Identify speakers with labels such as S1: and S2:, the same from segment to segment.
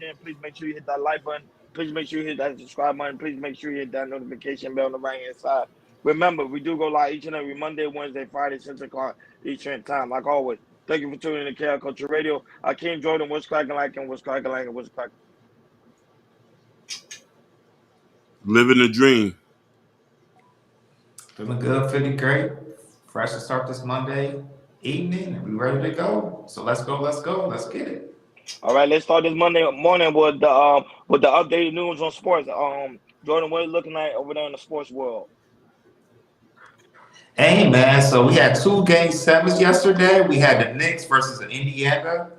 S1: in, please make sure you hit that like button. Please make sure you hit that subscribe button. Please make sure you hit that notification bell on the right hand side. Remember, we do go live each and every Monday, Wednesday, Friday, 6 o'clock Eastern time. Like always, thank you for tuning in to KL Culture Radio. Akeem Jordan, what's cracking like and what's cracking like and what's cracking.
S2: Living the dream.
S3: Feeling good, feeling great. Fresh to start this Monday evening, and we ready to go. So let's go, let's get it.
S1: All right, let's start this Monday morning with the updated news on sports. Jordan, what are you looking at over there in the sports world?
S3: Hey man, so we had two game sevens yesterday. We had the Knicks versus the Indiana.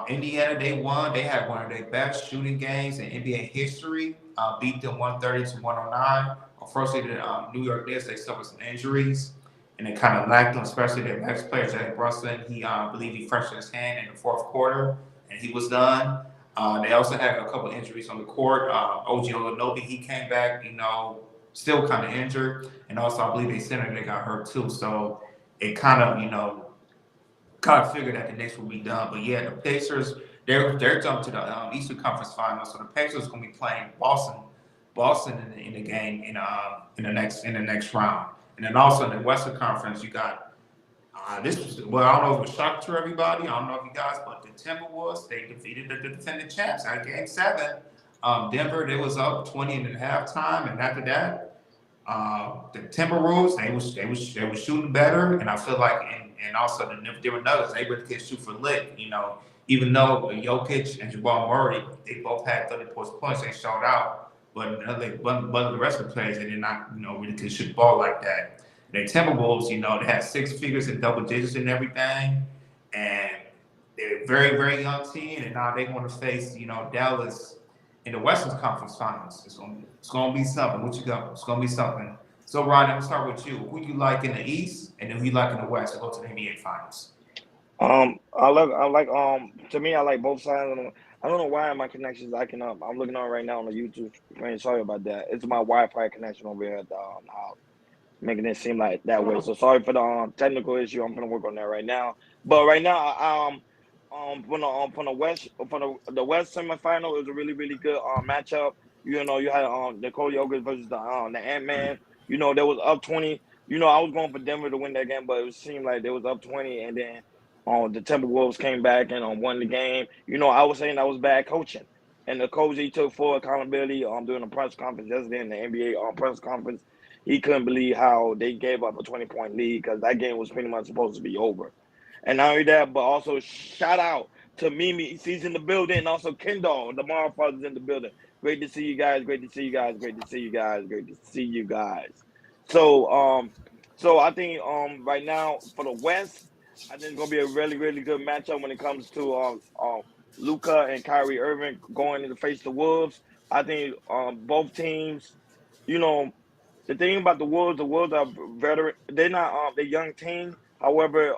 S3: Indiana, they won. They had one of their best shooting games in NBA history. Beat them 130 to 109. Unfortunately, the New York Knicks, they suffered some injuries, and they kind of lacked them, especially their next player, Jalen Brunson. He believe he fractured his hand in the fourth quarter, and he was done. They also had a couple injuries on the court. OG Anunoby, he came back, still kind of injured, and also I believe they center they got hurt too. So it kind of figured that the Knicks would be done. But yeah, the Pacers, they're jumped to the Eastern Conference Finals. So the Pacers going to be playing Boston in the game in the next round. And then also in the Western Conference, you got I don't know if it was shock to everybody. I don't know if you guys, but the Timberwolves, they defeated the defending champs at Game 7. Denver, they was up 20 at halftime, and after that, the Timberwolves, they was shooting better, and I feel like, and also the Denver Nuggets, they really could shoot for lick. Even though Jokic and Jamal Murray, they both had 30 points, they showed out, but the rest of the players, they did not, really could shoot the ball like that. The Timberwolves, they had six figures and double digits and everything, and they're a very, very young team, and now they want to face, Dallas in the Western Conference Finals. It's gonna be something. What you got? It's gonna be something. So Ryan, I'm gonna start with you. Who you like in the East, and then who you like in the West to go to the NBA Finals?
S1: To me, I like both sides. I don't know why my connection's acting up. I'm looking on right now on the YouTube screen. Sorry about that. It's my Wi-Fi connection over here at the house, making it seem like that way. So sorry for the technical issue. I'm gonna work on that right now. But right now, from the West semifinal, it was a really really good matchup. You had Nikola Jokic versus the Ant-Man. There was up 20. I was going for Denver to win that game, but it seemed like they was up 20, and then the Timberwolves came back and won the game. I was saying that was bad coaching, and the coach he took full accountability during the press conference yesterday in the NBA press conference. He couldn't believe how they gave up a 20-point lead because that game was pretty much supposed to be over. And not only that, but also shout out to Mimi. He's in the building, and also Kendall, the Mara Brothers in the building. Great to see you guys. Great to see you guys. Great to see you guys. Great to see you guys. So I think right now for the West, I think it's gonna be a really really good matchup when it comes to Luka and Kyrie Irving going to face the Wolves. I think both teams, you know, the thing about the Wolves are veteran. They're not they're young team. However,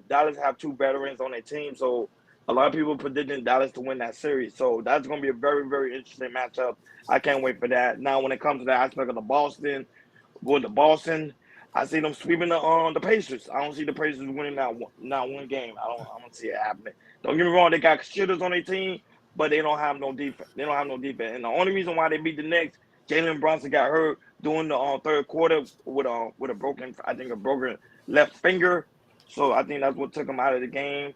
S1: Dallas have two veterans on their team, so a lot of people predicting Dallas to win that series. So that's going to be a very very interesting matchup. I can't wait for that. Now, when it comes to the aspect of the Boston, I see them sweeping the Pacers. I don't see the Pacers winning not one game. I don't see it happening. Don't get me wrong, they got shitters on their team, but they don't have no defense. They don't have no defense, and the only reason why they beat the Knicks, Jalen Brunson got hurt during the third quarter with a broken left finger. So I think that's what took him out of the game.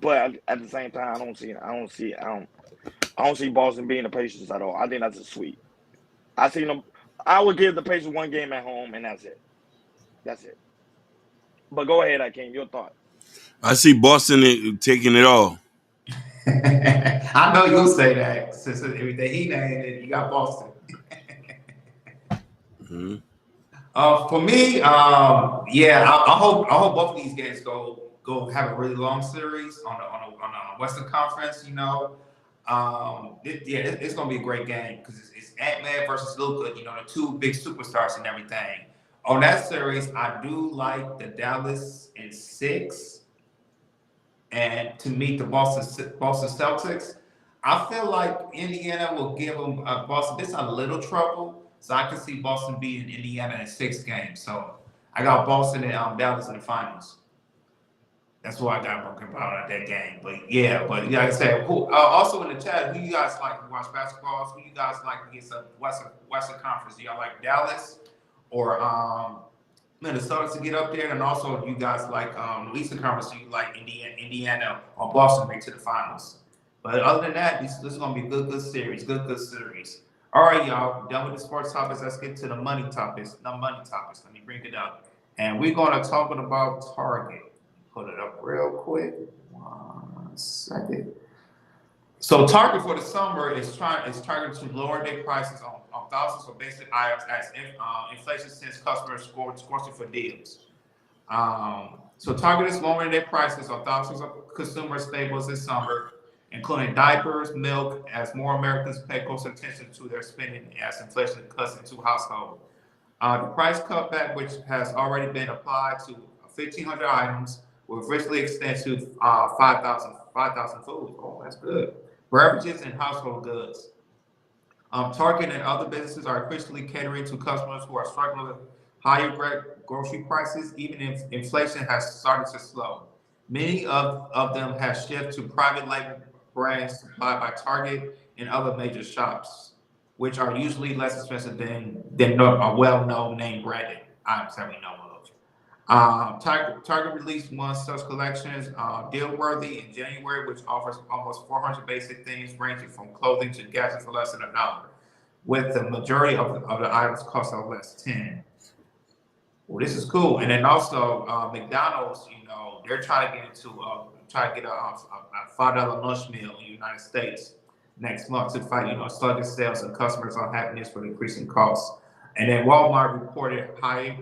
S1: But at the same time, I don't see Boston being the Pacers at all. I think that's a sweep. I would give the Pacers one game at home, and that's it. That's it. But go ahead, Akeem. Your thought.
S2: I see Boston taking it all.
S3: I know you'll say that since everything he named it, you got Boston.
S2: Mm-hmm.
S3: For me, I hope both of these games go have a really long series on the Western Conference. It's gonna be a great game because it's Ant-Man versus Luka. The two big superstars and everything. On that series, I do like the Dallas in 6, and to meet the Boston Celtics. I feel like Indiana will give them Boston just a little trouble. So I can see Boston beating Indiana in 6 games. So I got Boston and Dallas in the finals. That's why I got broken about at that game. But yeah, like I said, also in the chat, who you guys like to watch basketball? Who you guys like to get some Western Conference? Do y'all like Dallas or Minnesota to get up there? And also, you guys like the Eastern Conference? Do you like Indiana or Boston to make to the finals? But other than that, this is gonna be a good series. Good series. All right, y'all. Done with the sports topics. Let's get to the money topics. The money topics. Let me bring it up. And we're gonna talk about Target. Put it up real quick. 1 second. So Target for the summer is targeted to lower their prices on thousands of basic items as inflation sends customers scorching for deals. So Target is lowering their prices on thousands of consumer staples this summer, including diapers, milk, as more Americans pay closer attention to their spending as inflation cuts into households. The price cutback, which has already been applied to 1,500 items, will eventually extend to 5,000 foods. Oh, that's good. Beverages and household goods. Target and other businesses are increasingly catering to customers who are struggling with higher grocery prices, even if inflation has started to slow. Many of them have shifted to private label brands supplied by Target and other major shops, which are usually less expensive than a well-known name branded items that we know of. Target released one such collections, Deal Worthy, in January, which offers almost 400 basic things ranging from clothing to gadgets for less than $1, with the majority of the items costing less than 10. Well, this is cool. And then also McDonald's, they're trying to get a $5 lunch meal in the United States next month to fight, sluggish sales and customers' unhappiness for the increasing costs. And then Walmart reported higher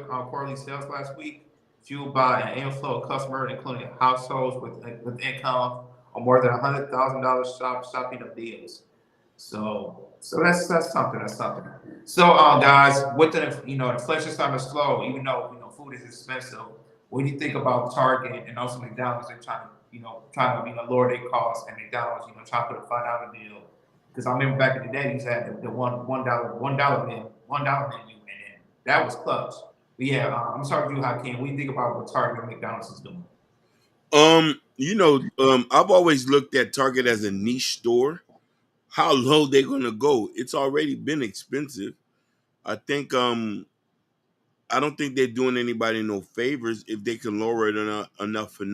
S3: quarterly sales last week, fueled by an inflow of customers, including households with income of more than $100,000 shopping of deals. So that's something. That's something. So guys, with the inflation starting to slow, even though food is expensive, what do you think about Target and also McDonald's? They're trying to lower their costs, and McDonald's trying to put a $5 deal. Because I remember back in the day, you had the $1 menu, and then that was clutch. But yeah, I'm sorry to you, Hakeem. What do you think about what Target and McDonald's is doing?
S2: I've always looked at Target as a niche store. How low they're gonna go? It's already been expensive. I think I don't think they're doing anybody no favors if they can lower it enough for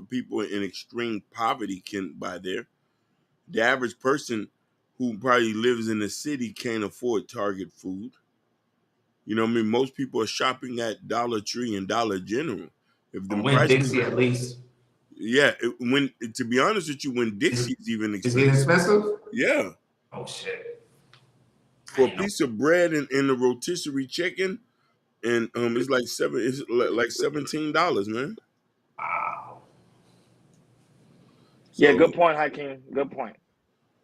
S2: people in extreme poverty can buy there. The average person who probably lives in the city can't afford Target food. You know what I mean? Most people are shopping at Dollar Tree and Dollar General. If the
S3: Win
S2: prices,
S3: Dixie at least.
S2: yeah, when to be honest with you, when Dixie's even
S3: Is it expensive?
S2: yeah,
S3: Oh shit!
S2: for a piece of bread and a rotisserie chicken, and it's like $17, man.
S3: Wow.
S1: Yeah,
S2: So
S1: good point, Hakeem. Good point.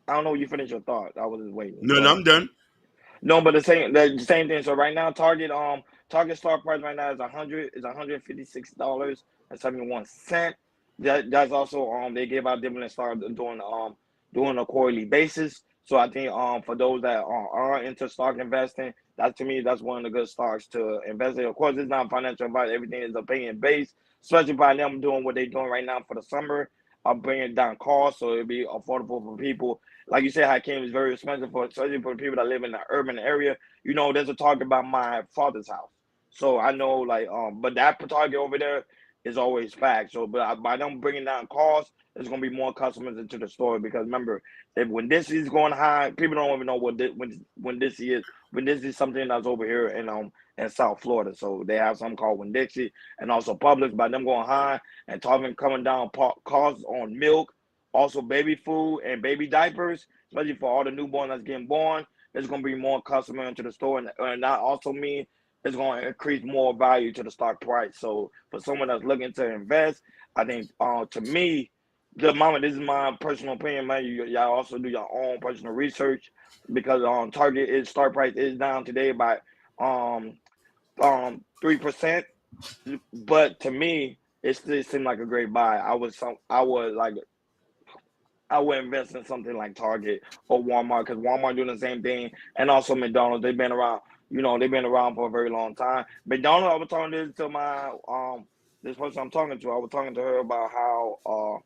S1: I don't know. You finish your thought. I was just waiting.
S2: no,
S1: Go
S2: no,
S1: ahead.
S2: I'm done.
S1: No, but the same thing. So right now, Target start price right now is $156.71. That's also they gave out dividend start doing a quarterly basis. So I think for those that are into stock investing, that to me that's one of the good stocks to invest in. Of course, it's not financial advice. Everything is opinion based, especially by them doing what they're doing right now for the summer. Bringing down costs so it'll be affordable for people. Like you said, Hakeem is very expensive especially for people that live in the urban area. There's a Target by my father's house, so I know but that Target over there is always packed. So, but by them bringing down costs, there's gonna be more customers into the store because remember, when this is going high, people don't even know when this is when this is something that's over here in South Florida. So they have something called Winn-Dixie and also Publix. By them going high and talking coming down costs on milk, also baby food and baby diapers, especially for all the newborns that's getting born. There's going to be more customers into the store, and that also means it's going to increase more value to the stock price. So for someone that's looking to invest, I think to me, this is my personal opinion, man. Y'all also do your own personal research because Target is start price is down today by 3%. But to me, it still seemed like a great buy. I would invest in something like Target or Walmart because Walmart doing the same thing, and also McDonald's. They've been around for a very long time. McDonald's, I was talking this to my this person I'm talking to, I was talking to her about how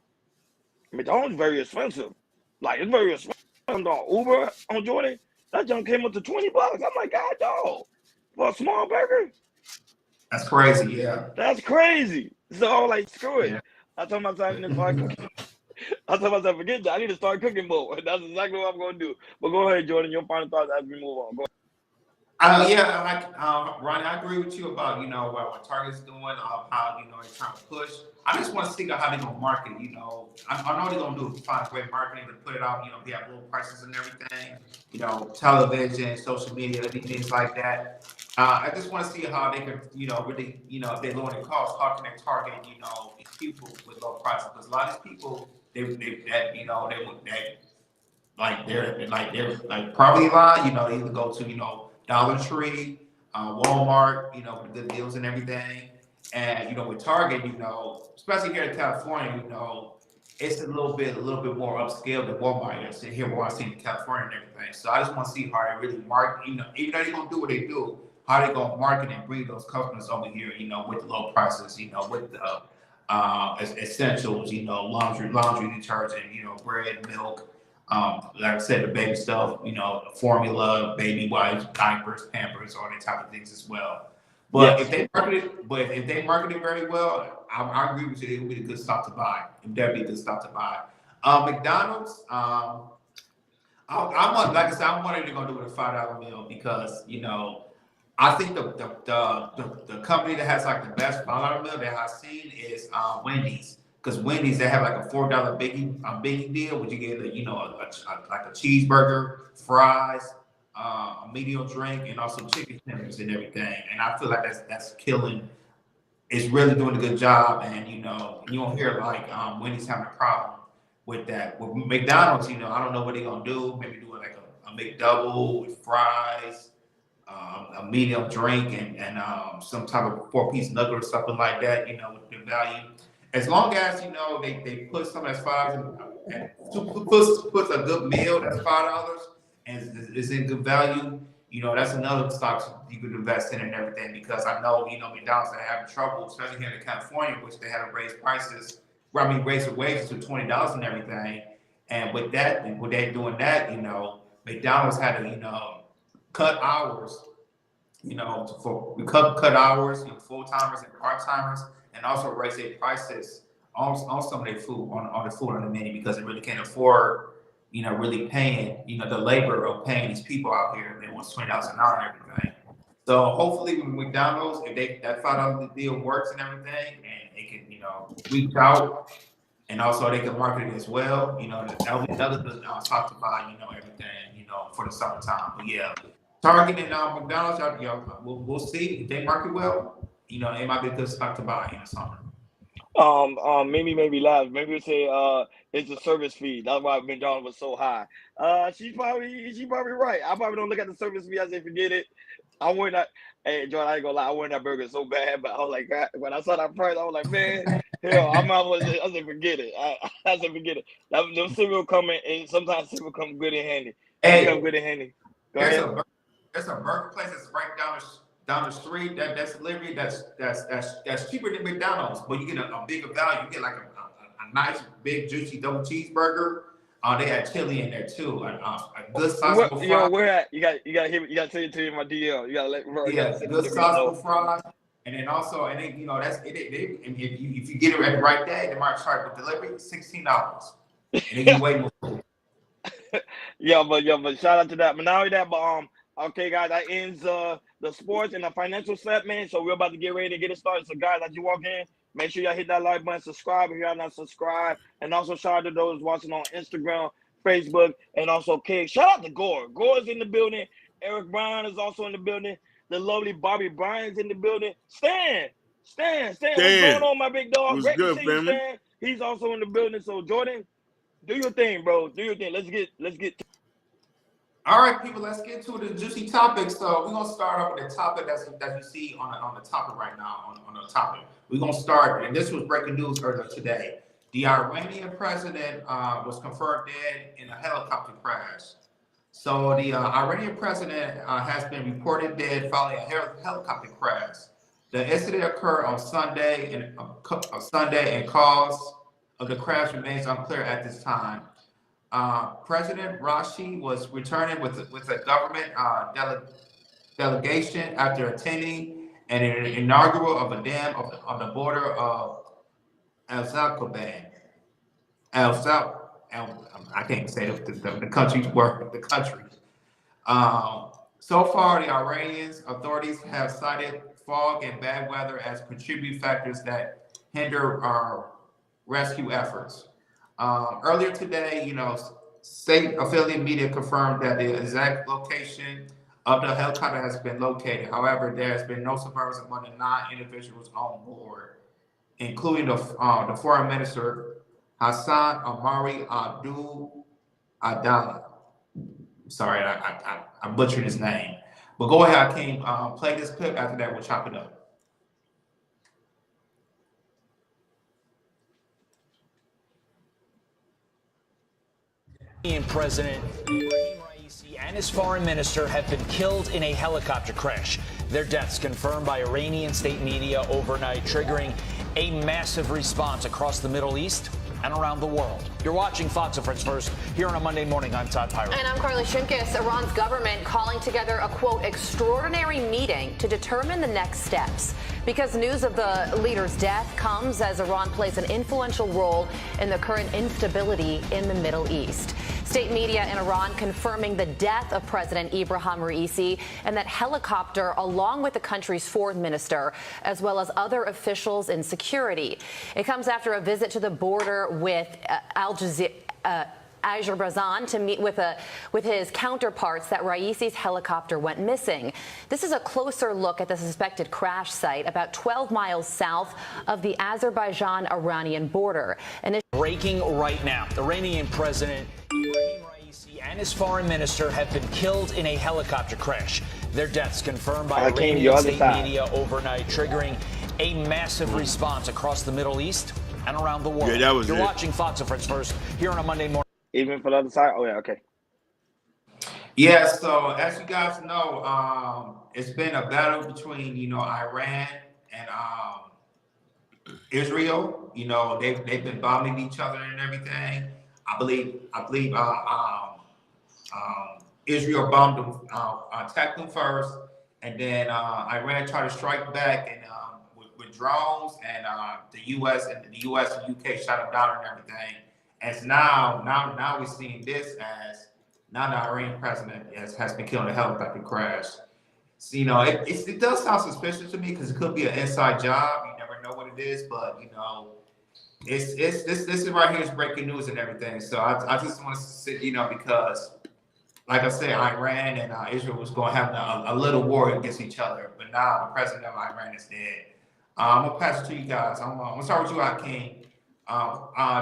S1: McDonald's is very expensive. Like it's very expensive. On Uber on Jordan, that junk came up to $20. I'm like, God, dog, for a small burger,
S3: That's crazy. Yeah.
S1: that's crazy. So I was like, screw it.
S3: Yeah.
S1: I told myself I need to start cooking. I told myself, forget that. I need to start cooking more. That's exactly what I'm going to do. But go ahead, Jordan. Your final thoughts as we move on. Go ahead.
S3: Yeah, like Ronnie, I agree with you about what Target's doing, how they're trying to push. I just want to see how they're gonna market. I know they're gonna find great marketing to put it out. They have low prices and everything. Television, social media, things like that. I just want to see how they can, really, if they're lowering the cost, how can they target, these people with low prices? Because a lot of these people, they're like probably line, they either go to, Dollar Tree, Walmart, with good deals and everything. And with Target, especially here in California, it's a little bit more upscale than Walmart is here where I see in California and everything. So I just want to see how they really market, even though they're gonna do what they do, how they gonna market and bring those customers over here, with the low prices, with the essentials, laundry detergent, bread, milk, like I said, the baby stuff, formula, baby wipes, diapers, Pampers, all that type of things as well. But
S1: Yes.
S3: if they market it very well, I agree with you. It would be a good stop to buy. It would definitely be a good stop to buy. McDonald's, like I said, I'm wondering they're gonna do with a $5 meal because I think the company that has like the best $5 meal that I've seen is Wendy's. Because Wendy's, they have like a $4 biggie deal, where you get like a cheeseburger, fries, a medium drink, and also chicken tenders and everything. And I feel like that's killing. It's really doing a good job, and you don't hear like Wendy's having a problem with that. With McDonald's, I don't know what they're gonna do. Maybe do like a McDouble with fries, a medium drink, and some type of 4-piece nugget or something like that. With the value. As long as they put some of that $5 and puts a good meal that's $5 and is in good value, that's another stock you could invest in and everything. Because I know McDonald's are having trouble, especially here in California, which they had to raise prices. Raise the wages to $20 and everything. And with they doing that, McDonald's had to cut hours, cut hours, full timers and part timers, and also raise their prices on some of their food, on the food on the menu, because they really can't afford, really paying, the labor of paying these people out here. They want $20 an hour and everything. So hopefully with McDonald's, if that $5 deal works and everything, and they can, reach out, and also they can market it as well, that would be another good top to buy, everything, for the summertime. But yeah, Target and McDonald's, we'll see if they market well. It might be a good stock to buy in the summer.
S1: Maybe laugh. Maybe we say it's a service fee. That's why McDonald's was so high. She's probably right. I probably don't look at the service fee as they forget it. I went that. Hey, Jordan, I ain't gonna lie. I wanted that burger so bad, but I was like, when I saw that price, I was like, man, hell, I said, forget it. I said, forget it. Them cereal coming, and sometimes cereal come good and handy. Come good and handy. Go
S3: there's
S1: ahead.
S3: There's a burger place that's right down the street. That's delivery. That's cheaper than McDonald's, but you get a bigger value. You get like a nice big juicy double cheeseburger. They had chili in there too. A good sizable fries.
S1: Where at? You got to tell you my DL. You got to let me.
S3: Yeah, good sizable fries. And then that's it. If you get it at the right day, they might charge for delivery $16. And they can wait more.
S1: Yeah, but shout out to that. But not only that, but okay, guys, that ends the sports and the financial segment. So we're about to get ready to get it started. So guys, as you walk in, make sure y'all hit that like button, subscribe if y'all not subscribed, and also shout out to those watching on Instagram, Facebook, and also King. Shout out to Gore. Gore's in the building. Eric Brown is also in the building. The lovely Bobby Bryan's in the building. Stan, what's going on, my big dog?
S2: Great to see you,
S1: Stan. He's also in the building. So Jordan, do your thing, bro. Do your thing. Let's get.
S3: All right, people. Let's get to the juicy topic. So we're gonna start off with the topic that you see on the topic right now. On the topic, we're gonna start, and this was breaking news earlier today. The Iranian president was confirmed dead in a helicopter crash. So the Iranian president has been reported dead following a helicopter crash. The incident occurred on Sunday, and cause of the crash remains unclear at this time. President Rashi was returning with a government delegation after attending an inaugural of a dam on the border of El Salvador. El Sal, El, I can't say the country's word, the country. So far, the Iranian authorities have cited fog and bad weather as contributing factors that hinder our rescue efforts. Earlier today, state affiliate media confirmed that the exact location of the helicopter has been located. However, there has been no survivors among the 9 individuals on board, including the foreign minister Hassan Amari Abdul Adala. Sorry, I butchered his name. But go ahead, Hakeem. Play this clip. After that, we'll chop it up.
S4: President Ibrahim Raisi and his foreign minister have been killed in a helicopter crash. Their deaths confirmed by Iranian state media overnight, triggering a massive response across the Middle East and around the world. You're watching Fox and Friends First here on a Monday morning. I'm Todd Pyro.
S5: And I'm Carly Shimkus. Iran's government calling together a, quote, extraordinary meeting to determine the next steps. Because news of the leader's death comes as Iran plays an influential role in the current instability in the Middle East. State media in Iran confirming the death of President Ibrahim Raisi and that helicopter, along with the country's foreign minister, as well as other officials in security. It comes after a visit to the border with Azerbaijan to meet with his counterparts that Raisi's helicopter went missing. This is a closer look at the suspected crash site about 12 miles south of the Azerbaijan-Iranian border. And
S4: breaking right now, the Iranian president Ibrahim Raisi and his foreign minister have been killed in a helicopter crash. Their deaths confirmed by Iranian state media overnight, triggering a massive response across the Middle East and around the world.
S2: Yeah, that was
S4: You're
S2: it.
S4: watching Fox and Friends First here on a Monday morning.
S1: Even for the other side? Oh, yeah, okay.
S3: Yeah, so as you guys know, it's been a battle between, Iran and Israel. They've been bombing each other and everything. I believe Israel bombed them, attacked them first, and then Iran tried to strike back and with drones, and the U.S. and UK shot them down and everything. As now we're seeing this as now the Iranian president has been killed in a helicopter crash. So, it does sound suspicious to me because it could be an inside job. You never know what it is, but this is right here is breaking news and everything. So I just want to sit, because like I said, Iran and Israel was going to have a little war against each other, but now the president of Iran is dead. I'm gonna pass it to you guys. I'm gonna start with you, Hakeem.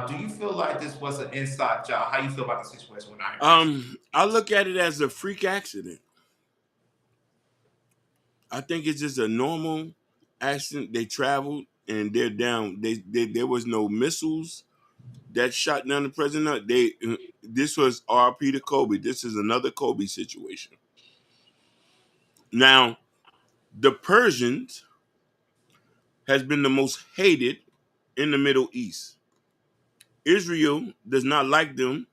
S3: Do you feel like this was an inside job? How you feel about the situation with Iran?
S2: I look at it as a freak accident. I think it's just a normal accident. They traveled and they're down. There was no missiles that shot down the president. This was RP to Kobe. This is another Kobe situation. Now, the Persians has been the most hated in the Middle East. Israel does not like them.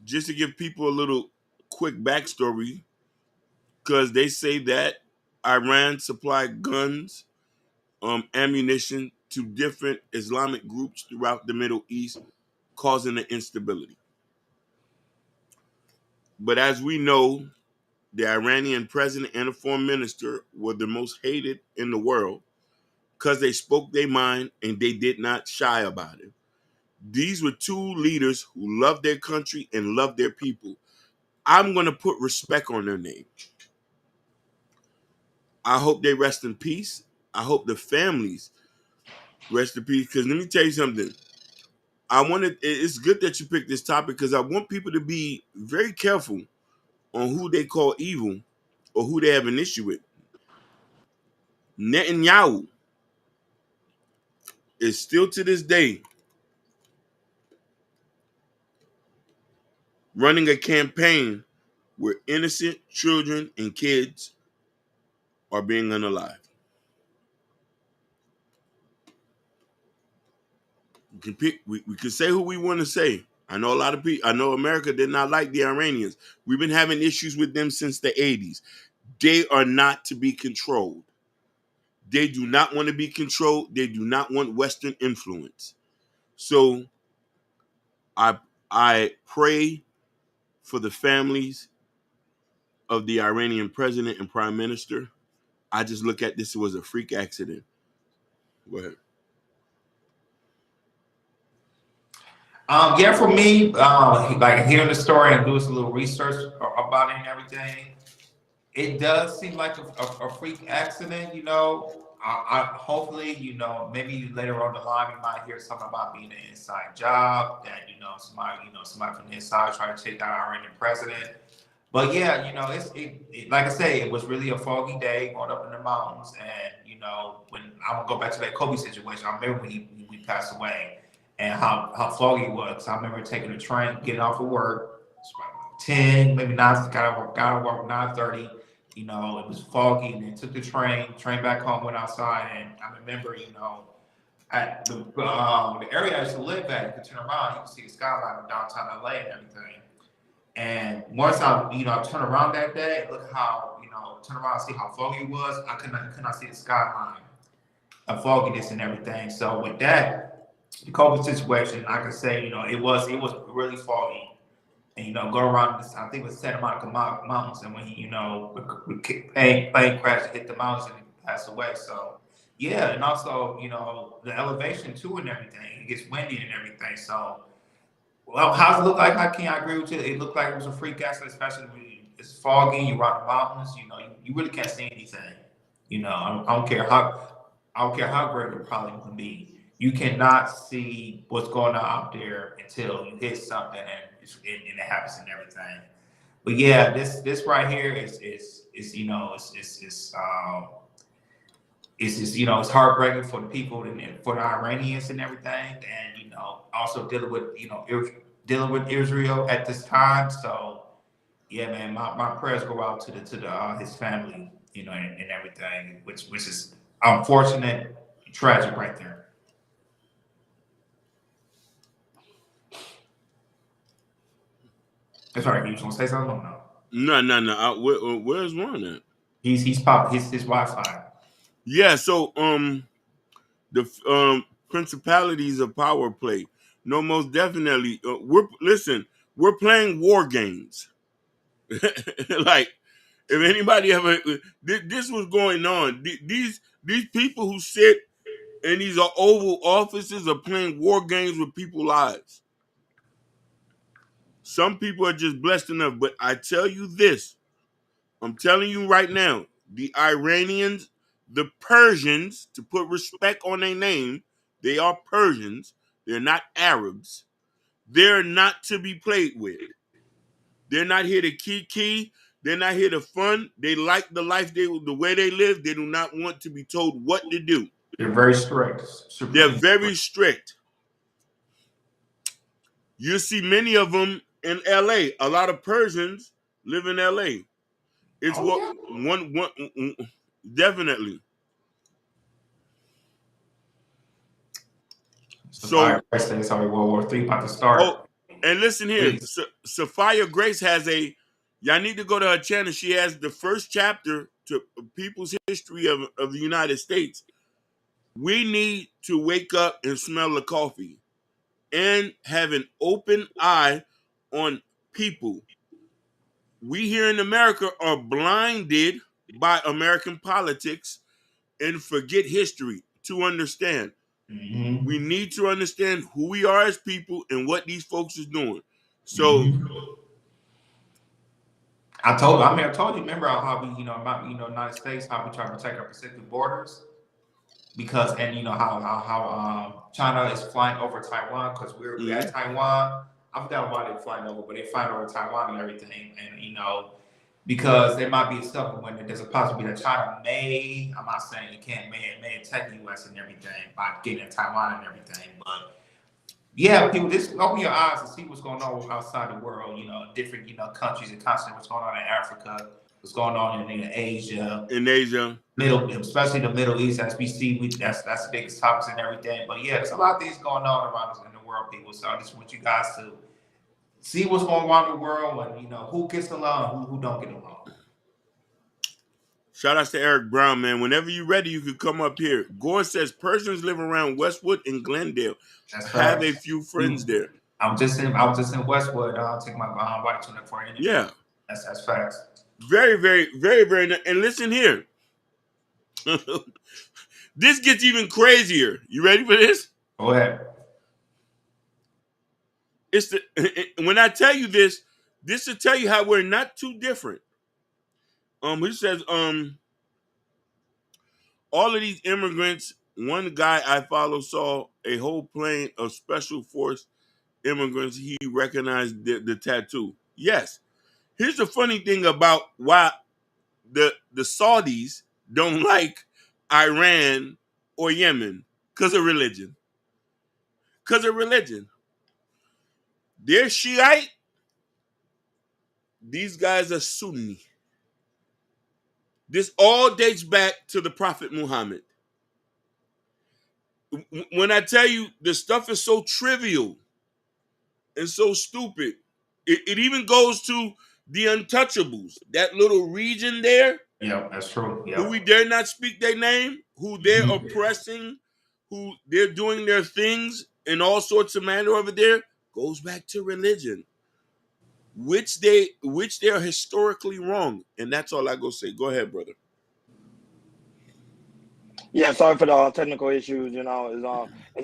S2: Just to give people a little quick backstory, because they say that Iran supplied guns, ammunition to different Islamic groups throughout the Middle East, causing the instability. But as we know, the Iranian president and the foreign minister were the most hated in the world because they spoke their mind and they did not shy about it. These were two leaders who loved their country and loved their people. I'm going to put respect on their name. I hope they rest in peace. I hope the families rest in peace. Because let me tell you something. It's good that you picked this topic because I want people to be very careful on who they call evil or who they have an issue with. Netanyahu is still to this day running a campaign where innocent children and kids are being unalived. We can pick. We can say who we want to say. I know a lot of people. I know America did not like the Iranians. We've been having issues with them since the 80s. They are not to be controlled. They do not want to be controlled. They do not want Western influence. So I pray for the families of the Iranian president and prime minister. I just look at this as a freak accident. Go ahead.
S3: Yeah, for me, like hearing the story and doing a little research about it and everything, it does seem like a freak accident. You know, I hopefully, you know, maybe later on the line we might hear something about being an inside job that somebody from the inside trying to take down our Iranian president. But yeah, you know, it like I say, it was really a foggy day going up in the mountains, and you know, when I'm gonna go back to that Kobe situation, I remember when he passed away. And how foggy it was. I remember taking a train, getting off of work, 10, maybe 9, got out of work 9:30. You know, it was foggy, and then took the train back home, went outside, and I remember, you know, at the area I used to live at, you could turn around, you could see the skyline of downtown LA and everything. And once I turned around that day, look how, turn around and see how foggy it was. I could not see the skyline of fogginess and everything. So with that, the COVID situation, I can say, it was really foggy, and go around this. I think it was Santa Monica Mountains, and when he, plane crashed, hit the mountains, and he passed away. So yeah, and also the elevation too and everything. It gets windy and everything. So well, how's it look like? How can I agree with you? It looked like it was a freak accident, especially when it's foggy. You're around the mountains. You really can't see anything. I don't care how great it probably can be. You cannot see what's going on out there until you hit something and it happens and everything. But yeah, this right here is it's heartbreaking for the people and for the Iranians and everything, and also dealing with Israel at this time. So yeah, man, my prayers go out to his family, and everything, which is unfortunate, tragic right there. Sorry, you just want to say something? Or no.
S2: No. Where's Ron at?
S3: He's popping his Wi-Fi.
S2: Yeah. So the principalities of power play. No, most definitely. We're playing war games. Like, if anybody ever, this was going on. These people who sit in these Oval Offices are playing war games with people's lives. Some people are just blessed enough, but I tell you this, I'm telling you right now, the Iranians, the Persians, to put respect on their name, they are Persians, they're not Arabs. They're not to be played with. They're not here to kiki. They're not here to fun. They like the life, the way they live. They do not want to be told what to do.
S3: They're very strict.
S2: They're very strict. You see many of them in LA. A lot of Persians live in LA. It's one definitely.
S3: So it's already World War III about to start.
S2: Oh, and listen here, Sophia Grace has y'all need to go to her channel. She has the first chapter to people's history of the United States. We need to wake up and smell the coffee and have an open eye on people. We here in America are blinded by American politics and forget history to understand.
S3: Mm-hmm.
S2: We need to understand who we are as people and what these folks is doing. So
S3: I told you, remember how we, United States, how we try to protect our Pacific borders, because, and how China is flying over Taiwan, because we're at Taiwan. I forgot why they're flying over, but they're flying over Taiwan and everything, and because there might be stuff when there's a possibility that China may, I'm not saying it can't, may attack the U.S. and everything by getting in Taiwan and everything, but yeah, people, just open your eyes and see what's going on outside the world, different, countries and continents, what's going on in Africa, what's going on in Asia.
S2: In Asia.
S3: Especially the Middle East, as we see, that's the biggest topics and everything. But yeah, there's a lot of things going on around us in the world, people. So I just want you guys to see what's going on in the world, and who gets along, who don't get along.
S2: Shout out to Eric Brown, man. Whenever you're ready, you can come up here. Gore says persons live around Westwood and Glendale. Have a few friends there.
S3: I was just in Westwood. Take my wife to for an interview.
S2: Yeah,
S3: that's facts.
S2: Very, very, very, very nice. And listen here. This gets even crazier. You ready for this?
S3: Go ahead.
S2: When I tell you this will tell you how we're not too different. He says, all of these immigrants, one guy I follow saw a whole plane of special force immigrants. He recognized the tattoo. Yes. Here's the funny thing about why the Saudis don't like Iran or Yemen. Because of religion. They're Shiite. These guys are Sunni. This all dates back to the Prophet Muhammad. When I tell you the stuff is so trivial and so stupid, it even goes to the untouchables, that little region there.
S3: Yeah, that's true. Yeah.
S2: Who we dare not speak their name, who they're oppressing, who they're doing their things in all sorts of manner over there, goes back to religion, which they are historically wrong. And that's all I go say. Go ahead, brother.
S1: Yeah, sorry for the technical issues. It's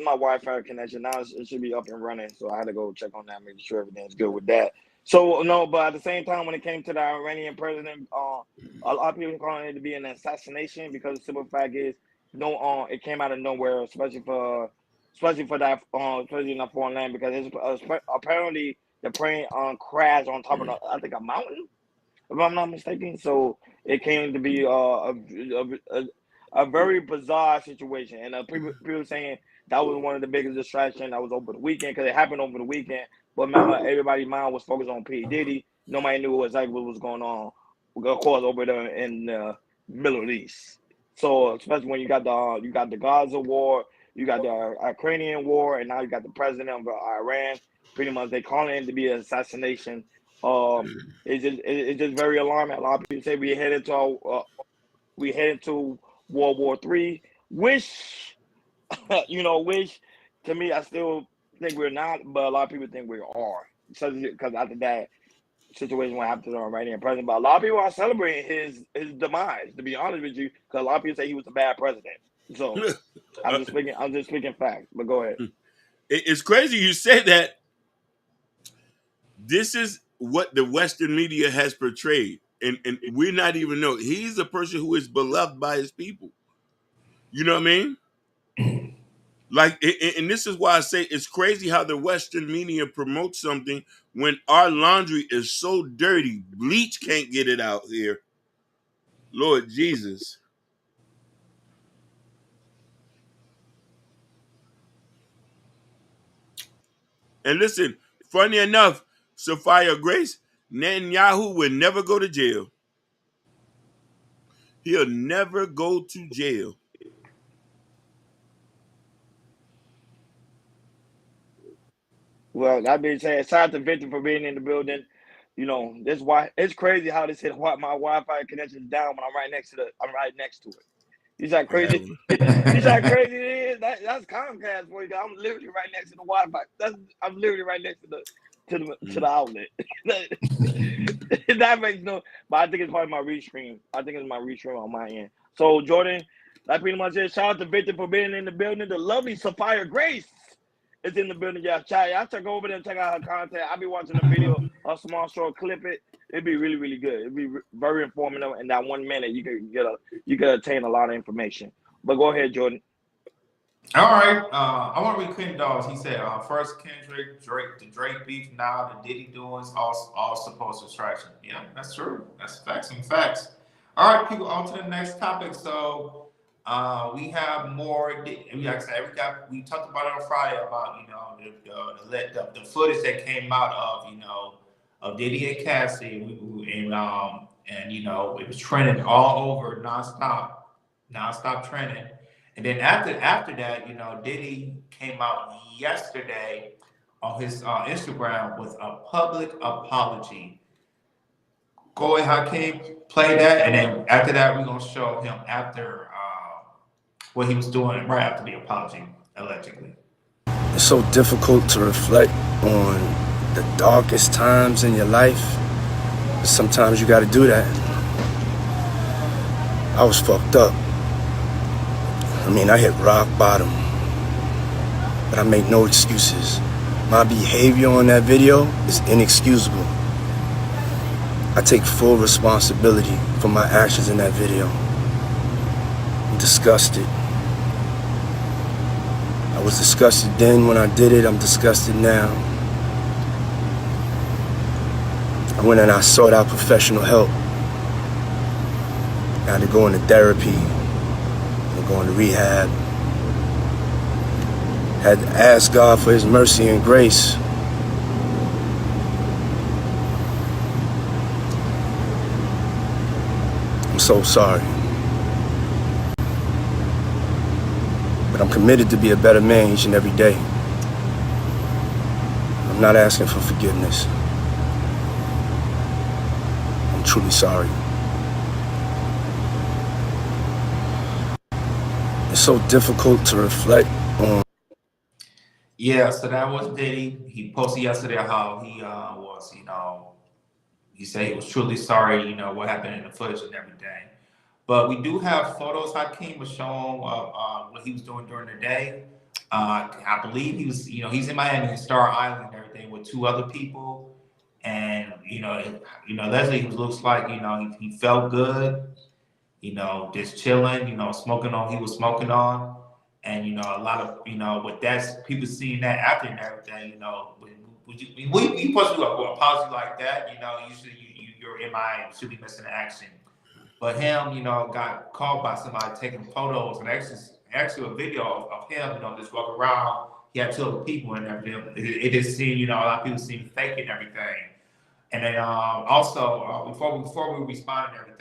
S1: my Wi-Fi connection now. It should be up and running, so I had to go check on that, make sure everything's good with that. So no, but at the same time, when it came to the Iranian president, a lot of people calling it to be an assassination because the simple fact is, it came out of nowhere, especially for that, especially in a foreign land, because apparently the plane crashed on top of I think a mountain, if I'm not mistaken. So it came to be a very bizarre situation, and people saying that was one of the biggest distractions that was over the weekend, because it happened over the weekend. But remember, everybody's mind was focused on P. Diddy. Nobody knew exactly what was going on, of course, over there in the Middle East. So especially when you got the Gaza war, you got the Ukrainian war, and now you got the president of Iran. Pretty much, they calling it to be an assassination. It's just very alarming. A lot of people say we headed to World War III. Wish to me, I still think we're not, but a lot of people think we are. Because after that situation, what happened to the Iranian president, but a lot of people are celebrating his demise. To be honest with you, because a lot of people say he was a bad president. So I'm just speaking facts. But go ahead.
S2: It's crazy you said that. This is what the Western media has portrayed. And we're not even know. He's a person who is beloved by his people. You know what I mean? Like, and this is why I say it's crazy how the Western media promotes something when our laundry is so dirty. Bleach can't get it out here. Lord Jesus. And listen, funny enough, Sophia Grace, Netanyahu will never go to jail. He'll never go to jail.
S1: Well, that being said, shout out to Victor for being in the building. This why it's crazy how this hit my Wi-Fi connection is down when I'm right next to it. You see how crazy? You see how crazy it is? That's Comcast for you. I'm literally right next to the Wi-Fi. I'm literally right next to the outlet. That makes no. But I think it's probably my restream. I think it's my restream on my end. So Jordan, that pretty much it. Shout out to Victor for being in the building. The lovely Sophia Grace is in the building. Yeah, chat. Y'all check over there and check out her content. I'll be watching the video, a small short clip it. It'd be really, really good. It'd be very informative. In that 1 minute, you could attain a lot of information. But go ahead, Jordan.
S3: All right. I want to read Quentin Dawes. He said, first Kendrick, Drake, the Drake beef, now the Diddy doings, all supposed distraction. Yeah, that's true. That's facts and facts. All right, people, on to the next topic. So we have more. We talked about it on Friday about the footage that came out of of Diddy and Cassie, and and you know, it was trending all over nonstop trending. And then after that, you know, Diddy came out yesterday on his Instagram with a public apology. Go ahead, Hakeem, play that, and then after that, we're gonna show him after what he was doing right after the apology, allegedly.
S6: It's so difficult to reflect on the darkest times in your life. But sometimes you gotta do that. I was fucked up. I mean, I hit rock bottom. But I make no excuses. My behavior on that video is inexcusable. I take full responsibility for my actions in that video. I'm disgusted. I was disgusted then when I did it. I'm disgusted now. I went and I sought out professional help. I had to go into therapy, and go into rehab. Had to ask God for his mercy and grace. I'm so sorry. But I'm committed to be a better man each and every day. I'm not asking for forgiveness. I'm truly sorry. It's so difficult to reflect on.
S3: Yeah, so that was Diddy. He posted yesterday how he was, you know, he said he was truly sorry, you know, what happened in the footage and everything. But we do have photos Hakeem was showing of what he was doing during the day. I believe he was, you know, he's in Miami, in Star Island and everything with 2 other people. And, you know, Leslie looks like, you know, he felt good, you know, just chilling, you know, smoking on, he was smoking on. And, you know, a lot of, you know, but that's people seeing that after and everything, you know, we supposed to do a apology like that, you know, usually you're MIA, you should be missing action. But him, you know, got called by somebody taking photos, and actually a video of him, you know, just walking around. He had 2 other people and everything. It just seemed, you know, a lot of people seemed fake and everything. And then also before we respond and everything,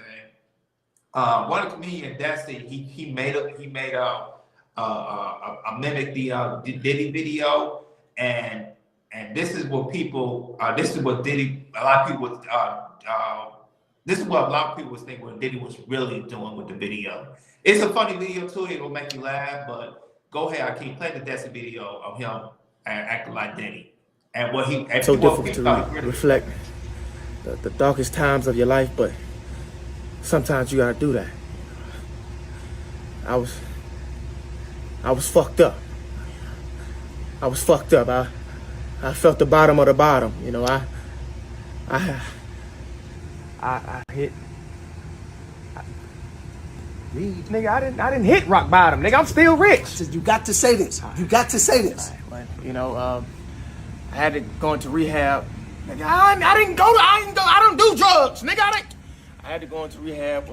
S3: one of the comedians, Dusty, he made a mimic the Diddy video, and this is what people, this is what Diddy, a lot of people, this is what a lot of people was thinking what Diddy was really doing with the video. It's a funny video too, it will make you laugh, but go ahead, I can't play the Dusty video of him acting like Diddy. And what he,
S6: It's so difficult to reflect the darkest times of your life, but sometimes you gotta do that. I was fucked up. I was fucked up. I felt the bottom of the bottom. You know, I hit. Nigga, I didn't hit rock bottom. Nigga, I'm still rich.
S7: You got to say this. You got to say this.
S6: Right. You know, I had to go into rehab. Nigga, I don't do drugs. Nigga, I had to go into rehab.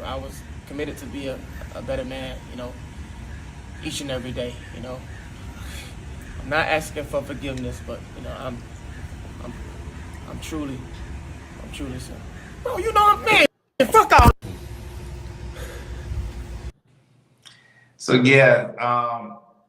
S6: I was committed to be a better man. You know, each and every day. You know, I'm not asking for forgiveness, but you know, I'm truly sorry. Bro, you know what I'm saying? Fuck all.
S3: So yeah,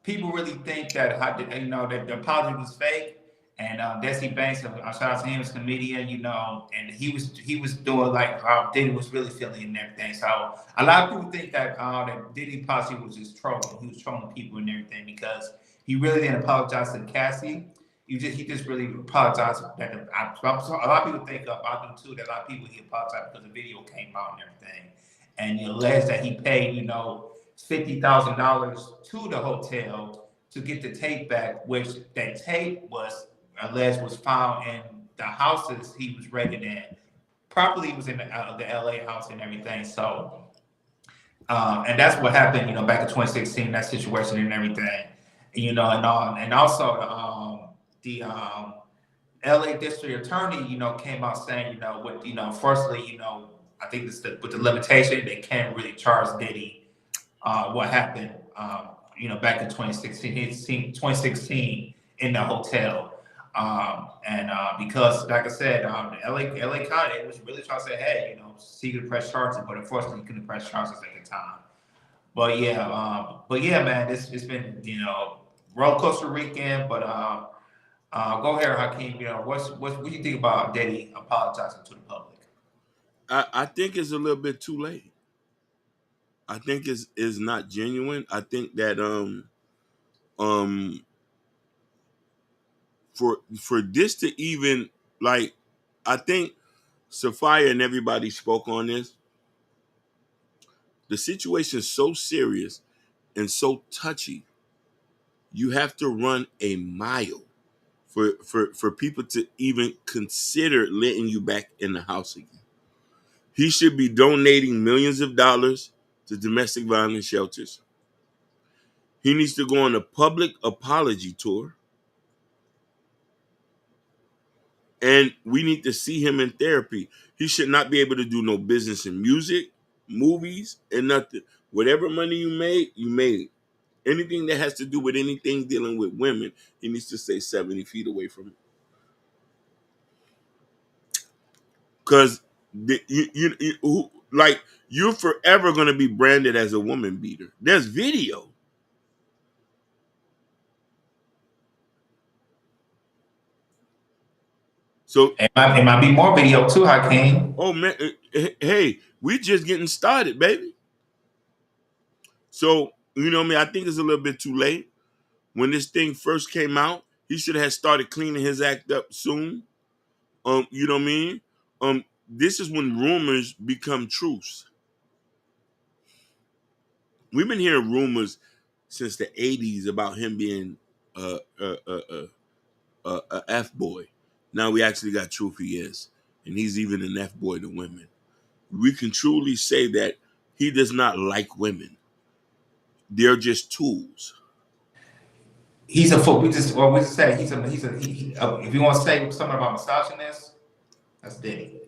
S3: people really think that, you know, that the apology was fake. And Desi Banks, shout out to him, as a comedian, you know, and he was doing like how Diddy was really feeling and everything. So a lot of people think that that Diddy apology was just trolling. He was trolling people and everything because he really didn't apologize to Cassie. He just really apologized. That a lot of people think about him too. That a lot of people he apologized because the video came out and everything, and he alleged that he paid, you know, $50,000 to the hotel to get the tape back, which that tape was alleged was found in the houses he was renting in. Properly was in the LA house and everything. So, and that's what happened, you know, back in 2016, that situation and everything, you know, and also the LA district attorney, you know, came out saying, you know, with, you know, firstly, you know, I think this with the limitation, they can't really charge Diddy what happened, you know, back in 2016 in the hotel. Because, like I said, the LA County was really trying to say, hey, you know, he could press charges, but unfortunately, he couldn't press charges at the time. But yeah, man, it's been, you know, roller coaster weekend. But go ahead, Hakeem. You know, what do you think about Diddy apologizing to the public?
S2: I think it's a little bit too late. I think it's not genuine. I think that for this to even, like, I think Sophia and everybody spoke on this. The situation is so serious and so touchy. You have to run a mile for people to even consider letting you back in the house again. He should be donating millions of dollars to domestic violence shelters. He needs to go on a public apology tour. And we need to see him in therapy. He should not be able to do no business in music, movies, and nothing. Whatever money you made, you made. Anything that has to do with anything dealing with women, he needs to stay 70 feet away from it. Because you're forever going to be branded as a woman beater. There's video. So
S3: it might be more video too, Hakeem.
S2: Oh man, hey, we just getting started, baby. So, you know what I mean? I think it's a little bit too late. When this thing first came out, he should have started cleaning his act up soon. You know what I mean? This is when rumors become truths. We've been hearing rumors since the 80s about him being a F-boy. Now we actually got truth he is. And he's even an F-boy to women. We can truly say that he does not like women. They're just tools.
S3: He's a fool. We just say if you want to say something about misogynist, that's Diddy.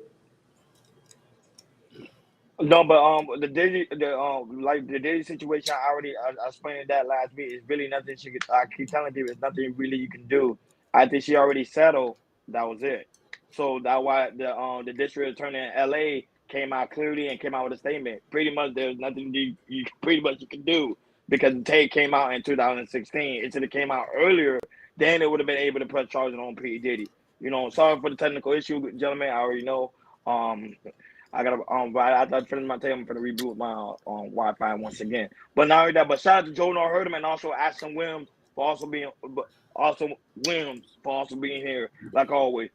S1: No, but the Diddy situation, I explained that last week. It's really nothing she could. I keep telling people, it's nothing really you can do. I think she already settled. That was it. So that's why the district attorney in LA came out clearly and came out with a statement. Pretty much, there's nothing you can do because the tape came out in 2016. It should have came out earlier. Then it would have been able to press charges on P. Diddy. You know, sorry for the technical issue, gentlemen. I already know. I gotta I thought finish my tape. I'm gonna reboot my Wi-Fi once again. But not only that, but shout out to Joe Herdman and also Ashton Williams for also being here like always.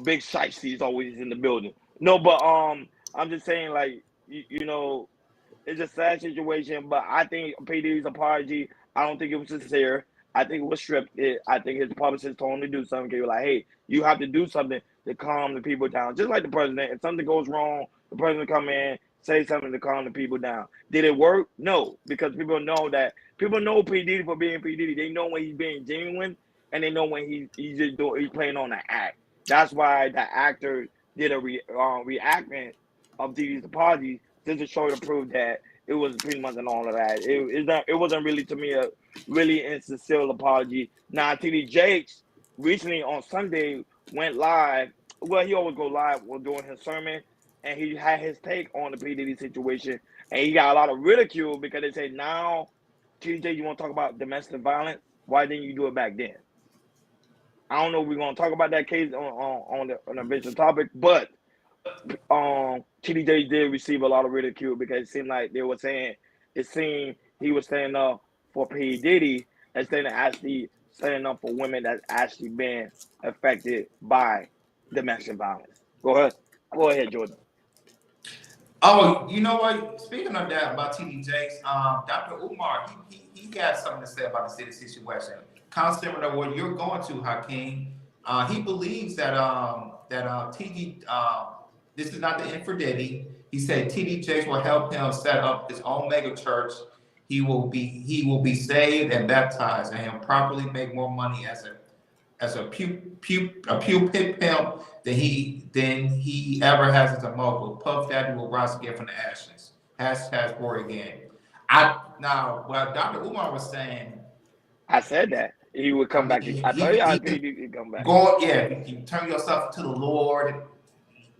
S1: Big Shiesty is always in the building. No, but I'm just saying, like, you know, it's a sad situation, but I think P. Diddy's apology, I don't think it was sincere. I think it was scripted. I think his publicist told him to do something. He was like, hey, you have to do something to calm the people down. Just like the president. If something goes wrong, the president come in, say something to calm the people down. Did it work? No, because people know P. Diddy for being P. Diddy. They know when he's being genuine, and they know when he's playing on an act. That's why the actor did a reaction of Diddy's apology just to show to prove that it was pretty much and all of that. It wasn't really, to me, a really insincere apology. Now, TD Jakes recently on Sunday went live. Well, he always go live while doing his sermon, and he had his take on the P. Diddy situation, and he got a lot of ridicule because they say, now, TJ, you want to talk about domestic violence? Why didn't you do it back then? I don't know if we're going to talk about that case on the eventual topic, but TD did receive a lot of ridicule because it seemed like they were saying he was standing up for P. Diddy instead of actually standing up for women that's actually been affected by domestic violence. Go ahead, Jordan.
S3: Oh, you know what? Speaking of that about TD Jakes, Dr. Umar, he got something to say about the city situation. Kind of similar to what you're going to, Hakeem. He believes that TD this is not the end for Diddy. He said TD Jakes will help him set up his own mega church. He will be saved and baptized, and he'll properly make more money as a pulpit pimp than he ever has as a mogul. Puff Daddy will rise again from the ashes. #Rory again. What Dr. Umar was saying.
S1: I said that. he would come back. I told you, I think he'd come back.
S3: You turn yourself to the Lord.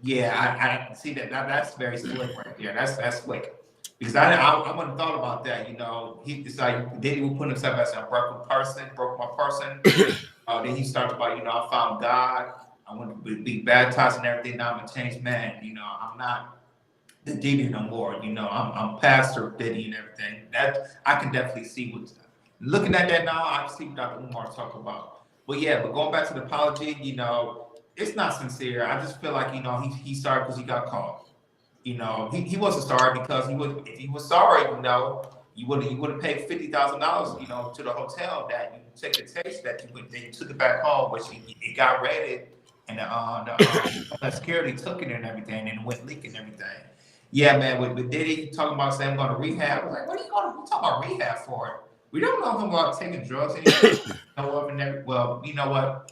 S3: Yeah, I see that. That's very slick right there. That's slick. Because I wouldn't have thought about that. You know, he decided Diddy would put himself as a broke my person. Then he started about, you know, I found God. I want to be baptized and everything. Now I'm a changed man. You know, I'm not the Diddy no more. You know, I'm Pastor Diddy and everything. That I can definitely see what's looking at that now. I see what Dr. Umar talk about. But going back to the apology, you know, it's not sincere. I just feel like, you know, he sorry because he got caught. You know, he wasn't sorry because if he was sorry, you know, you would have paid $50,000, you know, to the hotel that you take the taste that you took it back home, which it got raided and the security took it and everything and it went leaking and everything. Yeah, man, with Diddy talking about saying I'm going to rehab, I was like, what are you talking about rehab for? We don't know if I'm about taking drugs anymore. Well, you know what?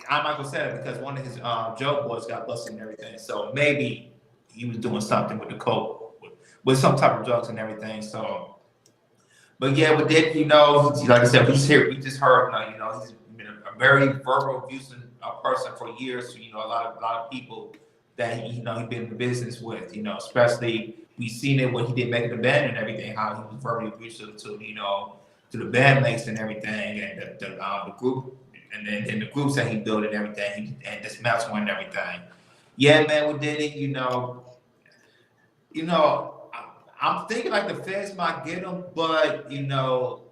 S3: I'm not gonna say it because one of his joke boys got busted and everything. So maybe he was doing something with the coke, with some type of drugs and everything. So, but yeah, with Diddy, you know, like I said, we just heard, you know, he's been a very verbal, abusive person for years. So, you know, a lot of people that he been in business with, you know, especially we seen it when he did Make It a Band and everything, how he was verbally abusive to, you know, to the bandmates and everything, and the group. And then the groups that he built and everything, and dismantled and everything. Yeah, man, with Diddy, you know, I'm thinking like the feds might get him, but you know,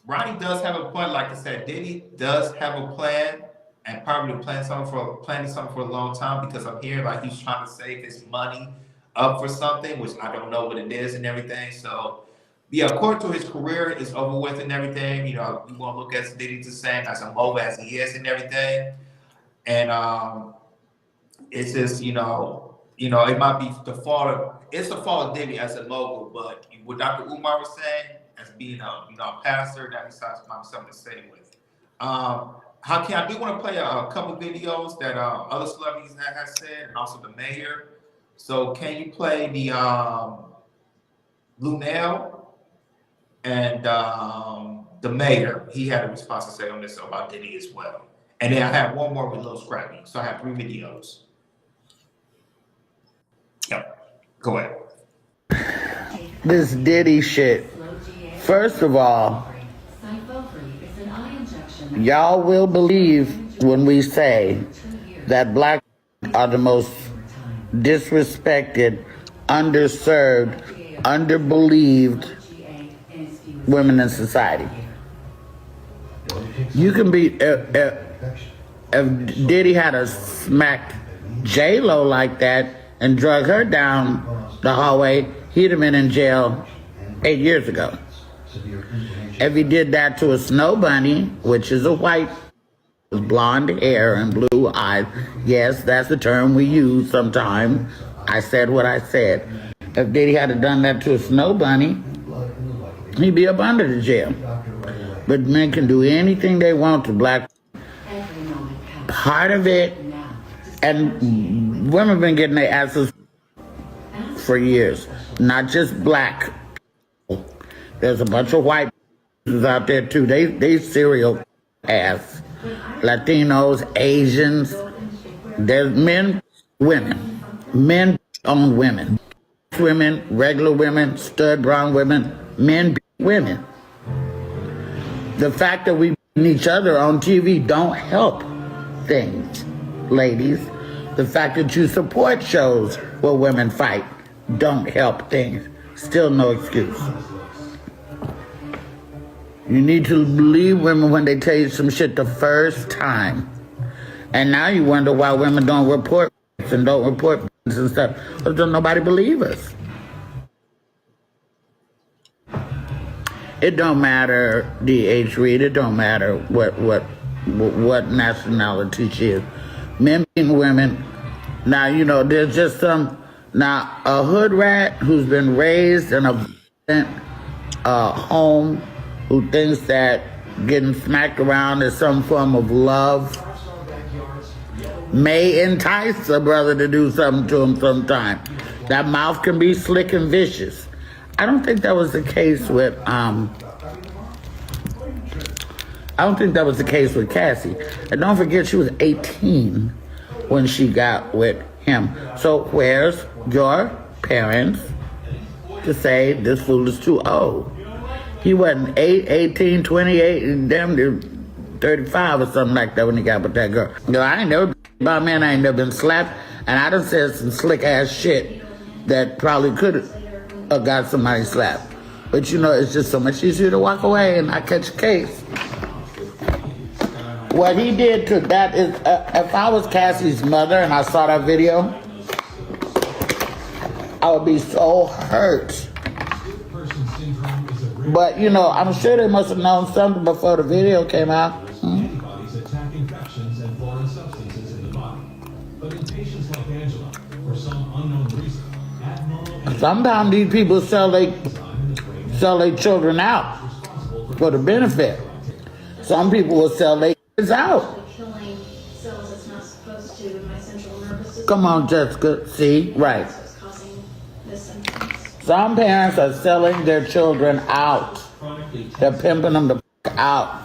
S3: Ronnie does have a point. Like I said, Diddy does have a plan, and probably planning something for a long time, because I'm hearing like he's trying to save his money up for something, which I don't know what it is and everything. So. Yeah, according to his career, it's over with and everything. You know, you want to look at Diddy the same as a mogul as he is and everything. And it's just, you know, it might be the fault of Diddy as a mogul, but what Dr. Umar was saying, as being a pastor, that might be something to say with. I do want to play a couple videos that other celebrities have said, and also the mayor. So can you play the Lunel? And the mayor, he had a response to say on this about Diddy as well. And then I have one more with Lil Scrappy. So I have 3 videos. Yep. Go ahead.
S8: This Diddy shit. First of all, y'all will believe when we say that black are the most disrespected, underserved, underbelieved women in society. You can be if Diddy had a smacked J-Lo like that and drug her down the hallway, he'd have been in jail 8 years ago. If he did that to a snow bunny, which is a white with blonde hair and blue eyes, yes, that's the term we use sometimes. I said what I said. If Diddy had done that to a snow bunny, he'd be up under the jail. But men can do anything they want to black. Part of it, and women have been getting their asses for years, not just black. There's a bunch of white out there too. They serial ass. Latinos, Asians. There's men, women. Men own women. Women, regular women, stud brown women, men, women. The fact that we beat each other on TV don't help things, ladies. The fact that you support shows where women fight don't help things. Still no excuse. You need to believe women when they tell you some shit the first time. And now you wonder why women don't report and don't report and stuff. Because don't nobody believe us. It don't matter, D.H. Reed, it don't matter what nationality she is. Men being women. Now, you know, there's just a hood rat who's been raised in a home who thinks that getting smacked around is some form of love may entice a brother to do something to him sometime. That mouth can be slick and vicious. I don't think that was the case with I don't think that was the case with Cassie. And don't forget, she was 18 when she got with him. So where's your parents to say this fool is too old? He wasn't 18, 28, and damn near 35 or something like that when he got with that girl. You know, I ain't never been by a man, I ain't never been slapped, and I done said some slick ass shit that probably could have got somebody slapped. But you know, it's just so much easier to walk away and not catch a case. What he did to that is, if I was Cassie's mother and I saw that video, I would be so hurt. But you know, I'm sure they must have known something before the video came out. Sometimes these people sell their children out for the benefit. Some people will sell their kids out. Come on, Jessica. See? Right. Some parents are selling their children out. They're pimping them the out.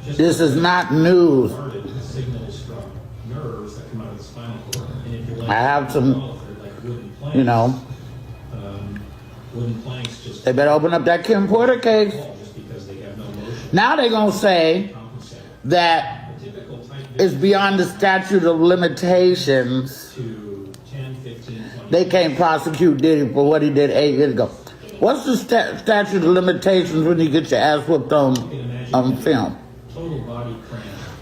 S8: This is not news. I have some, you know, they better open up that Kim Porter case. Now they're going to say that it's beyond the statute of limitations. They can't prosecute Diddy for what he did 8 years ago. What's the statute of limitations when you get your ass whooped on film?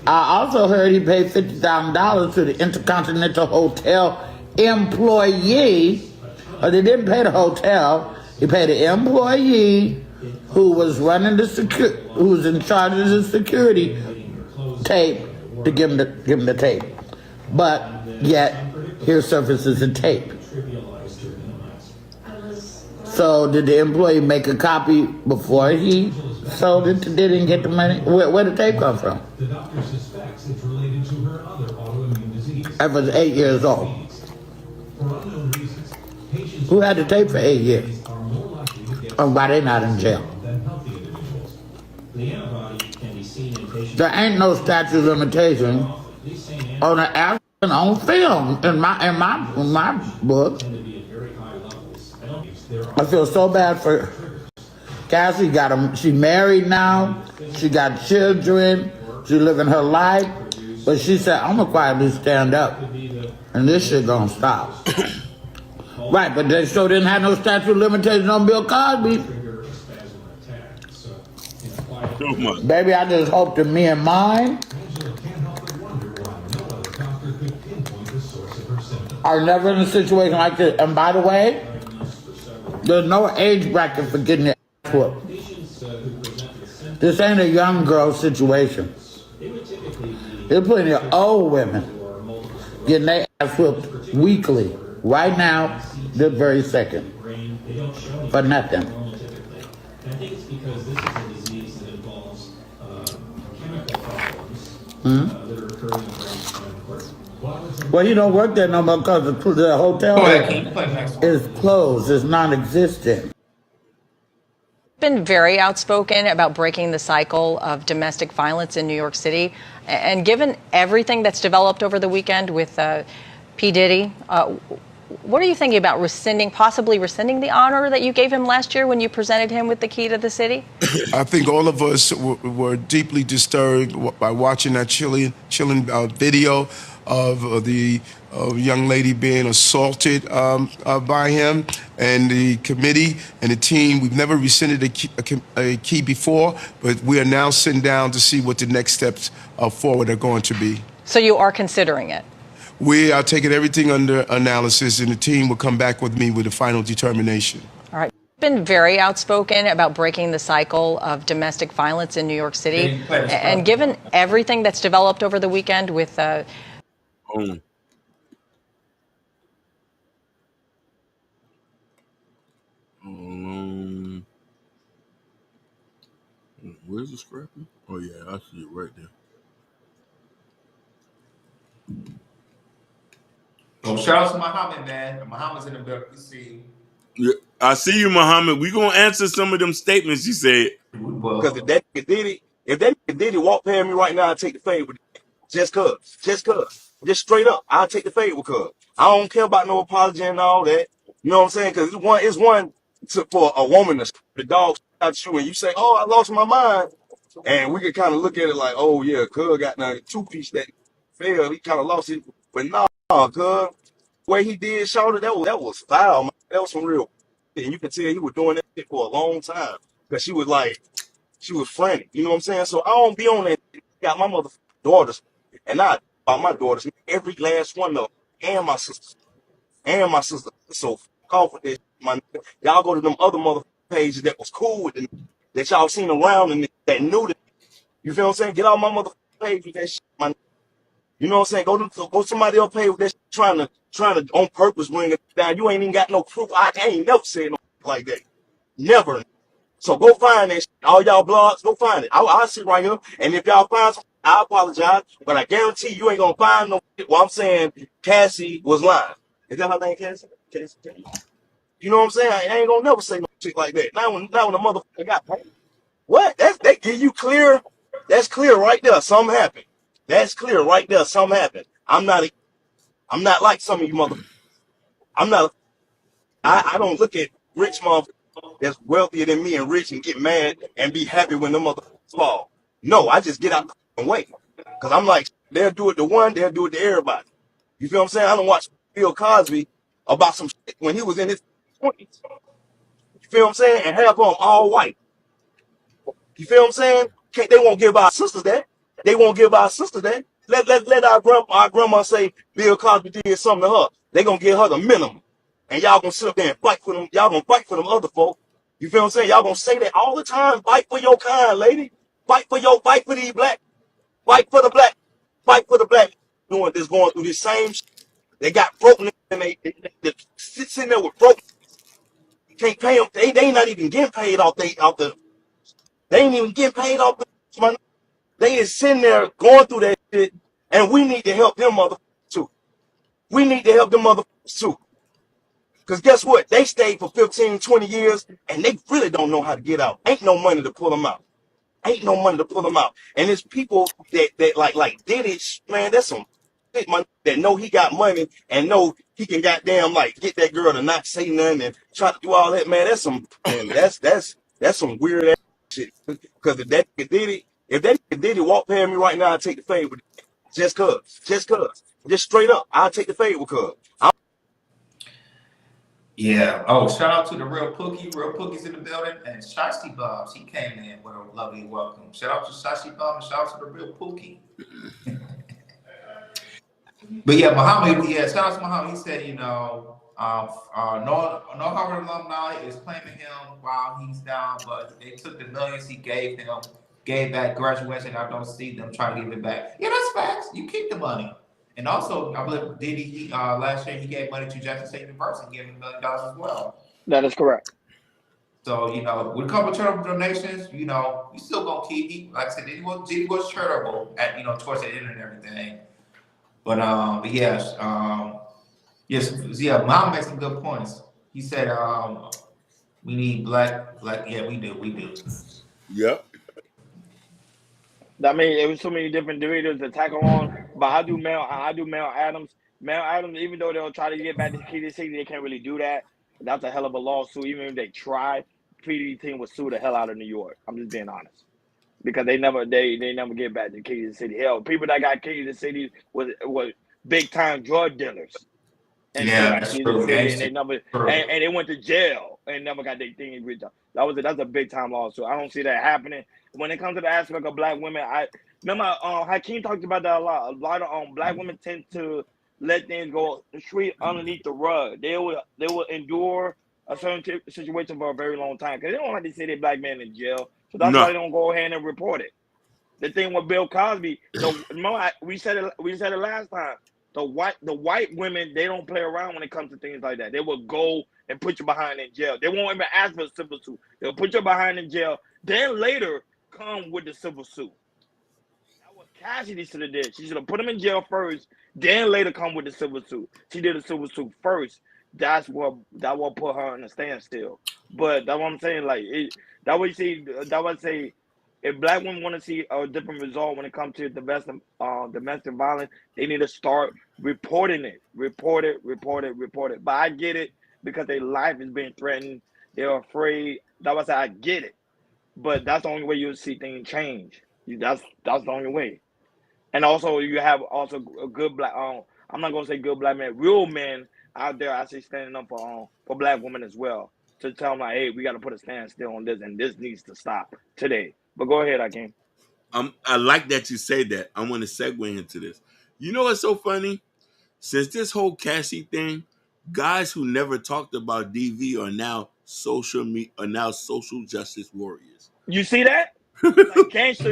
S8: I also heard he paid $50,000 to the Intercontinental Hotel employee. Or they didn't pay the hotel. He paid the employee who was running who was in charge of the security tape to give him the tape. But yet, here surfaces the tape. So did the employee make a copy before he sold it to Diddy and get the money? Where did the tape come from? The doctor suspects it's related to her other autoimmune disease. I was 8 years old. For unknown reasons, who had the tape for 8 years? And why they not in jail? There ain't no statute of limitation on an African on film in my book. I feel so bad for Cassie. Got him. She married now. She got children. She living her life. But she said, I'm gonna quietly stand up, and this shit gonna stop. Right, but they still didn't have no statute of limitations on Bill Cosby. Baby, I just hope that me and mine are never in a situation like this. And by the way, there's no age bracket for getting your ass whooped. This ain't a young girl situation. There's plenty of old women getting their ass whooped weekly, right now, this very second, for nothing. I think it's because this is a disease that involves chemical problems that are occurring in the brain. Well, he don't work there no more because the hotel is closed. It's non-existent.
S9: Been very outspoken about breaking the cycle of domestic violence in New York City. And given everything that's developed over the weekend with P. Diddy, what are you thinking about possibly rescinding the honor that you gave him last year when you presented him with the key to the city?
S10: I think all of us were deeply disturbed by watching that chilling video of the young lady being assaulted by him and the committee and the team. We've never rescinded a key before, but we are now sitting down to see what the next steps forward are going to be.
S9: So you are considering it?
S10: We are taking everything under analysis, and the team will come back with me with a final determination.
S9: All right. Been very outspoken about breaking the cycle of domestic violence in New York City. And given everything that's developed over the weekend with
S2: where's the scrapping? Oh yeah, I see it right there.
S3: Oh, shout out to Muhammad, man. Muhammad's in the building. We see
S2: Yeah, I see you, Muhammad. We gonna answer some of them statements you said.
S11: Because if that nigga Diddy walk past me right now, I'd take the fade with just cuz. Just straight up, I'll take the fade with cuz. I don't care about no apology and all that. You know what I'm saying? Because it's one for a woman to the dog out you and you say, oh, I lost my mind. And we could kind of look at it like, oh yeah, cuz got that two-piece that failed. He kind of lost it. But nah, cuz where he did shout it, that was foul, man. That was some real. And you can tell he was doing that shit for a long time. Because she was frantic. You know what I'm saying? So I don't be on that. Got my mother daughters. And I about my daughters, every last one of them, and my sisters. So fuck off with this, my nigga. Y'all go to them other mother pages that was cool with them, that y'all seen around and that knew that. You feel what I'm saying? Get out my mother page with that shit, my nigga. You know what I'm saying? Go somebody else page with that shit, trying to on purpose bring it down. You ain't even got no proof. I ain't never said no like that. Never. So go find that shit. All y'all blogs, go find it. I'll sit right here. And if y'all find something, I apologize. But I guarantee you ain't going to find no shit. Well, I'm saying Cassie was lying. Is that her name, Cassie? Cassie? You know what I'm saying? I ain't going to never say no shit like that. Not when the motherfucker got paid. What? That give you clear. That's clear right there. Something happened. That's clear right there. Something happened. I'm not like some of you motherfuckers. I don't look at rich motherfuckers that's wealthier than me and rich and get mad and be happy when the motherfuckers fall. No, I just get out and wait. Because I'm like, they'll do it to one, they'll do it to everybody. You feel what I'm saying? I don't watch Bill Cosby about some shit when he was in his 20s. You feel what I'm saying? And half of them all white. You feel what I'm saying? They won't give our sisters that. Let our grandma say Bill Cosby did something to her. They gonna give her the minimum. And y'all gonna sit up there and fight for them. Y'all gonna fight for them other folk. You feel what I'm saying? Y'all gonna say that all the time. Fight for your kind, lady. Fight for these black. Fight for the black. Fight for the black. Going through this same shit. They got broken and they sitting there with broken. Can't pay them. They not even getting paid off the. They ain't even getting paid off the. They is sitting there going through that shit, and we need to help them motherfuckers too. Because guess what? They stayed for 15, 20 years, and they really don't know how to get out. Ain't no money to pull them out. And it's people that like Diddy, man, that's some shit, man, that know he got money and know he can goddamn like get that girl to not say nothing and try to do all that, man. That's some weird ass shit. Because if that Diddy walk past me right now, I'd take the fade with it. Just straight up, I'll take the fade with cuz.
S3: Yeah. Oh, shout out to the Real Pookie. Real Pookie's in the building. And Shiesty Bobs, he came in with a lovely welcome. Shout out to Shiesty Bob and shout out to the Real Pookie. But yeah, Muhammad, shout out to Muhammad. He said, no Harvard alumni is claiming him while he's down, but they took the millions he gave back graduation. I don't see them trying to give it back. Yeah, that's facts. You keep the money. And also, I believe Diddy, last year he gave money to Jackson State University, gave him $1 million as well.
S1: That is correct.
S3: So, with a couple of charitable donations, we still gonna keep. Like I said, Diddy was charitable at towards the end and everything. But yes, Mom made some good points. He said we need black. Yeah, we do.
S2: Yep.
S1: I mean, it was so many different debaters to tackle on, but I do Mel Adams. Mel Adams, even though they'll try to get back to Kansas City, they can't really do that. That's a hell of a lawsuit. Even if they try, PDD team would sue the hell out of New York. I'm just being honest, because they never get back to Kansas City. Hell, people that got Kansas City was big time drug dealers. And
S3: that's true.
S1: And they went to jail and never got their thing redone. That's a big time lawsuit. I don't see that happening. When it comes to the aspect of black women, I remember Hakeem talked about that a lot. A lot of black women tend to let things go straight underneath the rug. They will endure a certain situation for a very long time because they don't like to see their black man in jail. So that's why they don't go ahead and report it. The thing with Bill Cosby, we said it last time. The white women, they don't play around when it comes to things like that. They will go and put you behind in jail. They won't even ask for a civil suit. They'll put you behind in jail. Then later come with the civil suit. That was Cassidy should have did. She should have put him in jail first, then later come with the civil suit. She did a civil suit first. That will put her in a standstill. But that's what I'm saying. Like that would say if black women want to see a different result when it comes to domestic violence, they need to start reporting it. Report it. But I get it because their life is being threatened. They're afraid. That was I get it. But that's the only way you'll see things change. That's the only way. And also you have also a good black I'm not gonna say good black men, real men out there actually standing up for black women as well. To tell them like, hey, we gotta put a standstill on this and this needs to stop today. But go ahead, Akeem.
S2: I like that you say that. I want to segue into this. You know what's so funny? Since this whole Cassie thing, guys who never talked about DV are now social justice warriors.
S1: You see that? Like gangster,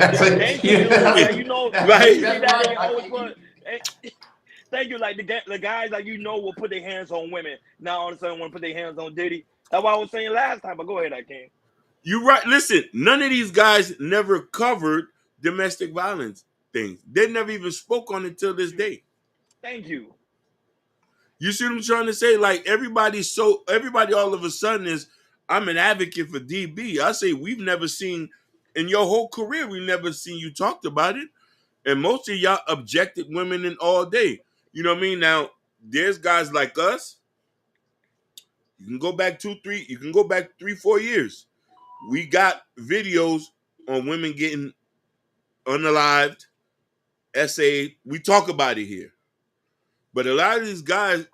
S1: you know,
S2: right?
S1: Thank you. Like the guys like will put their hands on women. Now all of a sudden want to put their hands on Diddy. That's what I was saying last time. But go ahead, Akeem.
S2: You're right. Listen, none of these guys never covered domestic violence things. They never even spoke on it till this day.
S1: Thank you.
S2: You see what I'm trying to say? Like everybody all of a sudden is, I'm an advocate for DB. I say we've never seen in your whole career, we've never seen you talked about it. And most of y'all objected women in all day. You know what I mean? Now, there's guys like us. You can go back 3-4 years. We got videos on women getting unalived, essayed. We talk about it here. But a lot of these guys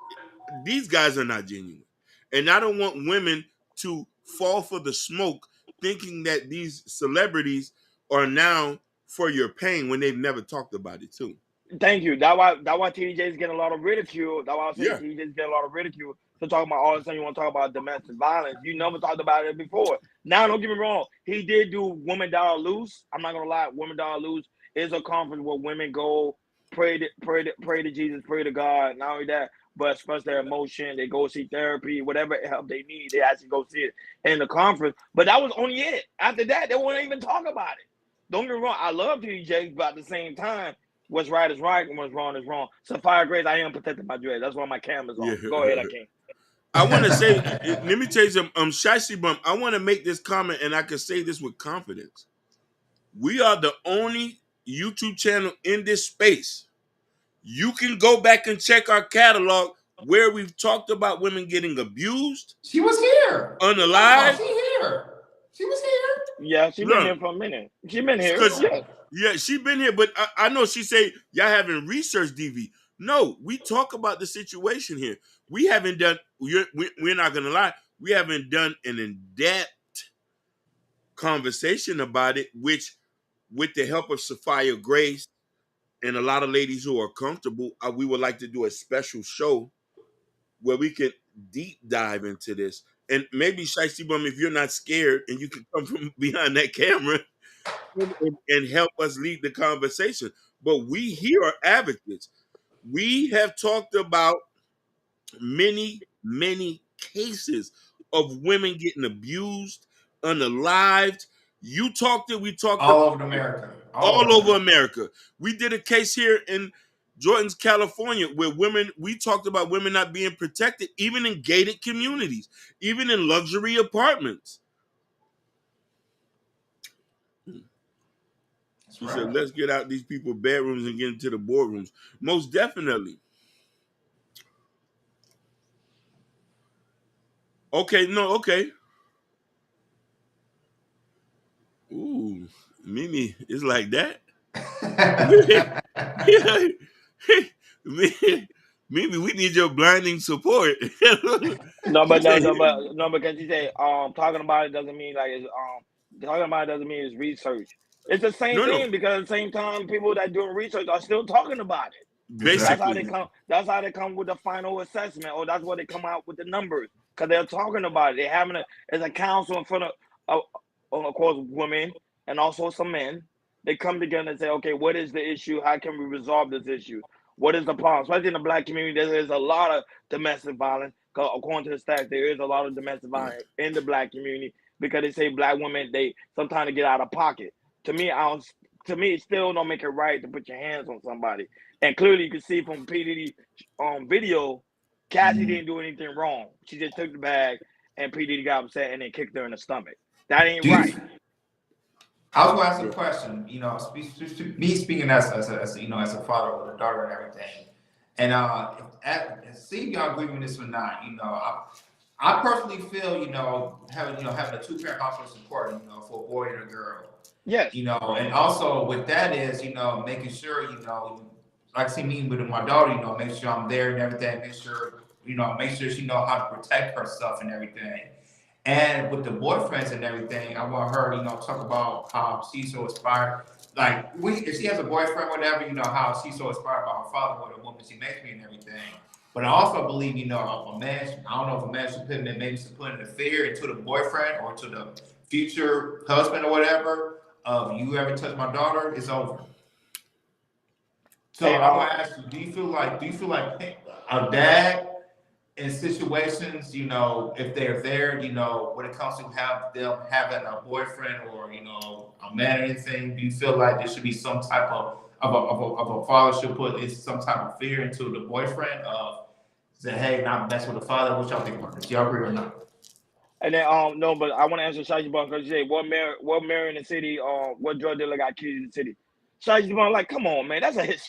S2: are not genuine. And I don't want women to fall for the smoke thinking that these celebrities are now for your pain when they've never talked about it too.
S1: Thank you. That's why TDJ is getting a lot of ridicule. That's why I say TDJ is getting a lot of ridicule. So talking about all of a sudden you want to talk about domestic violence. You never talked about it before. Now, don't get me wrong. He did do Women Die or Loose. I'm not gonna lie. Women Die or Loose is a conference where women go pray to Jesus, pray to God. Not only that, but express their emotion. They go see therapy, whatever help they need. They actually go see it in the conference. But that was only it. After that, they wouldn't even talk about it. Don't get me wrong. I love TDJ, but at the same time, what's right is right and what's wrong is wrong. So Fire Grace, I am protecting my dread. That's why my camera's on. Go ahead, Akeem.
S2: I want to say, let me tell you something. Shiesty Bum, I want to make this comment, and I can say this with confidence. We are the only YouTube channel in this space. You can go back and check our catalog where we've talked about women getting abused.
S3: She was here.
S2: Unalived.
S3: She was here.
S1: Yeah, she's been here for a minute. She's been here.
S2: Yeah, she's been here, but I know she say y'all haven't researched DV. No, we talk about the situation here. We haven't done, we're not going to lie, we haven't done an in-depth conversation about it, which with the help of Sophia Grace and a lot of ladies who are comfortable, we would like to do a special show where we can deep dive into this. And maybe, Shiesty Bum, if you're not scared and you can come from behind that camera and help us lead the conversation. But we here are advocates. We have talked about many, many cases of women getting abused, unalived. We talked
S3: all over America.
S2: All over America. We did a case here in Jordan's, California, where we talked about women not being protected, even in gated communities, even in luxury apartments. She said, let's get out these people's bedrooms and get into the boardrooms. Most definitely. Okay. Ooh, Mimi, it's like that. Mimi, we need your blinding support.
S1: No, because you say talking about it doesn't mean like it's talking about it doesn't mean it's research. It's the same thing because at the same time, people that doing research are still talking about it.
S2: Basically,
S1: that's how they come with the final assessment, or that's why they come out with the numbers because they're talking about it. They're having as a council in front of course, women and also some men. They come together and say, okay, what is the issue? How can we resolve this issue? What is the problem? Especially in the Black community, there is a lot of domestic violence. According to the stats, there is a lot of domestic violence in the Black community because they say Black women, they sometimes get out of pocket. To me, to me, it still don't make it right to put your hands on somebody. And clearly, you can see from P Diddy video, Cassie didn't do anything wrong. She just took the bag, and P Diddy got upset and then kicked her in the stomach. That ain't right.
S3: I was going to ask a question. You know, me speaking as a father with a daughter and everything, and see if y'all agree with this or not. You know, I personally feel, having a two-parent household is important, for a boy and a girl.
S1: Yes.
S3: And also with that is, making sure, like I see me with my daughter, make sure I'm there and everything, make sure she know how to protect herself and everything. And with the boyfriends and everything, I want her, talk about how she's so inspired. Like, if she has a boyfriend, whatever, how she's so inspired by her father or the woman she makes me and everything. But I also believe, a man, I don't know if a man should put in the fear into the boyfriend or to the future husband or whatever. You ever touch my daughter, it's over. So I want to ask you, do you feel like a dad in situations, if they're there, when it comes to them having a boyfriend or, a man or anything, do you feel like there should be some type of a father should put some type of fear into the boyfriend of say, hey, not mess with the father? What y'all think about this? Y'all agree or not?
S1: And then no, but I want to answer Shaji Bond because you say what mayor in the city, what drug dealer got killed in the city. Shaji Bond, like, come on, man, that's a hit.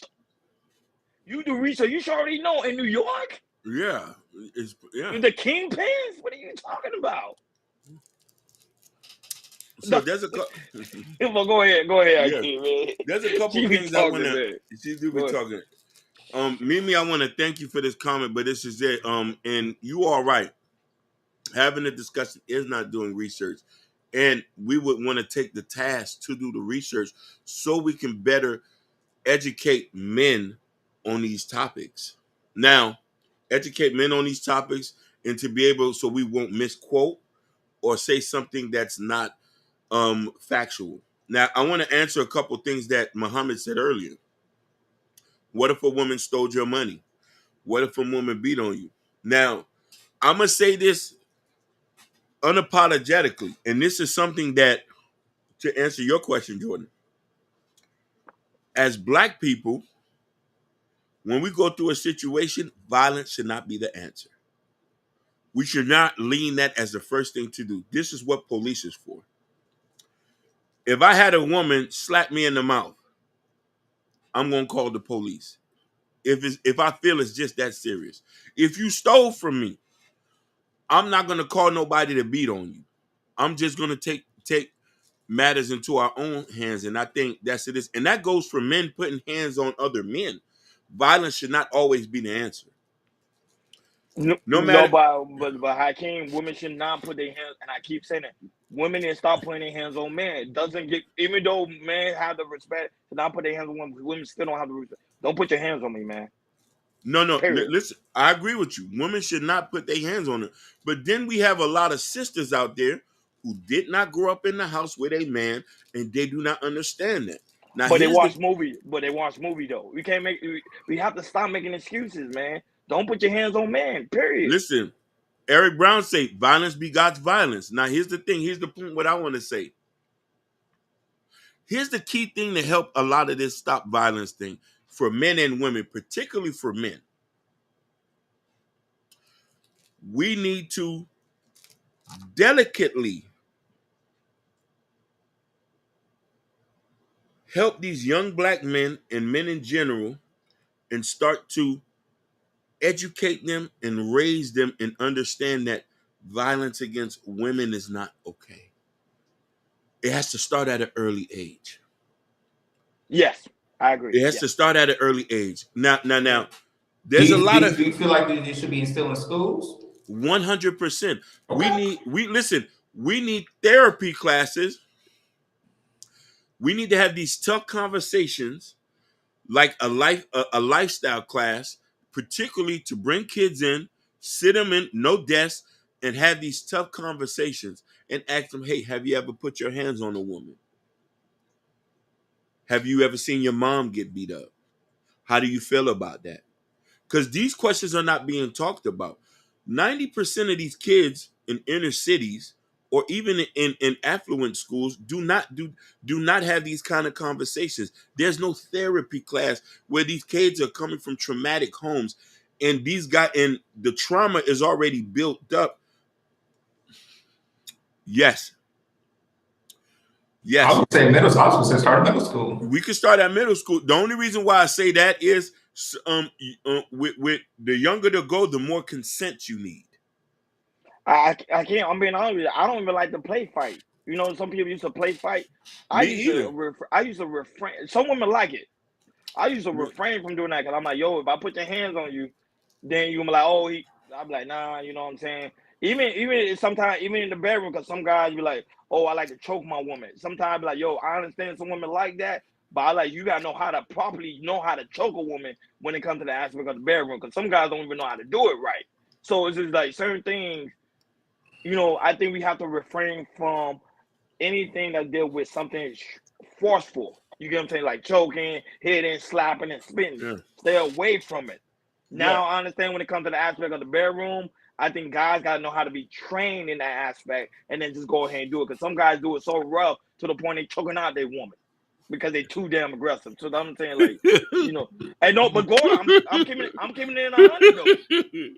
S1: You do research, you should already know in New York.
S2: Yeah,
S1: the kingpins. What are you talking about?
S2: So there's a couple.
S1: Well, go ahead,
S2: Yeah.
S1: Akeem, man.
S2: There's a couple things I want to. She do be talking. Mimi, I want to thank you for this comment, but this is it. And you are right. Having a discussion is not doing research, and we would want to take the task to do the research so we can better educate men on these topics. Now, educate men on these topics and to be able so we won't misquote or say something that's not factual. Now, I want to answer a couple things that Muhammad said earlier. What if a woman stole your money? What if a woman beat on you? Now, I'm going to say this unapologetically, and this is something that, to answer your question, Jordan, as Black people, when we go through a situation, violence should not be the answer. We should not lean that as the first thing to do. This is what police is for. If I had a woman slap me in the mouth, I'm going to call the police. If I feel it's just that serious. If you stole from me, I'm not going to call nobody to beat on you. I'm just going to take matters into our own hands. And I think that's it is. And that goes for men putting hands on other men. Violence should not always be the answer.
S1: No matter, but Hakeem, women should not put their hands, and I keep saying it. Women need to stop putting their hands on men. It doesn't get, even though men have the respect to not put their hands on women, women still don't have the respect. Don't put your hands on me, man.
S2: No, listen, I agree with you. Women should not put their hands on it. But then we have a lot of sisters out there who did not grow up in the house with a man, and they do not understand that. Now,
S1: but they watch movie. But they watch movie though. We have to stop making excuses, man. Don't put your hands on men. Period.
S2: Listen, Eric Brown say violence begots violence. Now, here's the thing. Here's the point. What I want to say. Here's the key thing to help a lot of this stop violence thing for men and women, particularly for men. We need to delicately help these young Black men and men in general and start to educate them and raise them and understand that violence against women is not okay. It has to start at an early age.
S1: Yes, I agree.
S2: It has to start at an early age. Now, there's a lot of.
S3: Do you feel like it should be instilled in schools?
S2: 100%. Okay. We need therapy classes. We need to have these tough conversations, like a lifestyle class, particularly to bring kids in, sit them in, no desk, and have these tough conversations and ask them, hey, have you ever put your hands on a woman? Have you ever seen your mom get beat up? How do you feel about that? Because these questions are not being talked about. 90% of these kids in inner cities or even in affluent schools do not have these kind of conversations. There's no therapy class where these kids are coming from traumatic homes, and the trauma is already built up. Yes.
S3: I would say middle school. I was going to start middle school.
S2: We could start at middle school. The only reason why I say that is with the younger to go, the more consent you need.
S1: I can't. I'm being honest with you. I don't even like to play fight. You know, some people used to play fight. I used to refrain. Some women like it. I used to refrain from doing that because I'm like, yo, if I put your hands on you, then you're gonna be like, oh, I'm like, nah, you know what I'm saying? Even sometimes, even in the bedroom, because some guys be like, oh, I like to choke my woman. Sometimes I be like, yo, I understand some women like that, but I like, you gotta know how to properly know how to choke a woman when it comes to the aspect of the bedroom, because some guys don't even know how to do it right. So it's just like certain things, you know, I think we have to refrain from anything that deals with something forceful. You get what I'm saying? Like choking, hitting, slapping, and spitting.
S2: Yeah.
S1: Stay away from it. Now I understand when it comes to the aspect of the bedroom, I think guys got to know how to be trained in that aspect and then just go ahead and do it. Because some guys do it so rough to the point they choking out their woman because they too damn aggressive. So I'm saying, like, you know, hey, no, but Gordon, I'm keeping it in 100 though.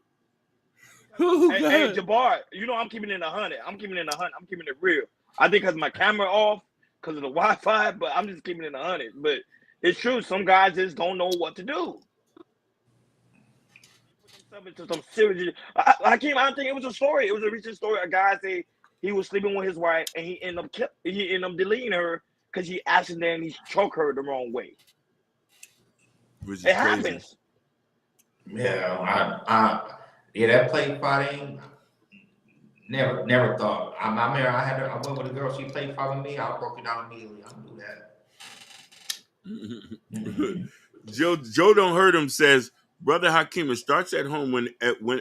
S2: Oh,
S1: hey, Jabbar, you know I'm keeping it in 100. I'm keeping it in 100. I'm keeping it real. I think because my camera off, because of the Wi-Fi, but I'm just keeping it in 100. But it's true. Some guys just don't know what to do. Into some serious. I think it was a story. It was a recent story. A guy said he was sleeping with his wife and he ended up deleting her because he accidentally choked her the wrong way. It happens.
S3: Yeah, that play fighting. Never thought. I remember I went with a girl. She played fight with me. I broke it down immediately. I don't do that.
S2: Joe don't hurt him says, Brother Hakeem, it starts at home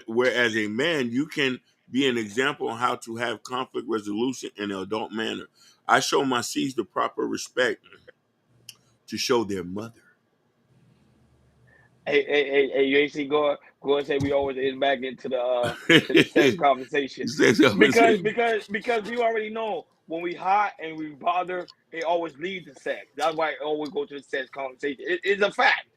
S2: where as a man you can be an example on how to have conflict resolution in an adult manner. I show my C's the proper respect to show their mother.
S1: Hey, you ain't see Go and say we always get back into the sex conversation. Because you already know when we hot and we bother, it always leads to sex. That's why it always go to the sex conversation. It's a fact.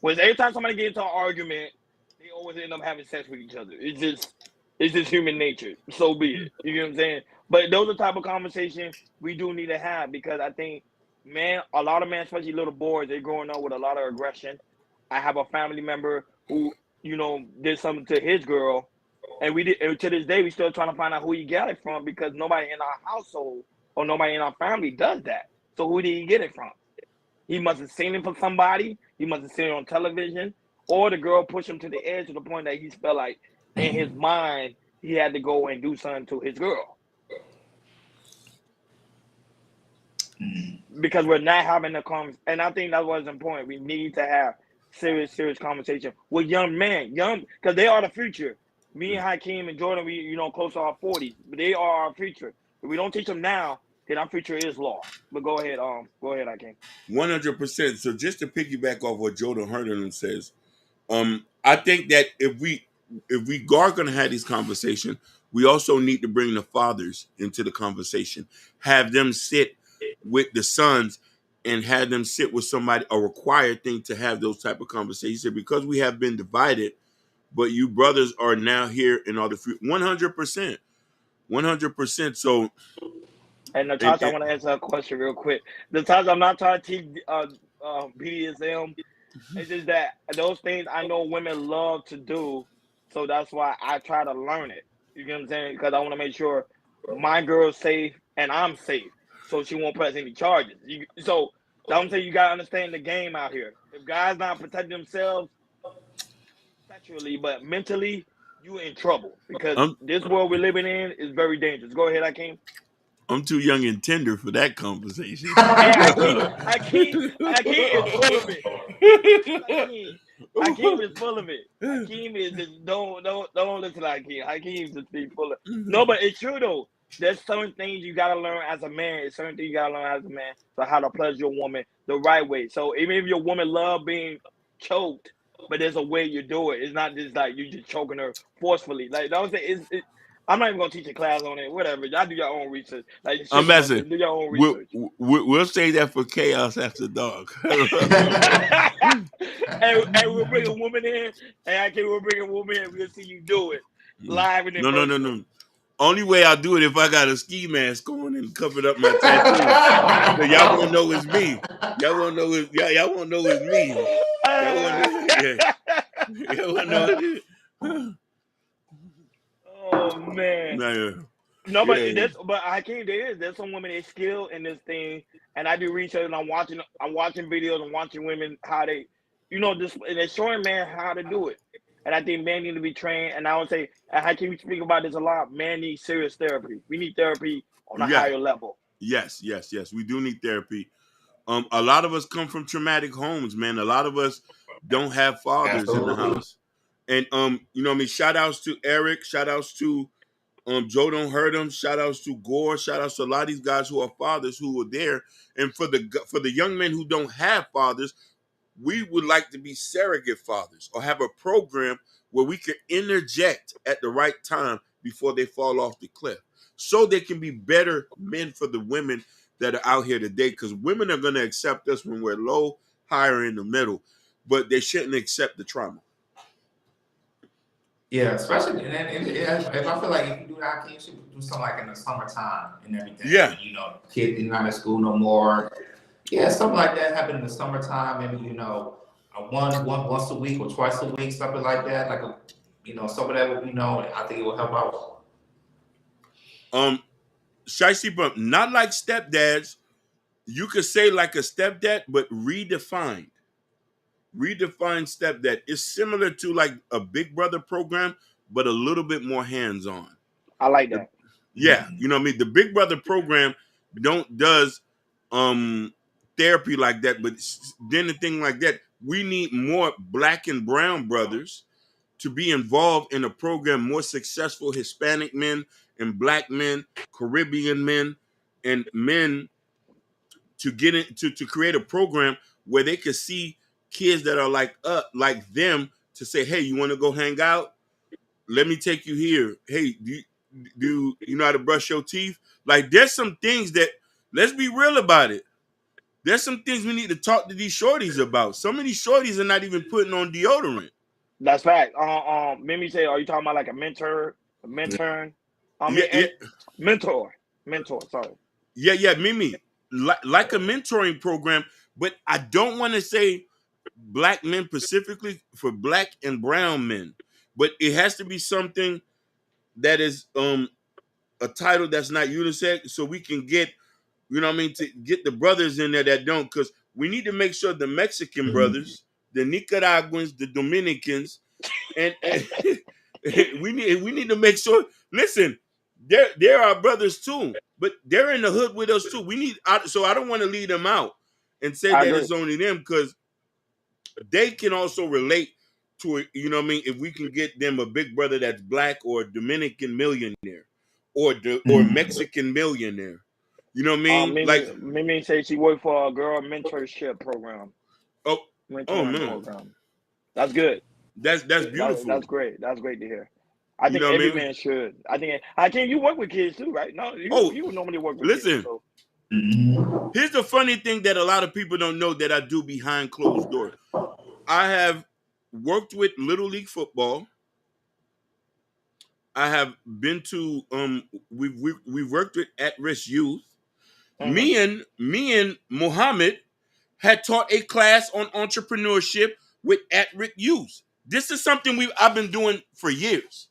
S1: When every time somebody gets into an argument, they always end up having sex with each other. It's just human nature. So be it. You know what I'm saying? But those are the type of conversations we do need to have because I think, man, a lot of men, especially little boys, they're growing up with a lot of aggression. I have a family member who, you know, did something to his girl, and to this day, we still trying to find out who he got it from because nobody in our household or nobody in our family does that. So who did he get it from? He must have seen it from somebody. He must have seen it on television, or the girl pushed him to the edge to the point that he felt like in his mind he had to go and do something to his girl. Because we're not having a conversation, and I think that's what's important. We need to have serious conversation with young men, because they are the future. Me and Hakeem and Jordan, we, you know, close to our 40s, but they are our future. If we don't teach them now, then our future is lost. But go ahead, Hakeem.
S2: 100%. So just to piggyback off what Jordan Herndon says, I think that if we are going to have these conversations, we also need to bring the fathers into the conversation, have them sit with the sons and have them sit with somebody, a required thing to have those type of conversations because we have been divided, but you brothers are now here in all the 100%. 100%. So,
S1: and Natasha, I want to answer a question real quick. Natasha, I'm not trying to teach BDSM. It's just that those things I know women love to do, so that's why I try to learn it. You get what I'm saying? Because I want to make sure my girl's safe and I'm safe, so she won't press any charges. So I'm saying you gotta understand the game out here. If guys not protecting themselves sexually but mentally, you in trouble because this world we're living in is very dangerous. Go ahead, Hakeem.
S2: I'm too young and tender for that conversation.
S1: Hakeem is full of it. Hakeem is full of it. Hakeem is just don't listen to Hakeem. Hakeem just be full of it. No, but it's true though. There's certain things you gotta learn as a man. It's certain things you gotta learn as a man. So how to pleasure your woman the right way. So even if your woman love being choked, but there's a way you do it. It's not just like you just choking her forcefully. Like I would say, I'm not even gonna teach a class on it. Whatever, y'all do your own research. Like
S2: I'm
S1: Sugar Mom
S2: asking.
S1: said, do your own
S2: We'll,
S1: research.
S2: we'll say that for chaos after dark.
S1: and we'll bring a woman in, and I can we'll bring a woman in. We'll see you do it live and in
S2: No.
S1: person.
S2: Only way I'll do it if I got a ski mask on and covered up my tattoo. So y'all won't know it's me. Y'all won't know it's y'all won't know it's me. Y'all won't know it.
S1: Oh man.
S2: Yeah.
S1: No, but
S2: Yeah.
S1: there's some women that skilled in this thing, and I do research and I'm watching videos and watching women how they, this and they're showing men how to do it. And I think men need to be trained. And I would say, how can we speak about this a lot? Men need serious therapy. We need therapy on a higher level.
S2: Yes. We do need therapy. A lot of us come from traumatic homes, man. A lot of us don't have fathers in the house. And shout outs to Eric, shout outs to Joe Don't Hurt Him, shout outs to Gore, shout outs to a lot of these guys who are fathers who were there. And for the young men who don't have fathers, we would like to be surrogate fathers or have a program where we can interject at the right time before they fall off the cliff, so they can be better men for the women that are out here today, because women are going to accept us when we're low, higher, in the middle, but they shouldn't accept the trauma.
S3: Yeah, especially if I feel like if you do that, you should do something like in the summertime and everything.
S2: Yeah.
S3: Kids not at school no more. Yeah, something like that happen in the summertime, maybe once a week or twice a week, something like that. Like some of that, I think it will help out.
S2: Shicey Bump, not like stepdads. You could say like a stepdad, but redefined. Redefined stepdad is similar to like a Big Brother program, but a little bit more hands-on.
S1: I like that.
S2: Yeah, you know what I mean? The Big Brother program does therapy like that, but then the thing like that, we need more Black and brown brothers to be involved in a program, more successful Hispanic men and Black men, Caribbean men, and men to get in to create a program where they could see kids that are like them to say, hey, you want to go hang out? Let me take you here. Hey, do you know how to brush your teeth? Like, there's some things that, let's be real about it. There's some things we need to talk to these shorties about. Some of these shorties are not even putting on deodorant.
S1: That's fact. Mimi say, are you talking about like a mentor, a mentern? Mentor. Sorry.
S2: Yeah, Mimi, like a mentoring program, but I don't want to say Black men specifically, for Black and brown men, but it has to be something that is a title that's not unisex, so we can get, to get the brothers in there that don't, because we need to make sure the Mexican brothers, the Nicaraguans, the Dominicans, and we need to make sure. Listen, they're our brothers too, but they're in the hood with us too. So I don't want to leave them out and say that it's only them, because they can also relate to it. If we can get them a big brother that's Black or a Dominican millionaire or Mexican millionaire. You know what I mean?
S1: Mimi say she worked for a girl mentorship program.
S2: Man,
S1: program. That's good.
S2: That's beautiful.
S1: That's great. That's great to hear. I think every man should. I think you work with kids too, right? No, you would normally work with kids. So.
S2: Here's the funny thing that a lot of people don't know that I do behind closed doors. I have worked with Little League football. I have been to we've worked with at-risk youth. Me and Muhammad had taught a class on entrepreneurship with at-risk youth. This is something I've been doing for years.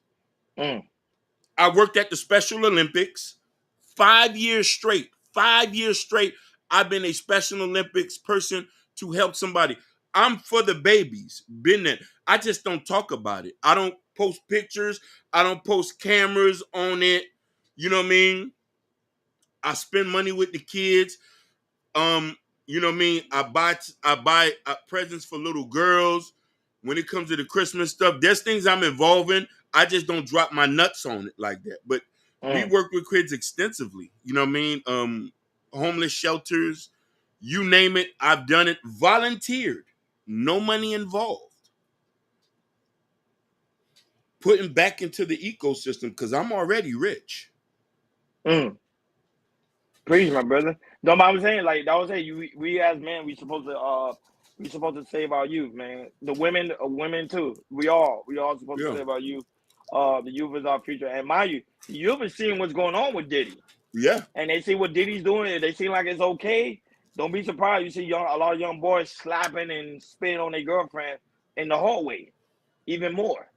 S2: I worked at the Special Olympics 5 years straight. 5 years straight, I've been a Special Olympics person to help somebody. I'm for the babies. Been there. I just don't talk about it. I don't post pictures. I don't post cameras on it. You know what I mean? I spend money with the kids. You know what I mean? I buy presents for little girls. When it comes to the Christmas stuff, there's things I'm involved in. I just don't drop my nuts on it like that. But we work with kids extensively. You know what I mean? Homeless shelters, you name it, I've done it. Volunteered. No money involved. putting back into the ecosystem because I'm already rich.
S1: Preach, my brother. No, but I'm saying, like, that was saying, we as men, we supposed to save our youth, man. The women too. We all supposed to
S2: Yeah.
S1: save our youth. The youth is our future. And mind you, the youth is seeing what's going on with Diddy.
S2: Yeah.
S1: And they see what Diddy's doing, and they seem like it's okay. Don't be surprised. You see a lot of young boys slapping and spitting on their girlfriend in the hallway, even more.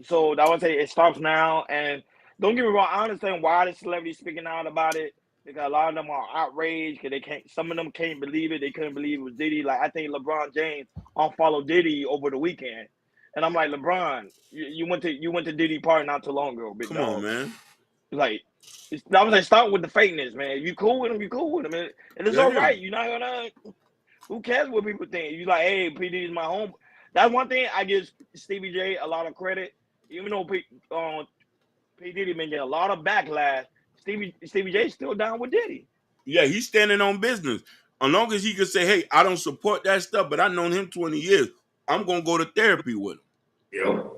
S1: So that would say it starts now. And don't get me wrong, I understand why the celebrities speaking out about it, because a lot of them are outraged because some of them can't believe it. They couldn't believe it was Diddy. Like, I think LeBron James unfollowed Diddy over the weekend, and I'm like, LeBron, you went to Diddy party not too long ago, big
S2: Come
S1: dog.
S2: on, man.
S1: Like, I was like, start with the fakeness, man. If you cool with him, you cool with him, and it's
S2: Yeah,
S1: all
S2: yeah.
S1: right. You're not gonna. Who cares what people think? You like, hey, P Diddy's my home. That's one thing I give Stevie J a lot of credit, even though P Diddy been getting a lot of backlash. Stevie J still down with Diddy.
S2: Yeah, he's standing on business. As long as he can say, hey, I don't support that stuff, but I've known him 20 years. I'm going to go to therapy with him.
S3: Yep.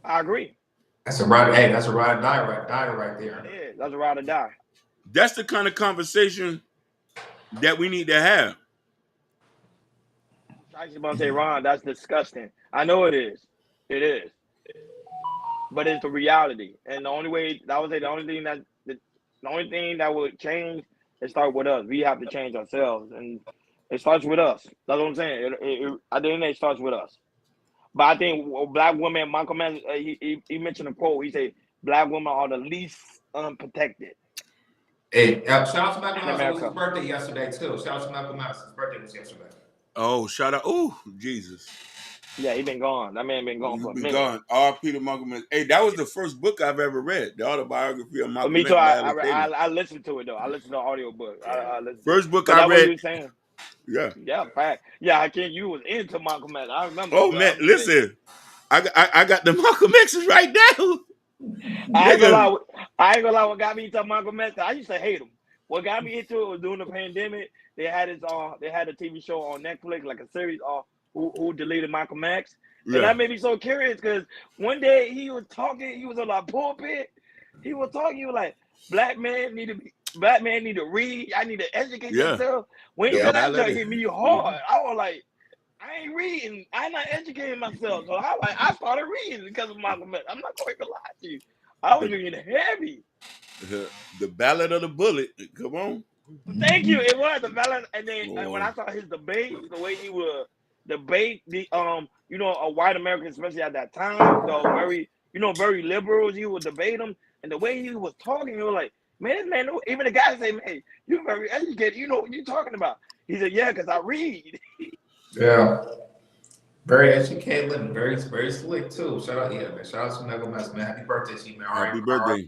S1: I agree.
S3: That's a ride. Hey, that's a ride or die right there.
S1: Yeah, that's a ride or die.
S2: That's the kind of conversation that we need to have.
S1: I was about to say, Ron, that's disgusting. I know it is. It is. But it's the reality. And the only way, I would say the only thing that would change is start with us. We have to change ourselves. And it starts with us. That's what I'm saying. At the end of the day, it starts with us. But I think black women, Malcolm X, he mentioned a quote. He said, black women are the least unprotected.
S3: Hey, shout out to Malcolm X. It was his birthday yesterday, too. Shout out to Malcolm X. His birthday was yesterday.
S2: Oh, shout out. Oh, Jesus.
S1: Yeah, he been gone. That man been gone for a minute.
S2: Gone. R.P. to Malcolm X. Hey, that was the first book I've ever read. The autobiography of Malcolm X.
S1: Me too. I listened to it, though. I listened to the audio book.
S2: First book I read.
S1: What you were saying.
S2: Yeah.
S1: Yeah, fact. Yeah, I can't. You was into Malcolm X. I remember.
S2: Oh, man, listen. I got the Malcolm X's right now.
S1: I ain't gonna lie. What got me into Malcolm X? I used to hate him. What got me into it was during the pandemic. They had a TV show on Netflix, like a series who deleted Malcolm X. And that made me so curious because one day he was talking, he was on the pulpit, he was like, black man need to read, I need to educate myself. When that hit me hard, I was like, I ain't reading, I'm not educating myself. So I started reading because of Malcolm X. I'm not going to lie to you. I was reading heavy.
S2: The Ballad of the Bullet. Come on.
S1: Thank you. It was the Ballad, and then when I saw his debate, the way he would debate the a white American, especially at that time, so very liberals, he would debate him, and the way he was talking, he was like, man, even the guy say, man, you're very educated, you know what you're talking about. He said, yeah, because I read.
S3: Yeah. Very educated, living, very, very slick too. Shout out to Malcolm X, man. Happy birthday to you, man.
S2: Happy birthday.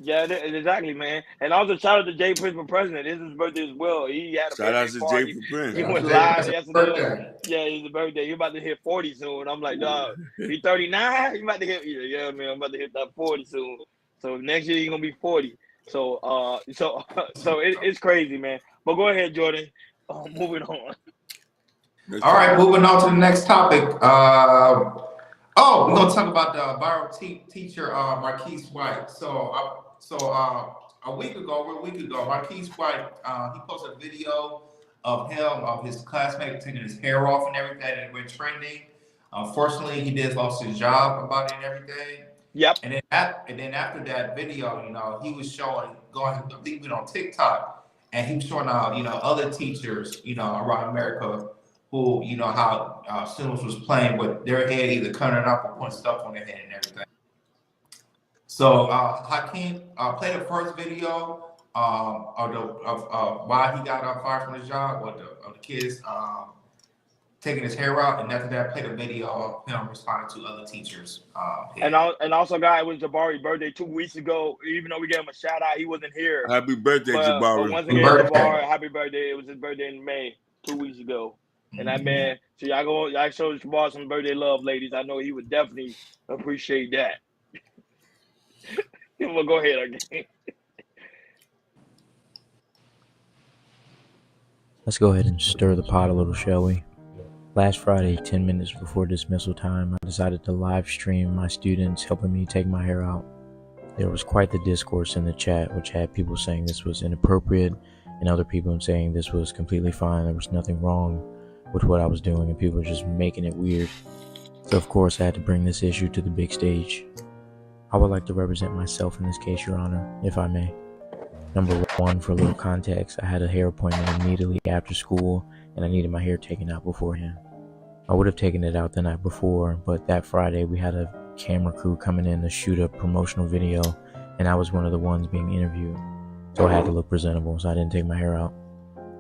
S1: Yeah, exactly, man. And also shout out to Jay Prince for president. It's his birthday as well. He had a
S2: shout out
S1: birthday
S2: to
S1: party.
S2: Jay for Prince.
S1: He went live yesterday. Yeah, it's his birthday. He's about to hit 40 soon. I'm like, dog, he's 39. He's about to hit. Yeah, man, I'm about to hit that 40 soon. So next year he's gonna be 40. So it's crazy, man. But go ahead, Jordan. Moving on.
S3: All right, moving on to the next topic. We're gonna talk about the viral teacher Marquise White. So a week ago, Marquise White he posted a video of his classmate taking his hair off and everything, and it went trending. Unfortunately, he did lost his job about it and everything.
S1: Yep.
S3: And then after that video, he was leaving on TikTok, and he was showing other teachers around America who how students was playing with their head, either cutting it up or putting stuff on their head and everything. So Hakeem played the first video of why he got fired from his job, of the kids taking his hair out, and after that, played a video of him responding to other teachers.
S1: And also, guys, it was Jabari's birthday 2 weeks ago. Even though we gave him a shout out, he wasn't here.
S2: Happy birthday, Jabari.
S1: But once again, Jabari, happy birthday. It was his birthday in May, 2 weeks ago. And that man, so y'all show Jabari some birthday love, ladies. I know he would definitely appreciate that. Well, go ahead again.
S12: Let's go ahead and stir the pot a little, shall we? Last Friday, 10 minutes before dismissal time, I decided to live stream my students helping me take my hair out. There was quite the discourse in the chat, which had people saying this was inappropriate and other people saying this was completely fine. There was nothing wrong with what I was doing and people were just making it weird. So of course I had to bring this issue to the big stage. I would like to represent myself in this case, Your Honor, if I may. Number one, for a little context, I had a hair appointment immediately after school and I needed my hair taken out beforehand. I would have taken it out the night before, but that Friday we had a camera crew coming in to shoot a promotional video and I was one of the ones being interviewed. So I had to look presentable, so I didn't take my hair out.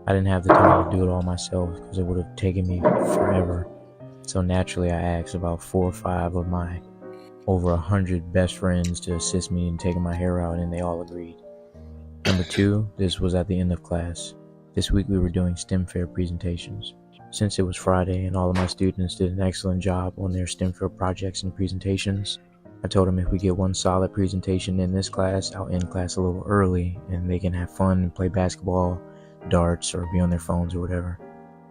S12: I didn't have the time to do it all myself because it would have taken me forever. So naturally I asked about 4 or 5 of my over 100 best friends to assist me in taking my hair out and they all agreed. Number 2, this was at the end of class. This week we were doing STEM fair presentations. Since it was Friday and all of my students did an excellent job on their STEM fair projects and presentations, I told them if we get one solid presentation in this class, I'll end class a little early and they can have fun and play basketball, darts, or be on their phones or whatever.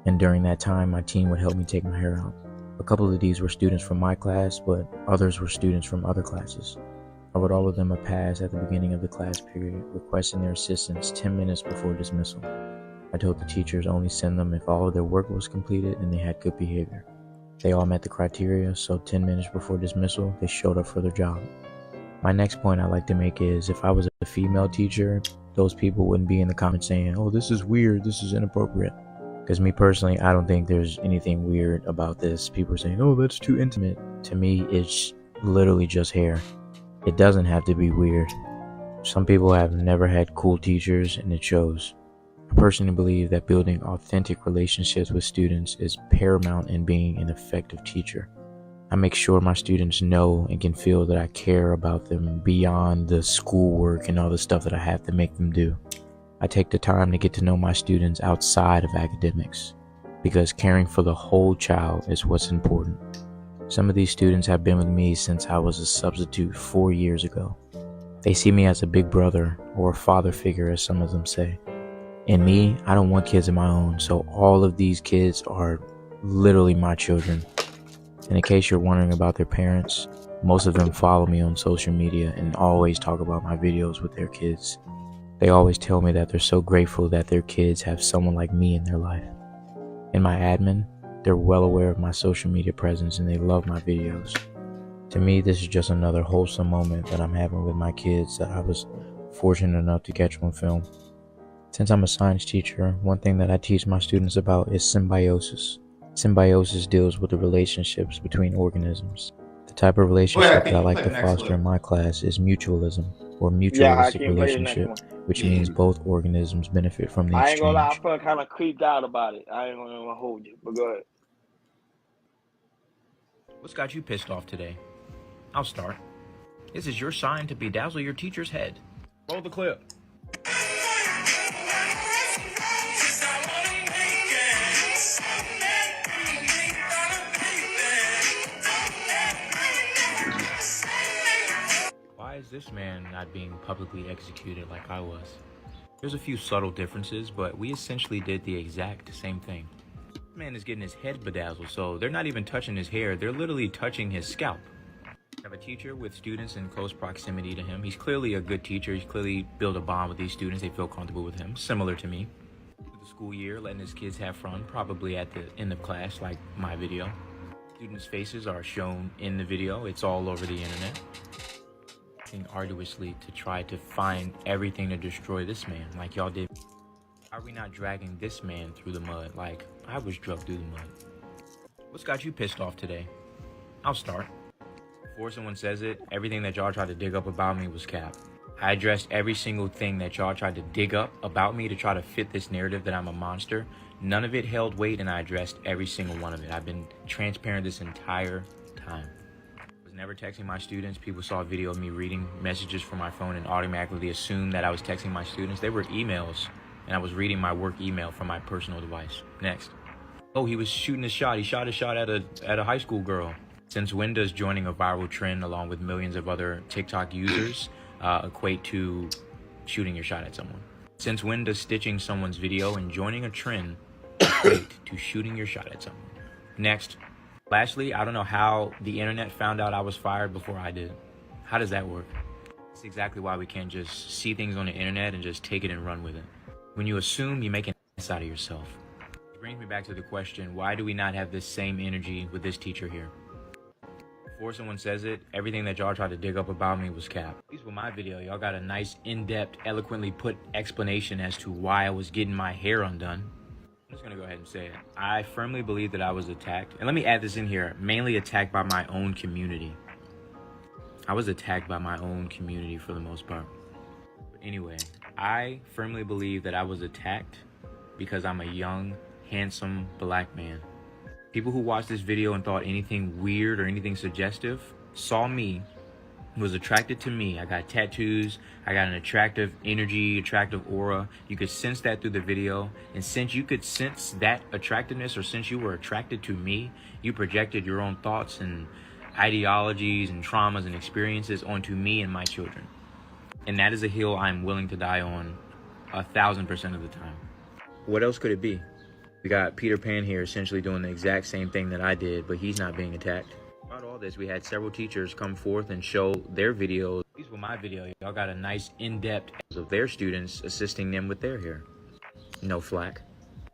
S12: And during that time, my team would help me take my hair out. A couple of these were students from my class, but others were students from other classes. I wrote all of them a pass at the beginning of the class period, requesting their assistance 10 minutes before dismissal. I told the teachers only send them if all of their work was completed and they had good behavior. They all met the criteria, so 10 minutes before dismissal, they showed up for their job. My next point I'd like to make is if I was a female teacher, those people wouldn't be in the comments saying, oh, this is weird, this is inappropriate. Because me personally, I don't think there's anything weird about this. People are saying, oh, that's too intimate. To me, it's literally just hair. It doesn't have to be weird. Some people have never had cool teachers, and it shows. I personally believe that building authentic relationships with students is paramount in being an effective teacher. I make sure my students know and can feel that I care about them beyond the schoolwork and all the stuff that I have to make them do. I take the time to get to know my students outside of academics, because caring for the whole child is what's important. Some of these students have been with me since I was a substitute 4 years ago. They see me as a big brother or a father figure, as some of them say. And me, I don't want kids of my own, so all of these kids are literally my children. And in case you're wondering about their parents, most of them follow me on social media and always talk about my videos with their kids. They always tell me that they're so grateful that their kids have someone like me in their life. And my admin, they're well aware of my social media presence and they love my videos. To me, this is just another wholesome moment that I'm having with my kids that I was fortunate enough to catch on film. Since I'm a science teacher, one thing that I teach my students about is symbiosis. Symbiosis deals with the relationships between organisms. The type of relationship that I like to foster in my class is mutualism, or mutualistic relationship, which means both organisms benefit from the exchange.
S1: I ain't gonna lie, I felt kind of creeped out about it. I ain't gonna hold you, but go ahead.
S13: What's got you pissed off today? I'll start. This is your sign to bedazzle your teacher's head. Roll the clip. Why is this man not being publicly executed like I was? There's a few subtle differences, but we essentially did the exact same thing. This man is getting his head bedazzled, so they're not even touching his hair, they're literally touching his scalp. I have a teacher with students in close proximity to him. He's clearly a good teacher. He's clearly built a bond with these students. They feel comfortable with him, similar to me. Through the school year, letting his kids have fun, probably at the end of class, like my video. Students' faces are shown in the video. It's all over the internet. Working arduously to try to find everything to destroy this man, like y'all did. Why are we not dragging this man through the mud like I was dragged through the mud? What's got you pissed off today? I'll start. Before someone says it, everything that y'all tried to dig up about me was cap. I addressed every single thing that y'all tried to dig up about me to try to fit this narrative that I'm a monster. None of it held weight, and I addressed every single one of it. I've been transparent this entire time. I was never texting my students. People saw a video of me reading messages from my phone and automatically assumed that I was texting my students. They were emails, and I was reading my work email from my personal device. Next. Oh, he was shooting a shot. He shot a shot at a high school girl. Since when does joining a viral trend along with millions of other TikTok users equate to shooting your shot at someone? Since when does stitching someone's video and joining a trend equate to shooting your shot at someone? Next. Lastly, I don't know how the internet found out I was fired before I did. How does that work? That's exactly why we can't just see things on the internet and just take it and run with it. When you assume, you make an ass out of yourself. Which brings me back to the question, why do we not have this same energy with this teacher here? Before someone says it, everything that y'all tried to dig up about me was cap. At least with my video, y'all got a nice, in-depth, eloquently put explanation as to why I was getting my hair undone. I'm just gonna go ahead and say it. I firmly believe that I was attacked. And let me add this in here, mainly attacked by my own community. I was attacked by my own community for the most part. But anyway, I firmly believe that I was attacked because I'm a young, handsome black man. People who watched this video and thought anything weird or anything suggestive saw me, was attracted to me. I got tattoos, I got an attractive energy, attractive aura. You could sense that through the video. And since you could sense that attractiveness, or since you were attracted to me, you projected your own thoughts and ideologies and traumas and experiences onto me and my children. And that is a hill I'm willing to die on 1,000% of the time. What else could it be? We got Peter Pan here essentially doing the exact same thing that I did, but he's not being attacked. Throughout all this, we had several teachers come forth and show their videos. At least with my video, y'all got a nice in-depth of their students assisting them with their hair. No flack.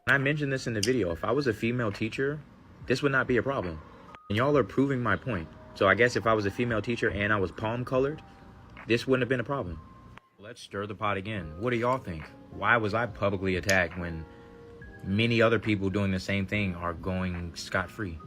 S13: And I mentioned this in the video. If I was a female teacher, this would not be a problem. And y'all are proving my point. So I guess if I was a female teacher and I was palm colored, this wouldn't have been a problem. Let's stir the pot again. What do y'all think? Why was I publicly attacked when many other people doing the same thing are going scot-free?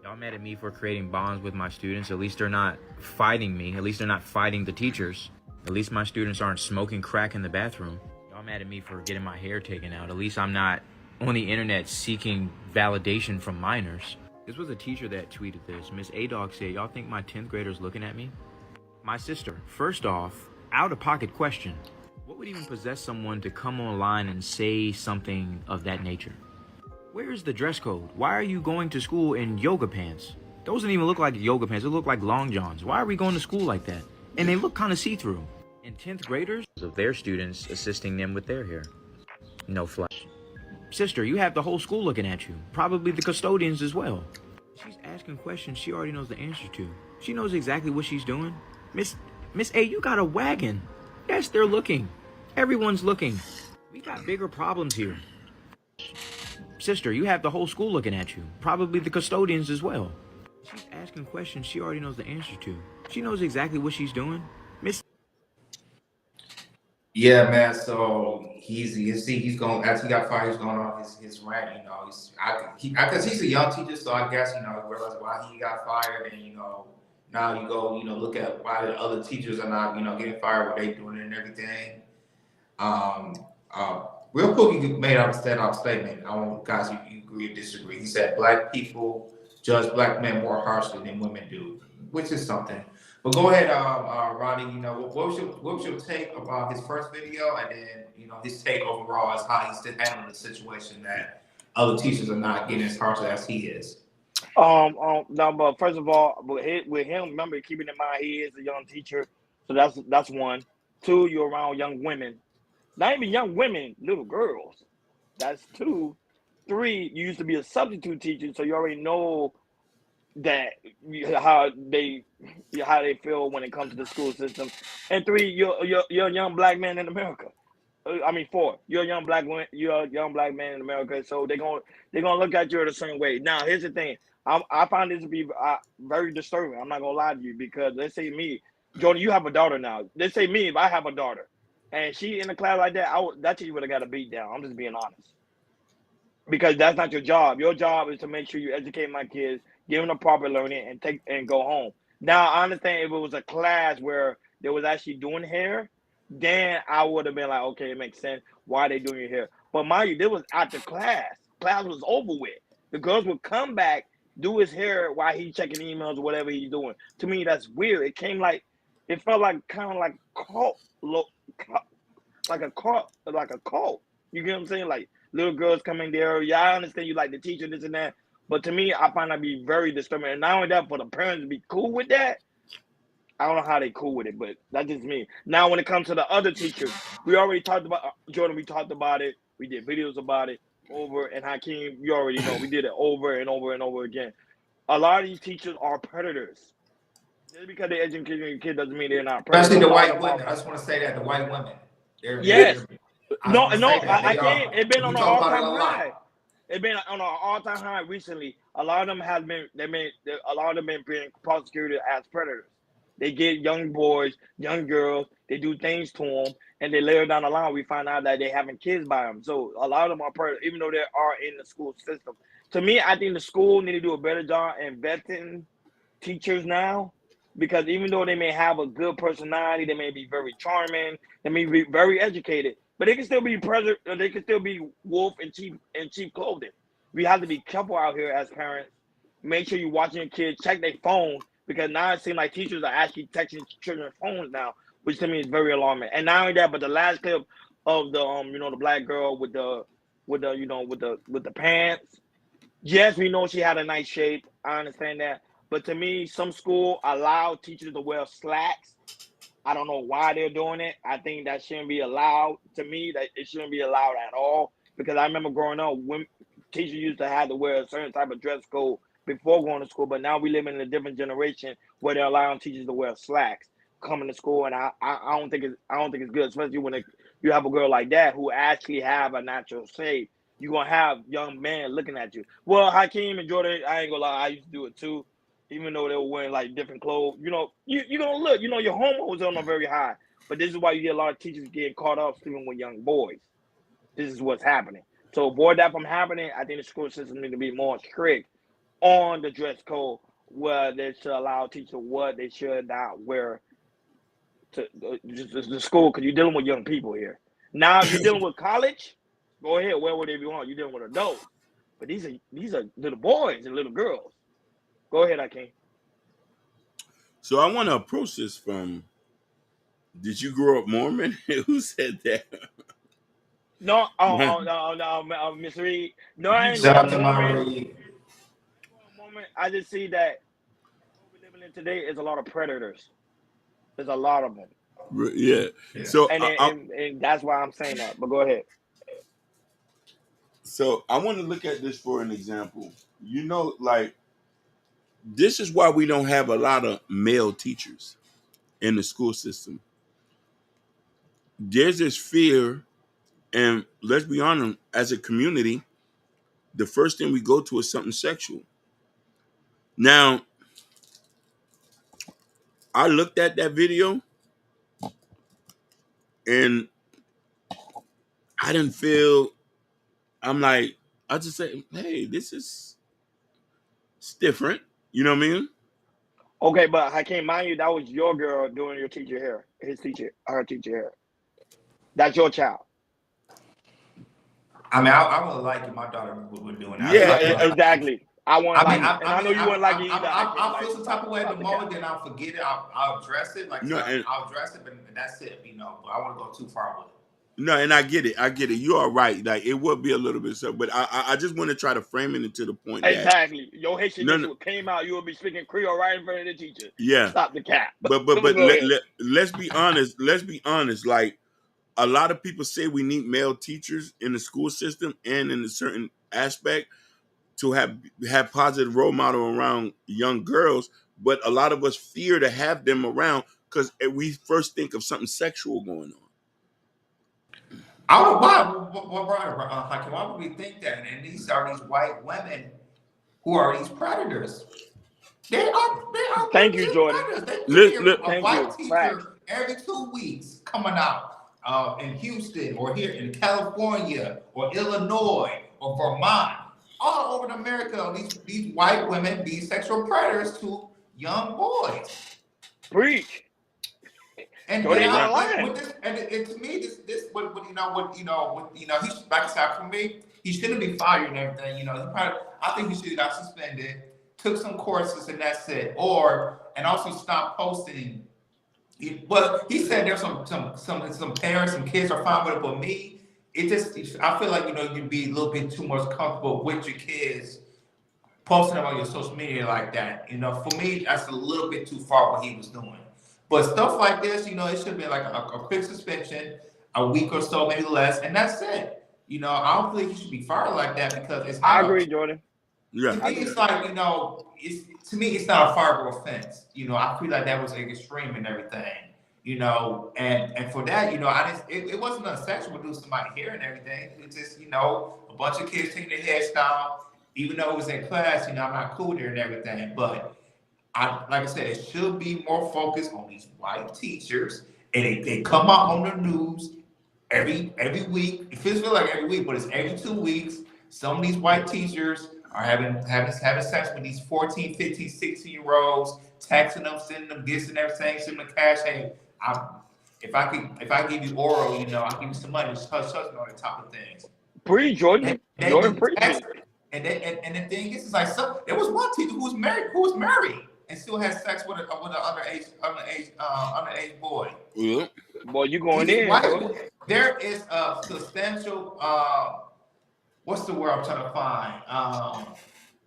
S13: Y'all mad at me for creating bonds with my students. At least they're not fighting me. At least they're not fighting the teachers. At least my students aren't smoking crack in the bathroom. Y'all mad at me for getting my hair taken out. At least I'm not on the internet seeking validation from minors. This was a teacher that tweeted this. Miss A-Dog said, y'all think my 10th grader's looking at me? My sister, first off, out-of-pocket question. What would even possess someone to come online and say something of that nature? Where is the dress code? Why are you going to school in yoga pants? Those don't even look like yoga pants. They look like long johns. Why are we going to school like that? And they look kind of see-through. And 10th graders of their students assisting them with their hair. No flash. Sister, you have the whole school looking at you. Probably the custodians as well. She's asking questions she already knows the answer to. She knows exactly what she's doing. Miss A, you got a wagon. Yes, they're looking. Everyone's looking. We got bigger problems here. Sister, you have the whole school looking at you. Probably the custodians as well. She's asking questions she already knows the answer to. She knows exactly what she's doing.
S3: Yeah, man. So he's going, as he got fired, he's going on his rant. You know, because he's a young teacher, so I guess he realized why he got fired, and now you go look at why the other teachers are not getting fired, what they doing and everything. Real quick, he made a statement. I want guys, you agree or disagree. He said black people judge black men more harshly than women do, which is something. But go ahead, Ronnie. What was your take about his first video, and then his take overall as how he's handling the situation that other teachers are not getting as harsh as he is.
S1: No, but first of all, with him, remember, keeping in mind he is a young teacher, so that's one. Two, you're around young women, not even young women, little girls. That's two. Three, you used to be a substitute teacher, so you already know that how they feel when it comes to the school system. And three, you're a young black man in America. Four, you're a young black man in America, so they're gonna look at you the same way. Now, here's the thing. I find this to be very disturbing. I'm not gonna lie to you, because let's say me, Jordan, you have a daughter now. Let's say me, if I have a daughter, and she in a class like that, that teacher would have got a beat down. I'm just being honest, because that's not your job. Your job is to make sure you educate my kids, give them the proper learning, and go home. Now, I understand if it was a class where they was actually doing hair, then I would have been like, okay, it makes sense. Why are they doing your hair? But mind you, this was after class. Class was over with. The girls would come back, do his hair while he's checking emails or whatever he's doing. To me, that's weird. It felt like kind of like cult, like a cult. You get what I'm saying? Like little girls coming there. Yeah, I understand you like the teacher, this and that. But to me, I find that to be very disturbing. And not only that, for the parents to be cool with that, I don't know how they cool with it, but that's just me. Now, when it comes to the other teachers, we already talked about, Jordan, we talked about it. We did videos about it. over, and Hakeem, you already know, we did it over and over and over again. A lot of these teachers are predators. Just because they're educating your kid doesn't mean they're not predators.
S3: Especially the
S1: A lot of
S3: white
S1: them are-
S3: women. I just want to say that the white women.
S1: Yes. No,
S3: I
S1: can't. It's been on an all-time high.
S3: lot.
S1: It's been on an all-time high recently. A lot of them have been. A lot of them been being prosecuted as predators. They get young boys, young girls. They do things to them, and they later down the line we find out that they having kids by them. So a lot of them are predators, even though they are in the school system. To me, I think the school need to do a better job in vetting teachers now, because even though they may have a good personality, they may be very charming, they may be very educated, but they can still be they can still be wolf in cheap clothing. We have to be careful out here as parents. Make sure you're watching your kids, check their phone, because now it seems like teachers are actually texting children's phones now, which to me is very alarming. And not only that, but the last clip of the the black girl with the pants. Yes, we know she had a nice shape. I understand that. But to me, some school allow teachers to wear slacks. I don't know why they're doing it. I think that shouldn't be allowed. To me, that it shouldn't be allowed at all. Because I remember growing up, when teachers used to have to wear a certain type of dress code before going to school. But now we live in a different generation where they're allowing teachers to wear slacks coming to school, and I don't think it's good, especially when you have a girl like that who actually have a natural shape. You're gonna have young men looking at you. Well, Hakeem and Jordan, I ain't gonna lie, I used to do it too. Even though they were wearing like different clothes, you're gonna look, your hormones are very high. But this is why you get a lot of teachers getting caught up sleeping with young boys. This is what's happening. So avoid that from happening. I think the school system need to be more strict on the dress code, where they should allow teachers what they should not wear to the school, because you're dealing with young people here. Now, if you're dealing with college, go ahead, wear whatever you want. You're dealing with adults. But these are little boys and little girls. Go ahead, Hakeem.
S2: So I want to approach this from, did you grow up Mormon? Who said that?
S1: No, no, Miss Reed. No, I ain't
S3: Shout out to
S1: Mormon.
S3: Reed.
S1: I just see that what we're living in today is a lot of predators. There's a lot of them.
S2: Yeah. So
S1: and that's why I'm saying that. But go ahead.
S2: So I want to look at this for an example. Like, this is why we don't have a lot of male teachers in the school system. There's this fear, and let's be honest, as a community, the first thing we go to is something sexual. Now, I looked at that video and I didn't feel, I just say, hey, this is, it's different. You know what I mean?
S1: Okay, but Hakeem, mind you, that was your girl doing your teacher hair, her teacher hair. That's your child.
S3: I mean, I would like if my daughter was doing that.
S1: Yeah, exactly. I know you wouldn't like it either.
S3: I'll feel some type of way at the moment, then I'll forget it. I'll address it. I'll address it, but that's it. But I want to go too far with it.
S2: No, and I get it. You are right. Like, it would be a little bit so, but I just want to try to frame it into the point.
S1: Exactly. Your Haitian came out, you would be speaking Creole right in front of the teacher.
S2: Yeah.
S1: Stop the cap.
S2: But let's be honest. Let's be honest. Like, a lot of people say we need male teachers in the school system and in a certain aspect to have positive role model around young girls, but a lot of us fear to have them around because we first think of something sexual going on.
S3: Why would we think that? And these are these white women who are these predators. They are.
S1: Thank you, Jordan.
S3: A white teacher every 2 weeks coming out in Houston or here in California or Illinois or Vermont, all over America. These white women, these sexual predators to young boys.
S1: Preach.
S3: And to me, this what he's back aside from me. He shouldn't be fired and everything. I think he should have got suspended, took some courses, and that's it. And also stop posting. But he said there's some parents, some kids are fine with it, but me, I feel like you'd be a little bit too much comfortable with your kids posting them on your social media like that. For me, that's a little bit too far what he was doing. But stuff like this, it should be like a quick suspension, a week or so, maybe less, and that's it. You know, I don't think he should be fired like that because it's
S1: I
S3: not
S1: agree, Jordan.
S2: Yeah.
S3: to me, it's like, you know, to me, it's not a fireable offense. You know, I feel like that was like extreme and everything. You know, and for that, you know, it wasn't unsexual to do somebody here and everything. It's just, you know, a bunch of kids taking their heads down, even though it was in class, you know, I'm not cool there and everything. But like I said, it should be more focused on these white teachers, and they come out on the news every week. It feels like every week, but it's every 2 weeks. Some of these white teachers are having sex with these 14, 15, 16-year-olds, texting them, sending them gifts and everything, sending them cash. Hey, if I give you oral, you know, I'll give you some money, just hush and all that type of things.
S1: Preach, Jordan. Jordan preach.
S3: And the thing is, it's like there was one teacher who was married and still had sex with an underage boy.
S2: Yeah.
S1: Boy, you going in?
S3: There is a substantial what's the word I'm trying to find?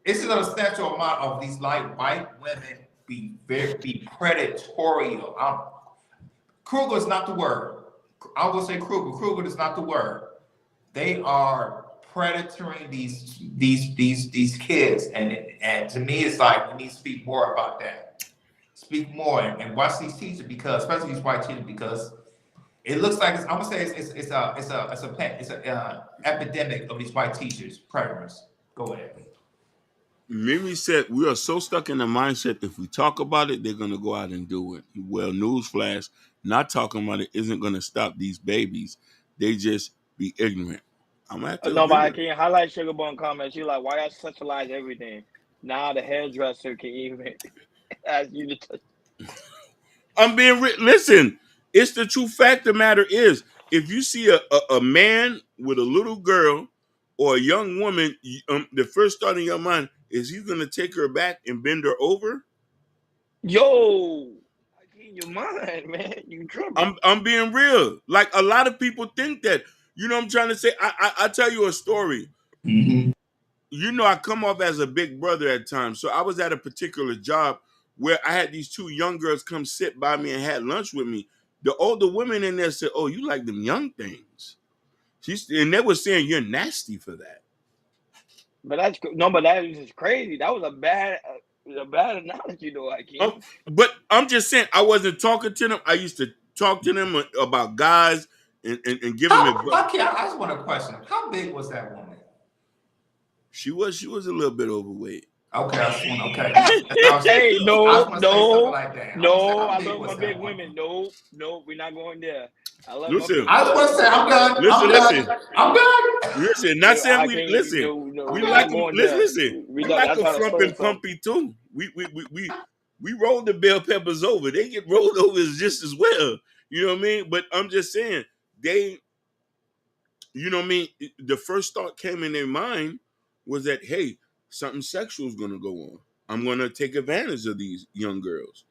S3: It's a substantial amount of these like white women be predatorial. Kruger is not the word. I will say Kruger. Kruger is not the word. They are predatoring these kids, and to me, it's like we need to speak more about that. Speak more and watch these teachers, because especially these white teachers, because it looks like I'm gonna say it's a epidemic of these white teachers, predators. Go ahead.
S2: Mimi said we are so stuck in the mindset if we talk about it, they're gonna go out and do it. Well, newsflash, not talking about it isn't gonna stop these babies. They just be ignorant. I'm gonna have to
S1: Nobody can highlight Sugar Bun comments. You like, why y'all sexualize everything? Now the hairdresser can even ask you to touch.
S2: I'm being listen. It's the true fact. The matter is, if you see a man with a little girl or a young woman, the first thought in your mind is he's gonna take her back and bend her over.
S1: Yo, I get in your mind, man. You tripping?
S2: I'm being real. Like a lot of people think that. You know what I'm trying to say? I tell you a story.
S3: Mm-hmm.
S2: You know, I come off as a big brother at times. So I was at a particular job where I had these two young girls come sit by me and had lunch with me. The older women in there said, "Oh, you like them young things." And they were saying, "You're nasty for that."
S1: But that was just crazy. That was a bad analogy, though. I can't.
S2: But I'm just saying, I wasn't talking to them. I used to talk to them about guys and give them advice.
S3: Okay, I just want a question. How big was that woman?
S2: She was a little bit overweight.
S3: Okay, okay.
S1: Hey, no.
S3: I
S1: love my big women. No, we're not going there. I love.
S2: Listen,
S3: I was going to say I'm done. I'm done.
S2: Listen, not saying we listen. We like listen. We like a frumpy pumpy too. We roll the bell peppers over. They get rolled over just as well. You know what I mean? But I'm just saying they. You know what I mean? The first thought came in their mind was that, hey, something sexual is going to go on. I'm going to take advantage of these young girls.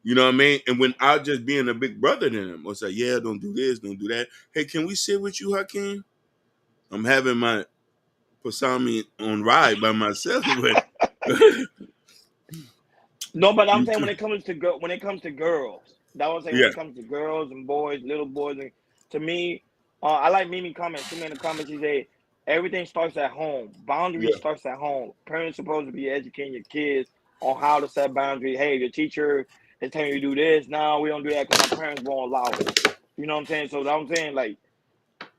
S2: You know what I mean? And when I just being a big brother to them, I'll say, yeah, don't do this, don't do that. Hey, can we sit with you, Hakeem? I'm having my Pasami on ride by myself.
S1: No, but I'm saying when it comes to girls, that was saying when it comes to girls and boys, little boys, and to me, I like Mimi comments. To me in the comments, she said, everything starts at home. Boundaries starts at home. Parents supposed to be educating your kids on how to set boundaries. Hey, the teacher is telling you to do this. No, we don't do that because my parents won't allow it. You know what I'm saying? So I'm saying, like,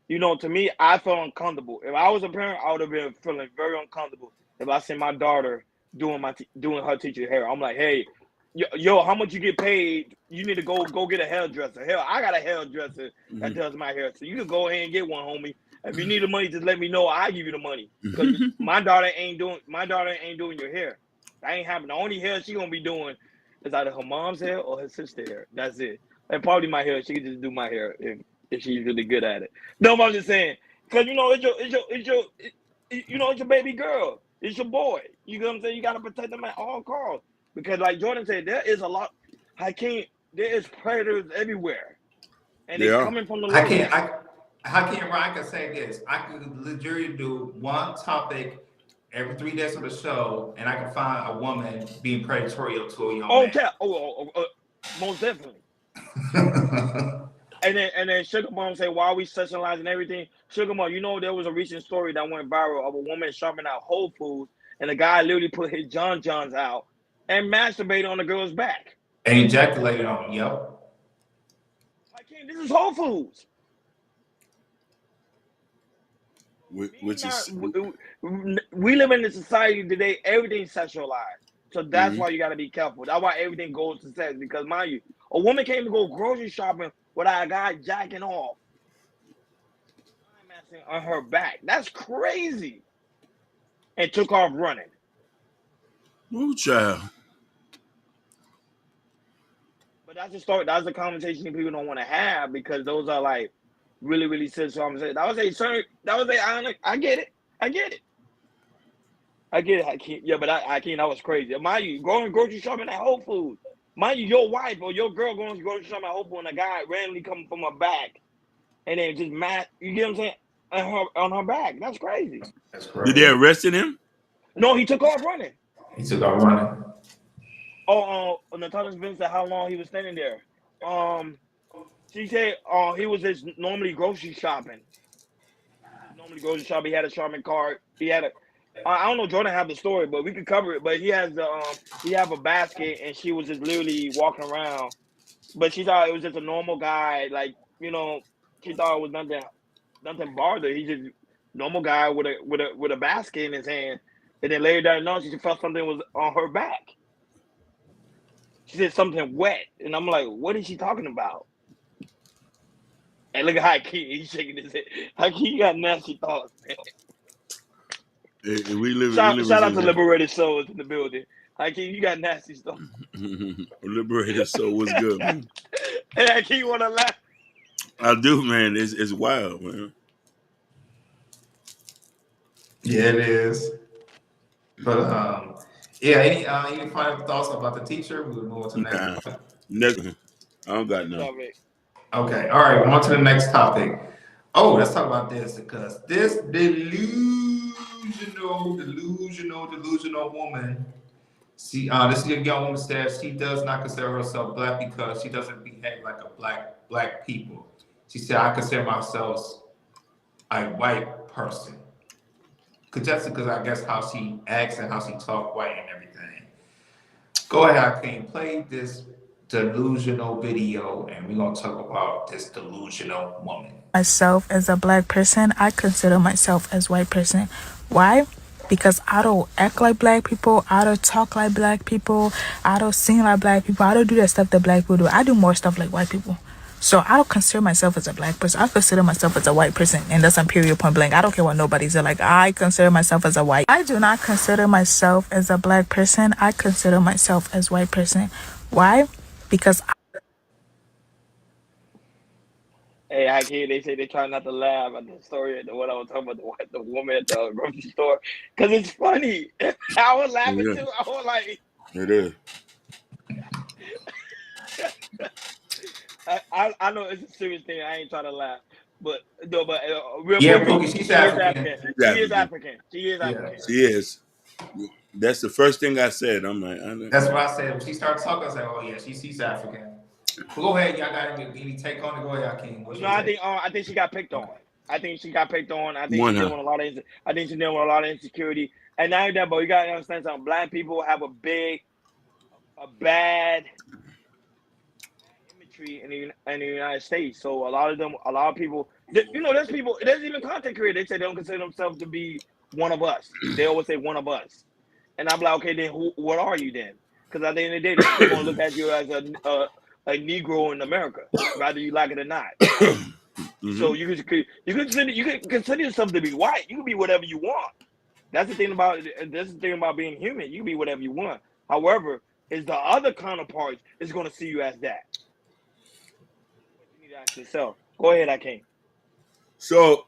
S1: you know, to me, I felt uncomfortable. If I was a parent, I would have been feeling very uncomfortable if I seen my daughter doing her teacher's hair. I'm like, hey, yo, how much you get paid? You need to go get a hairdresser. Hell, I got a hairdresser that does my hair. So you can go ahead and get one, homie. If you need the money, just let me know. I'll give you the money. Because my daughter ain't doing your hair. That ain't happening. The only hair she gonna be doing is either her mom's hair or her sister's hair. That's it. And probably my hair. She can just do my hair if she's really good at it. No, I'm just saying. Because you know, it's your baby girl. It's your boy. You know what I'm saying? You gotta protect them at all costs. Because like Jordan said, there is a lot. There is predators everywhere. And they're coming from the
S3: I can say this. I could literally do one topic every 3 days of the show, and I can find a woman being predatorial to a young man.
S1: Most definitely. and then Sugar Mom say, why are we sexualizing everything? Sugar Mom, you know there was a recent story that went viral of a woman shopping at Whole Foods, and the guy literally put his Johns out and masturbated on the girl's back.
S3: And ejaculated on him, yep.
S1: This is Whole Foods.
S2: Which is
S1: we live in a society today, everything's sexualized. So that's why you got to be careful. That's why everything goes to sex. Because mind you, a woman came to go grocery shopping without a guy jacking off on her back. That's crazy. And took off running.
S2: Ooh, child.
S1: But that's the story. That's the conversation people don't want to have because those are like really, really sensitive conversations. I would say, sir, I get it. I get it. Yeah, but I can't. That was crazy. Mind you, going grocery shopping at Whole Foods. Mind you, your wife or your girl going to grocery shopping at Whole Foods and a guy randomly coming from her back and then just mad. You get what I'm saying? On her back. That's crazy.
S3: That's crazy.
S2: Did they arrest him?
S1: No, he took off running. Natasha Vince said how long he was standing there. She said he was just normally grocery shopping. He had a shopping cart. He had I don't know, Jordan have the story, but we could cover it. But he has he have a basket, and she was just literally walking around. But she thought it was just a normal guy, like, you know, she thought it was nothing bothered. He's just normal guy with a basket in his hand. And then later that night, she felt something was on her back. She said something wet, and I'm like, what is she talking about? And look at Hakeem, he's shaking his head. Hakeem got nasty thoughts, man. Shout out to Liberated Souls in the building. Hakeem, you got nasty stuff.
S2: Liberated Soul was good.
S1: Hey, Hakeem, want to laugh?
S2: I do, man. It's wild, man.
S3: Yeah, it is. But yeah, any final thoughts about the teacher? We'll move on to the next one.
S2: I don't got none.
S3: Okay, all right, on to the next topic. Oh, let's talk about this because this delusional woman. See, this young woman says she does not consider herself black because she doesn't behave like a black people. She said, I consider myself a white person. Just because I guess how she acts and how she talk white and everything. Go ahead, Hakeem, play this delusional video and we're going to talk about this delusional woman.
S14: Myself as a black person, I consider myself as white person. Why? Because I don't act like black people, I don't talk like black people, I don't sing like black people, I don't do that stuff that black people do. I do more stuff like white people. So I don't consider myself as a black person. I consider myself as a white person. And that's on period point blank. I don't care what nobody says. Like, I consider myself as a white. I do not consider myself as a black person. I consider myself as white person. Why? Because
S1: Hey, I hear they say they try not to laugh at the story of what I was talking about, the woman at the grocery store. Because it's funny. I was laughing too. I was like...
S2: It is.
S1: I know it's a serious thing. I ain't trying to laugh, but
S3: she's African.
S1: She is African.
S2: She is. That's the first thing I said. I'm like,
S3: that's what I said. When she started talking, I said, "Oh yeah, she's African." Well, go ahead, y'all got any take on it? Go ahead, Hakeem.
S1: No, I think she got picked on. I think she dealing with a lot of. I think she's dealing with a lot of insecurity. And not only that, but you gotta understand something. Black people have a bad in the United States. So a lot of people, you know, there's even content creators, they say they don't consider themselves to be one of us. They always say one of us. And I'm like, okay, then what are you then? Because at the end of the day, they're going to look at you as a Negro in America, whether you like it or not. So you can consider yourself to be white. You can be whatever you want. That's the thing about being human. You can be whatever you want. However, is the other counterparts is going to see you as that. Yourself. Go ahead, Hakeem.
S2: So,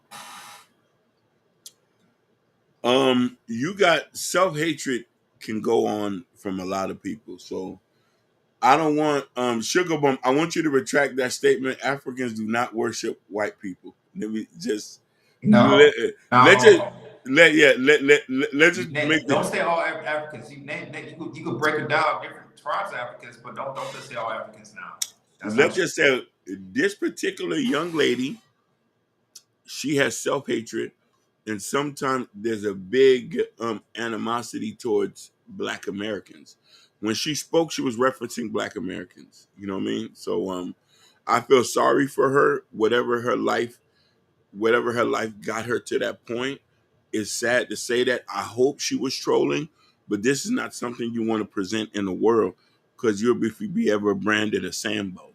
S2: you got self-hatred can go on from a lot of people. So, I don't want Sugar Bum. I want you to retract that statement. Africans do not worship white people. Let me just let's just make.
S3: Don't say all Africans. You could break it down different tribes of Africans, but don't just say all Africans now.
S2: Let's just say this particular young lady, she has self-hatred, and sometimes there's a big animosity towards Black Americans. When she spoke, she was referencing Black Americans. You know what I mean? So I feel sorry for her. Whatever her life got her to that point. It's sad to say that. I hope she was trolling, but this is not something you want to present in the world, because you'll be ever branded a Sambo.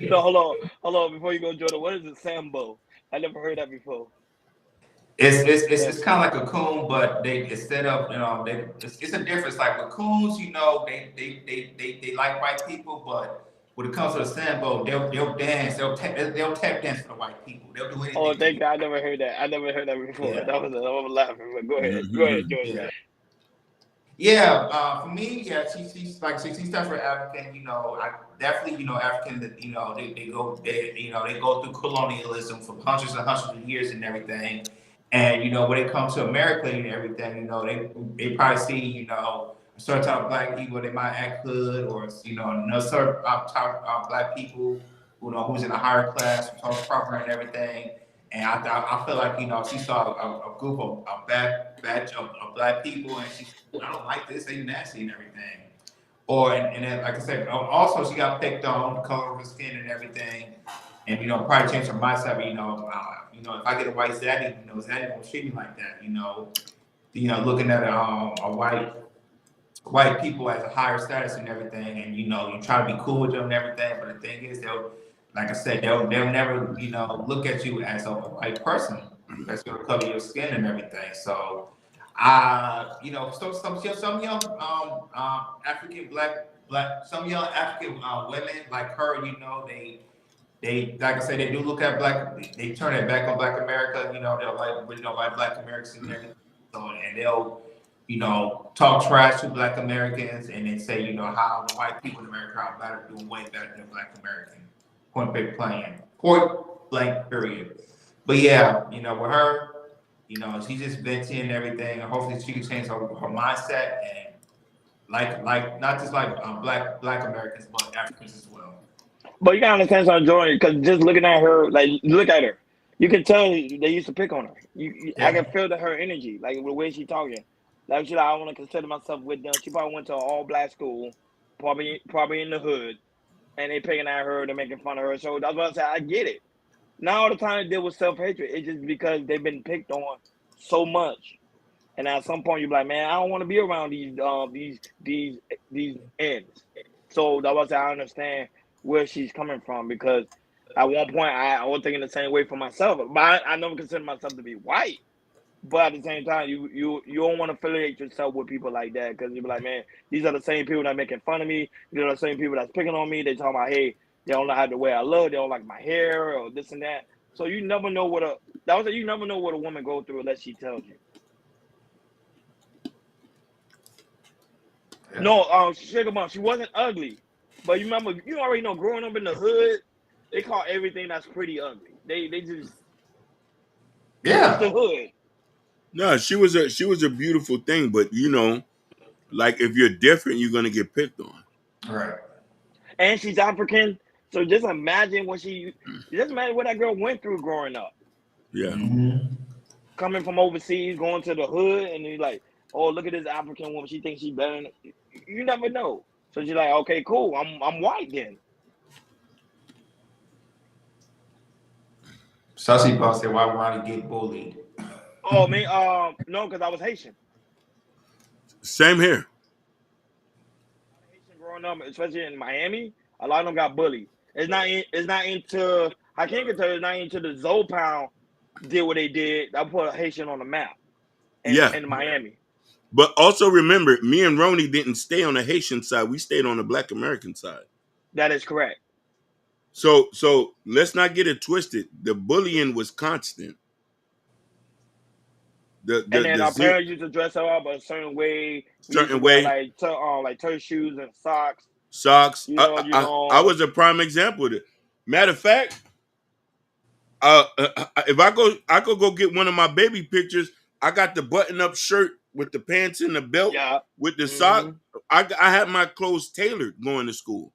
S1: Hold on. Before you go, Jordan, what is a Sambo? I never heard that before.
S3: It's kind of like a coon, but they instead of it's a difference. Like with coons, they like white people, but when it comes to the Sambo, they'll dance, they'll tap dance for the white people. They'll do anything.
S1: Oh, thank God, I never heard that. I never heard that before.
S3: Yeah.
S1: I was laughing. But go ahead, Jordan.
S3: Yeah. Yeah, for me, yeah, she's definitely African. I definitely, African that they go through colonialism for hundreds and hundreds of years and everything. And when it comes to America and everything, they probably see a certain type of Black people, they might act hood, or another certain type of Black people who's in a higher class, who talks proper and everything. And I feel like she saw a group of batch of Black people, and she said, I don't like this, they nasty and everything. And then, like I said, also she got picked on the color of her skin and everything, and probably changed her mindset. If I get a white zaddy, zaddy won't treat me like that. Looking at a white people as a higher status and everything, and you try to be cool with them and everything, but the thing is, they'll never look at you as a white person that's gonna cover your skin and everything. So some young African some young African women like her, they like I said, they do look at they turn their back on Black America. They'll like Black Americans and everything. And they'll talk trash to Black Americans, and then say how the white people in America are doing way better than Black Americans. Point blank, period. But yeah, with her, she's just venting and everything, and hopefully she can change her mindset, and like not just like Black Americans, but Africans as well.
S1: But you gotta understand something, Jordan, because just looking at her, look at her, you can tell they used to pick on her. I can feel her energy, like the way she's talking. Like she's like, I want to consider myself with them. She probably went to an all-Black school, probably in the hood. And they picking at her, they're making fun of her. So that's what I said. I get it. Not all the time there was self-hatred. It's just because they've been picked on so much. And at some point you're like, man, I don't want to be around these ends. So that's what I said. I understand where she's coming from, because at one point I was thinking the same way for myself. But I never consider myself to be white. But at the same time, you don't want to affiliate yourself with people like that, because you be like, man, these are the same people that making fun of me. These are the same people that's picking on me. They talking about, hey, they don't know how to wear I look. They don't like my hair or this and that. So you never know you never know what a woman goes through unless she tells you. Yeah. No, Sugar Mom, she wasn't ugly, but you already know, growing up in the hood, they call everything that's pretty ugly. They just it's the hood.
S2: No, she was a beautiful thing, but like if you're different, you're gonna get picked on.
S3: Right.
S1: And she's African, so just imagine what that girl went through growing up.
S2: Yeah.
S3: Mm-hmm.
S1: Coming from overseas, going to the hood, and you're like, oh, look at this African woman. She thinks she's better. You never know. So she's like, okay, cool. I'm white then.
S3: Sussy Boss said, why Ronnie get bullied?
S1: Oh, man, no, because I was Haitian.
S2: Same here.
S1: Haitian growing up, especially in Miami, a lot of them got bullied. It's not into the Zopound did what they did. That put Haitian on the map in Miami.
S2: But also remember, me and Roni didn't stay on the Haitian side. We stayed on the Black American side.
S1: That is correct.
S2: So let's not get it twisted. The bullying was constant.
S1: And then our parents used to dress her up a certain way. Like turf shoes and socks.
S2: I was a prime example of it. Matter of fact, if I could go get one of my baby pictures, I got the button-up shirt with the pants and the belt,
S1: Yeah.
S2: with the sock. I had my clothes tailored going to school.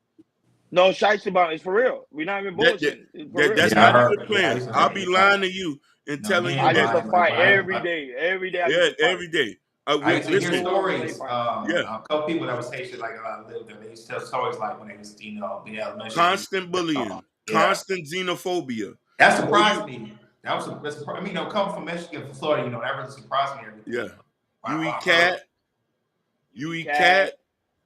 S1: No, shiesty about it's for real. We're not even bullshitting. It's for real.
S2: That's
S3: Yeah, I
S2: not
S3: heard.
S2: even
S3: Yeah, I
S2: playing.
S3: used to
S2: I'll
S3: heard
S2: be
S3: you
S2: lying
S3: fight.
S2: to you and
S3: No,
S2: telling
S3: he
S2: you
S1: I
S3: ain't
S1: used to
S2: that.
S3: lying,
S1: fight
S3: but
S1: every day. Every day I
S2: Yeah,
S1: used to fight.
S2: every day.
S3: I used to hear
S2: Listen,
S3: stories.
S2: yeah,
S3: A couple people that was Haitian, like lived there, they used to tell stories like when they was, being elementary.
S2: constant bullying,
S3: Yeah,
S2: constant xenophobia.
S3: that
S2: Oh,
S3: surprised me. That was, I mean, come from Michigan, from Florida, that really surprised me. Everything.
S2: yeah. You
S3: Wow,
S2: eat cat. You eat cat.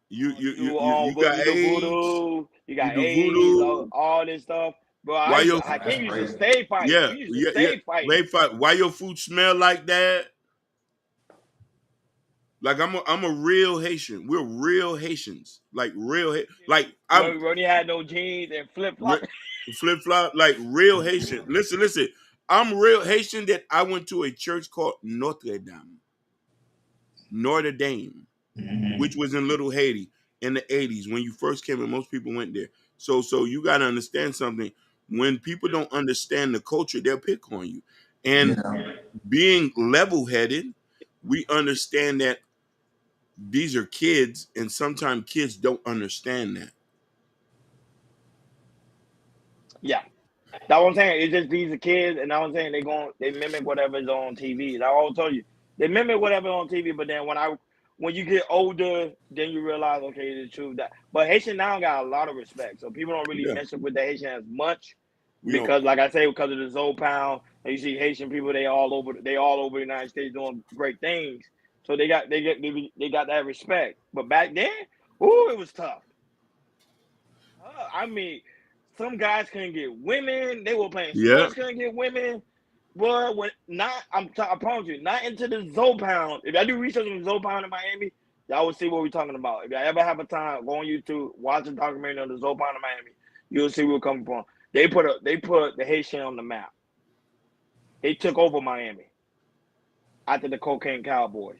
S2: You got
S1: you do
S2: AIDS.
S1: voodoo. You
S2: You
S1: got
S2: do
S1: AIDS.
S2: voodoo.
S1: All this stuff, bro.
S2: Why your
S1: Hakeem used to stay fighting.
S2: yeah,
S1: We used to
S2: yeah, yeah.
S1: stay fighting.
S2: Wait, fight. Why your food smell like that? Like I'm a real Haitian. We're real Haitians. Like real, like I'm
S1: Ronnie had no jeans and flip flop.
S2: flip flop. Like real Haitian. Listen. I'm real Haitian. That I went to a church called Notre Dame, which was in Little Haiti in the 80s when you first came in. Most people went there. So you got to understand something. When people don't understand the culture, they'll pick on you. And being level-headed, we understand that these are kids, and sometimes kids don't understand that.
S1: Yeah. That's what I'm saying. It's just these are kids, and that's what I'm saying. They mimic whatever's on TV. And I always tell you, they mimic whatever on TV. But then when you get older, then you realize, okay, it's true that. But Haitian now got a lot of respect, so people don't really mess up with the Haitian as much because, like I say, because of the Zoe Pound, and you see Haitian people, they all over the United States doing great things. So they got that respect. But back then, it was tough. I mean, some guys couldn't get women. They were playing sports, couldn't get women. Boy, I promise you, not into the Zoe Pound. If I do research on the Zoe Pound in Miami, y'all will see what we're talking about. If I ever have a time, go on YouTube, watch a documentary on the Zoe Pound in Miami, you'll see where we're coming from. They put the Haitian on the map. They took over Miami after the Cocaine Cowboys.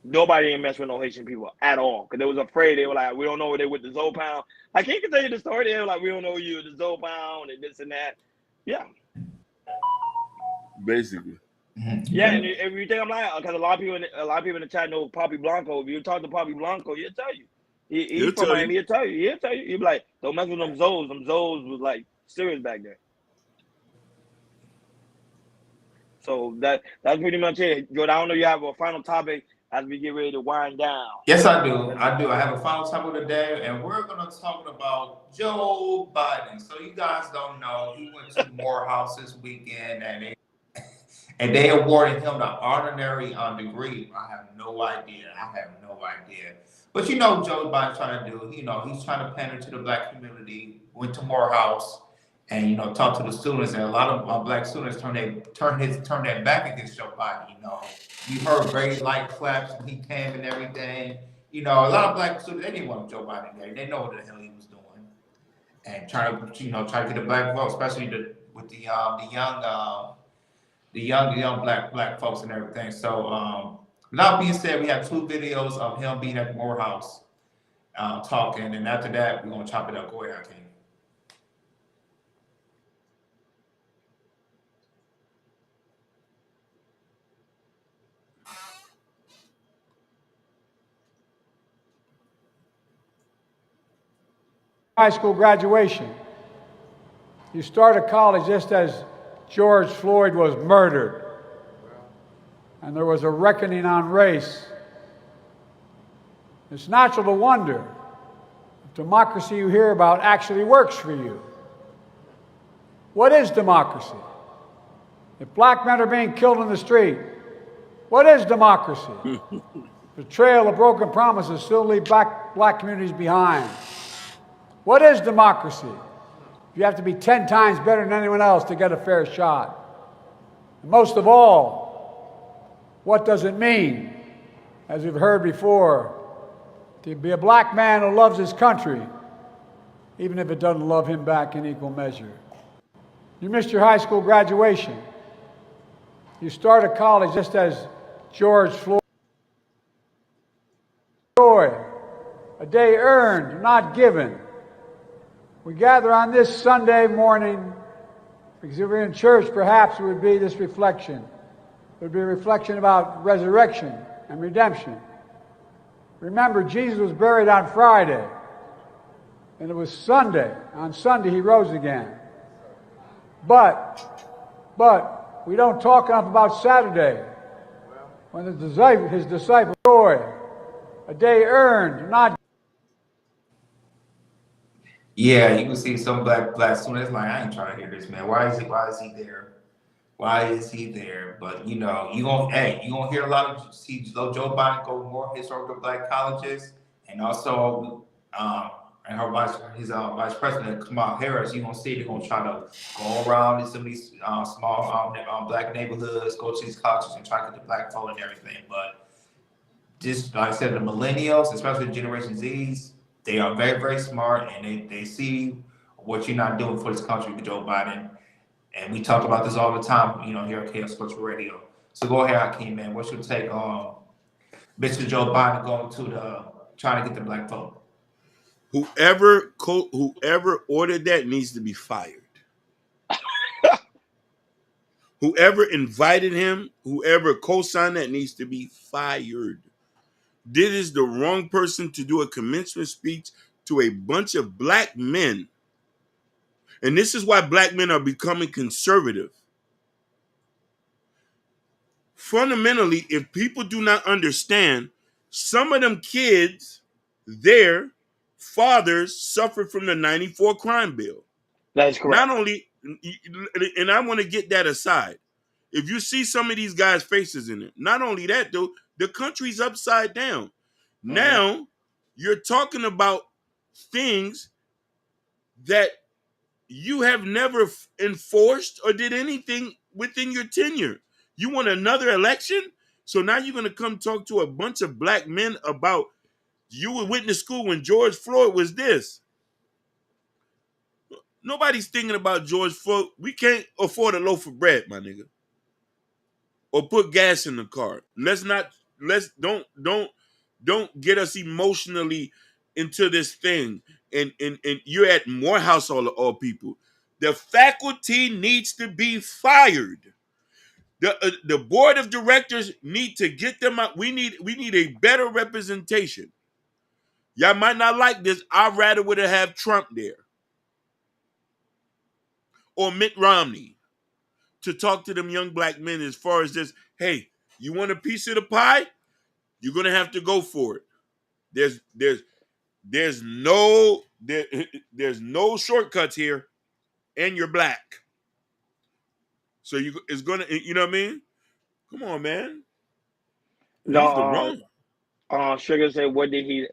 S1: Nobody didn't mess with no Haitian people at all because they was afraid. They were like, we don't know where they with the Zoe Pound. I can't tell you the story. They were like, we don't know you, the Zoe Pound and this and that. Yeah.
S2: Basically.
S1: Yeah, and if you think I'm lying, because a lot of people in the chat know Poppy Blanco. If you talk to Poppy Blanco, he'll tell you. He's from Miami. He'll tell you. He'll be like, don't mess with them Zoes. Them Zoes was like serious back then. So that's pretty much it. Jordan, I don't know if you have a final topic as we get ready to wind down.
S3: Yes, I do. I have a final topic today, and we're going to talk about Joe Biden. So you guys don't know, he went to Morehouse this weekend, and they awarded him the honorary degree. I have no idea. But Joe Biden's trying to do, he's trying to pander to the black community, went to Morehouse, and talk to the students. And a lot of black students turned their back against Joe Biden. You heard great light claps when he came and everything. A lot of black students, they didn't want Joe Biden there. They know what the hell he was doing, and trying to get a black vote, especially with the young black folks and everything. So, that being said, we have 2 videos of him being at Morehouse talking, and after that, we're gonna chop it up. Go ahead, Hakeem.
S15: High school graduation. You started college just as George Floyd was murdered, and there was a reckoning on race. It's natural to wonder if democracy you hear about actually works for you. What is democracy? If black men are being killed in the street, what is democracy? Betrayal of broken promises still leave black communities behind. What is democracy? You have to be 10 times better than anyone else to get a fair shot. And most of all, what does it mean, as we've heard before, to be a black man who loves his country, even if it doesn't love him back in equal measure? You missed your high school graduation. You started college just as George Floyd. A day earned, not given. We gather on this Sunday morning Because if we're in church, perhaps it would be this reflection. It would be a reflection about resurrection and redemption. Remember, Jesus was buried on Friday, and it was Sunday. On Sunday, he rose again. But we don't talk enough about Saturday, when his disciple joy, a day earned, not.
S3: Yeah, you can see some black students like, I ain't trying to hear this, man. Why is he there? Why is he there? But you gonna hear a lot of Joe Biden go more historical black colleges, and also and her vice president Kamala Harris. You gonna see they're gonna try to go around in some of these small black neighborhoods, go to these colleges and try to get the black vote and everything. But just like I said, the millennials, especially Generation Zs, they are very, very smart, and they see what you're not doing for this country with Joe Biden. And we talk about this all the time, here on KS Sports Radio. So go ahead, Hakeem, man. What's your take on Mr. Joe Biden going to trying to get the black vote?
S2: Whoever ordered that needs to be fired. Whoever invited him, whoever co-signed that needs to be fired. This is the wrong person to do a commencement speech to a bunch of black men. And this is why black men are becoming conservative. Fundamentally, if people do not understand, some of them kids, their fathers suffered from the 94 crime bill.
S1: That's correct.
S2: Not only, and I want to get that aside. If you see some of these guys' faces in it, not only that, though, the country's upside down. Now, you're talking about things that you have never enforced or did anything within your tenure. You want another election? So now you're going to come talk to a bunch of black men about you went to school when George Floyd was this. Nobody's thinking about George Floyd. We can't afford a loaf of bread, my nigga. Or put gas in the car. Don't get us emotionally into this thing. And you're at Morehouse, all people. The faculty needs to be fired. The board of directors need to get them out. We need a better representation. Y'all might not like this. I'd rather would have Trump there. Or Mitt Romney to talk to them young black men as far as this, hey, you want a piece of the pie? You're gonna have to go for it. There's no shortcuts here, and you're black. So it's gonna, you know what I mean? Come on, man.
S1: No, Sugar said, what did he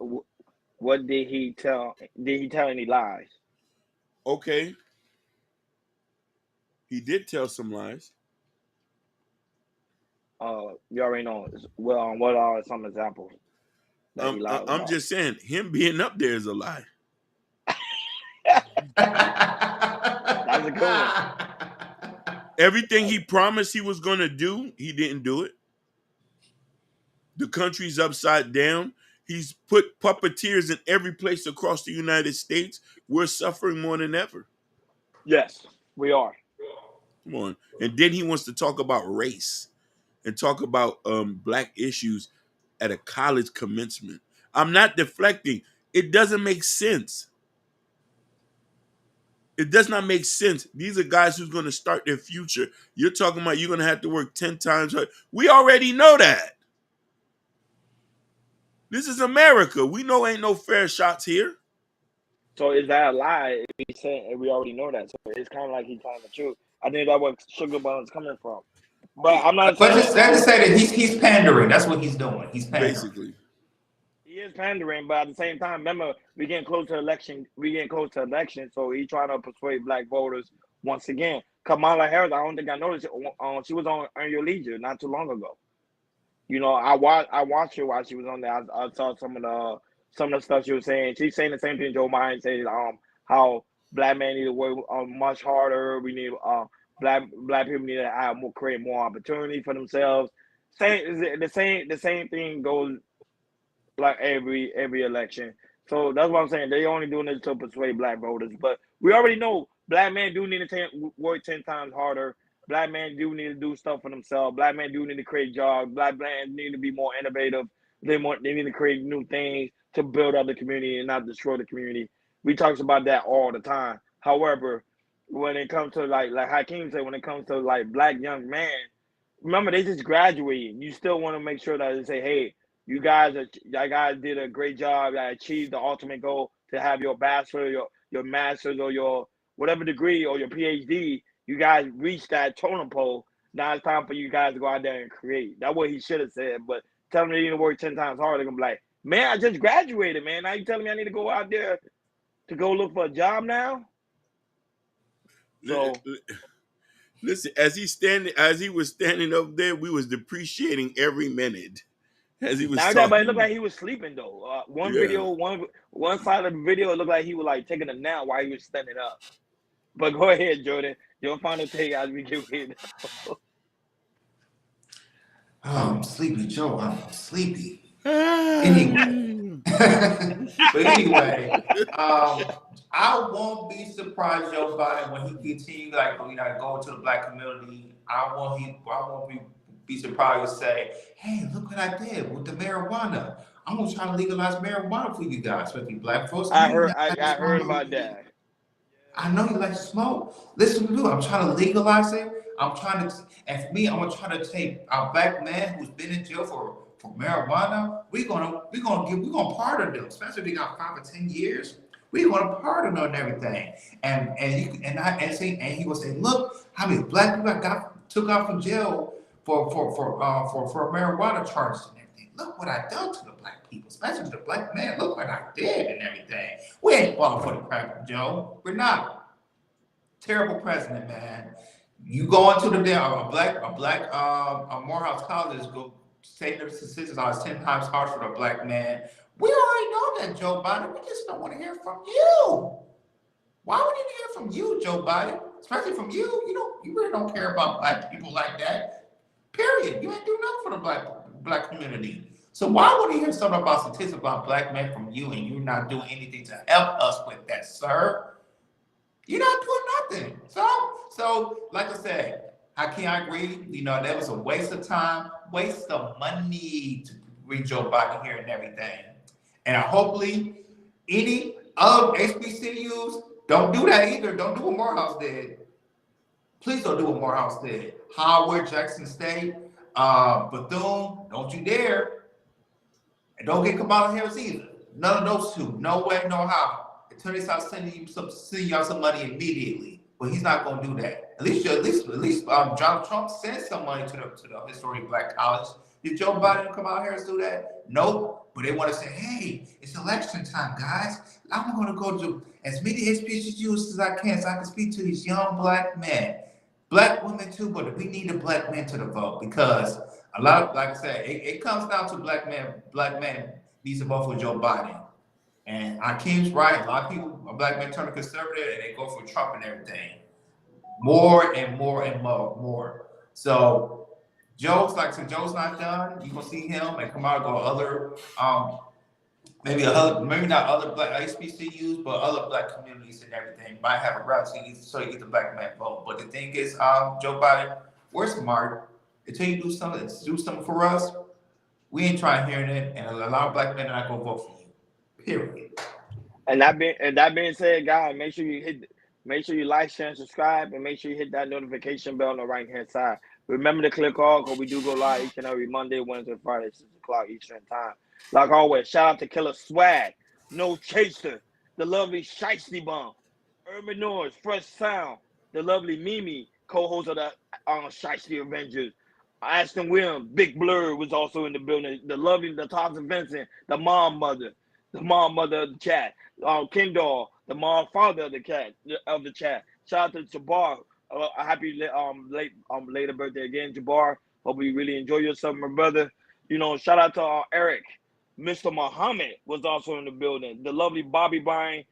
S1: tell? Did he tell any lies?
S2: Okay. He did tell some lies.
S1: You already know. Well, what are some examples?
S2: I'm just saying, him being up there is a lie.
S1: That's a good one.
S2: Everything he promised he was going to do, he didn't do it. The country's upside down. He's put puppeteers in every place across the United States. We're suffering more than ever.
S1: Yes, we are.
S2: Come on. And then he wants to talk about race and talk about black issues at a college commencement. I'm not deflecting. It doesn't make sense. It does not make sense. These are guys who's going to start their future. You're talking about you're going to have to work 10 times harder. We already know that. This is America. We know ain't no fair shots here.
S1: So is that a lie? He's saying we already know that. So it's kind of like he's telling the truth. I think that's what Sugar Bun is coming from. But I'm not.
S3: But let's just say that he's pandering. That's what he's doing. He's pandering.
S2: Basically.
S1: He is pandering, but at the same time, remember, we getting close to election. So he's trying to persuade black voters once again. Kamala Harris, I don't think I noticed it. She was on Earn Your Leisure not too long ago. I watched her while she was on there. I saw some of the stuff she was saying. She's saying the same thing Joe Biden said. How black men need to work much harder. We need black people need to create more opportunity for themselves. The same thing goes like every election. So that's what I'm saying. They only doing this to persuade black voters. But we already know Black men do need to work 10 times harder. Black men do need to do stuff for themselves. Black men do need to create jobs. Black men need to be more innovative. They need to create new things to build up the community and not destroy the community. We talk about that all the time. However, when it comes to like Hakeem said, when it comes to like black young men, remember they just graduated. You still want to make sure that they say, hey, you guys did a great job. I achieved the ultimate goal to have your bachelor, your master's, or your whatever degree or your PhD. You guys reached that totem pole. Now it's time for you guys to go out there and create. That's what he should have said. But telling me they need to work 10 times harder, they're gonna be like, man, I just graduated, man. Now you telling me I need to go out there to go look for a job now? So
S2: listen, as he was standing up there, we was depreciating every minute as he was
S1: now
S2: talking.
S1: But it looked like he was sleeping though. One side of the video, it looked like he was like taking a nap while he was standing up. But go ahead, Jordan. Your final take as we get here.
S3: I'm sleepy, Joe. I'm sleepy. Anyway, but anyway, I won't be surprised, Joe Biden, when he continues go to the black community. I won't be surprised to say, hey, look what I did with the marijuana. I'm gonna try to legalize marijuana for you guys, especially black folks.
S1: I heard about that.
S3: I know you like to smoke. Listen to me. I'm trying to legalize it. And for me, I'm gonna try to take a black man who's been in jail for marijuana. We're gonna pardon them, especially if they got 5 or 10 years. We're gonna pardon them and everything. And he will say, look how many black people I took out from jail for marijuana charges and everything. Look what I done to the black people, especially the black man. Look what I did and everything. We ain't falling for the crap, Joe. We're not. Terrible president, man. You go into the Morehouse College, go take the statistics are 10 times harder for the black man. We already know that, Joe Biden. We just don't want to hear from you. Why would we hear from you, Joe Biden? Especially from you. You really don't care about black people like that. Period. You ain't do nothing for the black community. So why would he hear something about statistics about black men from you and you're not doing anything to help us with that, sir? You're not doing nothing. So like I said, I agree. That was a waste of time, waste of money to bring Joe Biden here and everything. And hopefully, any other HBCUs don't do that either. Don't do what Morehouse did. Please don't do what Morehouse did. Howard, Jackson State, Bethune, don't you dare. And don't get Kamala Harris either. None of those two. No way, no how. Until they start sending y'all some money immediately. But he's not going to do that. At least Donald Trump sent some money to the historic black college. Did Joe Biden and Kamala Harris do that? Nope. But they want to say, hey, it's election time, guys. I'm going to go to as many HBCUs as I can so I can speak to these young black men. Black women too, but we need the black men to the vote because a lot of, like I said, it comes down to black men needs to vote for Joe Biden. And Akeem's right. A lot of people, black men turn conservative and they go for Trump and everything. More and more and more. So Joe's not done. You're gonna see him and come out and go other maybe not other black HBCUs, but other black communities and everything. Might have a route so you get the black man vote. But the thing is, Joe Biden, we're smart. Until you do something for us, we ain't trying hearing it, and a lot of black men are not gonna vote for you. Period.
S1: And that being said, guys, make sure you like, share, and subscribe, and make sure you hit that notification bell on the right hand side. Remember to click all because we do go live each and every Monday, Wednesday, Friday, 6 o'clock Eastern time. Like always, shout out to Killer Swag, No Chaser, the lovely Shiesty Bomb, Urban Noise, Fresh Sound, the lovely Mimi, co-host of the Shiesty Avengers, Ashton Williams, Big Blur was also in the building, the lovely Natasha Vincent, the mom mother of the chat, Kendall, the mom father of the chat. Shout out to Jabbar. A happy later birthday again, Jabbar. Hope you really enjoy yourself, my brother. Shout out to Eric. Mr. Muhammad was also in the building. The lovely Bobby Bryan,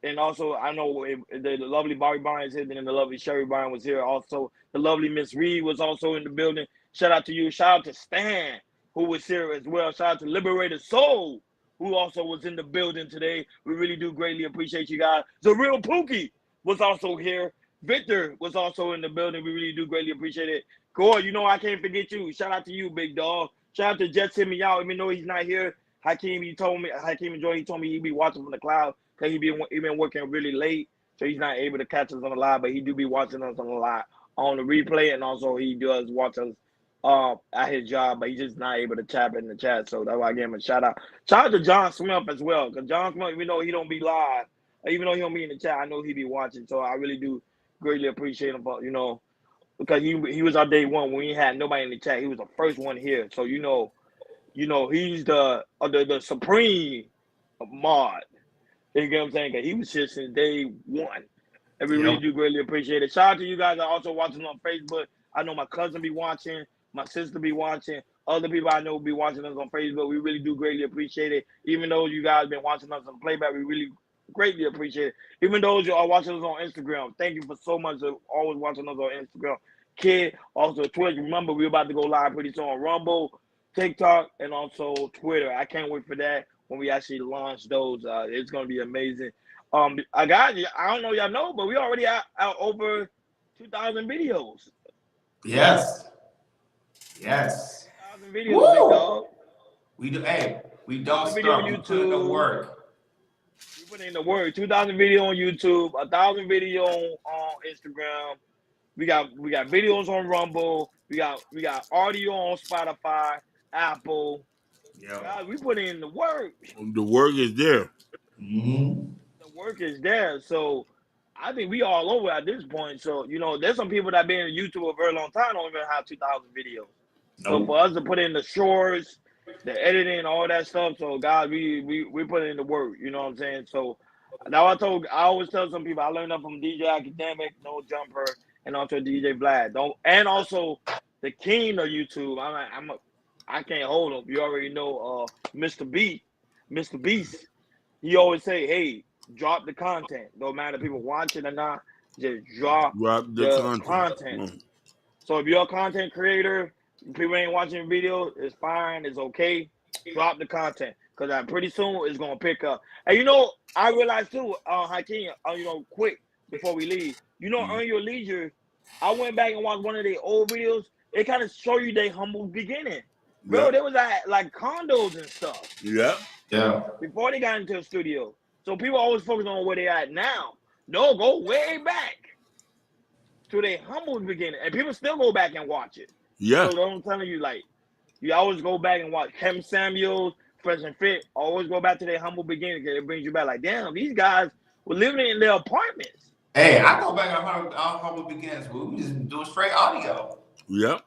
S1: and also I know the lovely Bobby Bryan is here, and the lovely Sherry Bryan was here also. The lovely Miss Reed was also in the building. Shout out to you. Shout out to Stan, who was here as well. Shout out to Liberated Soul, who also was in the building today. We really do greatly appreciate you guys. The real Pookie, was also here. Victor was also in the building. We really do greatly appreciate it. Gore, you know I can't forget you. Shout out to you, big dog. Shout out to Jet send me out, even though he's not here. Hakeem and Joy, he told me he'd be watching from the cloud because he been working really late, so he's not able to catch us on the live, but he do be watching us on the live on the replay, and also he does watch us at his job, but he's just not able to tap in the chat. So that's why I gave him a shout out. Shout out to John Smith as well, because John Smith, even though he don't be live, even though he don't be in the chat, I know he be watching. So I really do greatly appreciate him, but because he was our day one when we had nobody in the chat. He was the first one here, so he's the supreme mod. You get what I'm saying? Because he was here since day one. And we really do greatly appreciate it. Shout out to you guys that are also watching on Facebook. I know my cousin be watching, my sister be watching, other people I know be watching us on Facebook. We really do greatly appreciate it. Even though you guys been watching us on playback, we really greatly appreciate it. Even those you are watching us on Instagram, thank you for so much for always watching us on Instagram. Kid, also Twitch. Remember, we're about to go live pretty soon on Rumble, TikTok, and also Twitter. I can't wait for that when we actually launch those. It's going to be amazing. I don't know y'all know, but we already out over 2,000 videos.
S3: Yes.
S1: 2,000 videos, big dog.
S3: We do. Hey, we don't stop.
S1: Video on
S3: We put in the work.
S1: We put in the work. 2,000 video on YouTube, 1,000 video on Instagram. We got videos on Rumble. We got audio on Spotify, Apple.
S3: Yeah.
S1: God, we put in the work.
S2: The work is there.
S3: Mm-hmm.
S1: The work is there. So I think we all over at this point. So, there's some people that been in YouTube a very long time don't even have 2,000 videos. So for us to put in the shorts, the editing, all that stuff, so God, we put in the work, you know what I'm saying? So now I always tell some people, I learned that from DJ Academic, No Jumper, and also DJ Vlad. And also the king of YouTube. I can't hold him. You already know Mr. Beast. He always say, hey, drop the content. No matter people watch it or not, just drop the content. So if you're a content creator, people ain't watching videos, it's fine, it's okay. Drop the content. Because pretty soon it's going to pick up. And I realized too, Hakeem, quick before we leave, Earn Your Leisure, I went back and watched one of their old videos. It kind of show you their humble beginning. Bro, they was at like condos and stuff.
S2: Yeah.
S1: Before they got into the studio. So people always focus on where they at now. No, go way back to their humble beginning. And people still go back and watch it.
S2: Yeah.
S1: So I'm telling you, you always go back and watch Kevin Samuels, Fresh and Fit. Always go back to their humble beginning because it brings you back like, damn, these guys were living in their apartments.
S3: Hey, I go back on humble beginnings. We just do straight audio.
S2: Yep.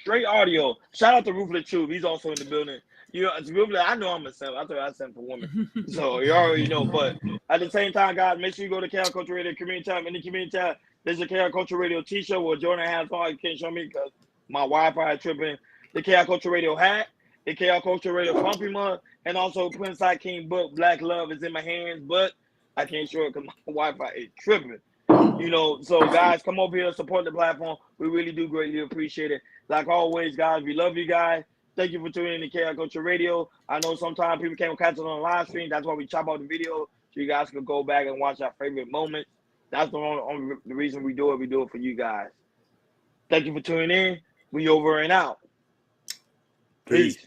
S1: Straight audio. Shout out to Ruthless Truth. He's also in the building. I know I'm a simp. I told you I simp for women. So you already know. But at the same time, guys, make sure you go to KR Culture Radio Community Tab. In the Community Tab, there's a KR Culture Radio t-shirt where Jordan has on. You can't show me because my Wi-Fi is tripping. The KR Culture Radio hat, the KR Culture Radio pumpy mug, and also Prince King book, Black Love is in my hands, but I can't show it because my Wi-Fi is tripping. So guys, come over here, support the platform. We really do greatly appreciate it. Like always, guys, we love you guys. Thank you for tuning in to KR Culture Radio. I know sometimes people can't catch it on the live stream. That's why we chop out the video so you guys can go back and watch our favorite moments. That's the only reason we do it. We do it for you guys. Thank you for tuning in. We over and out. Peace.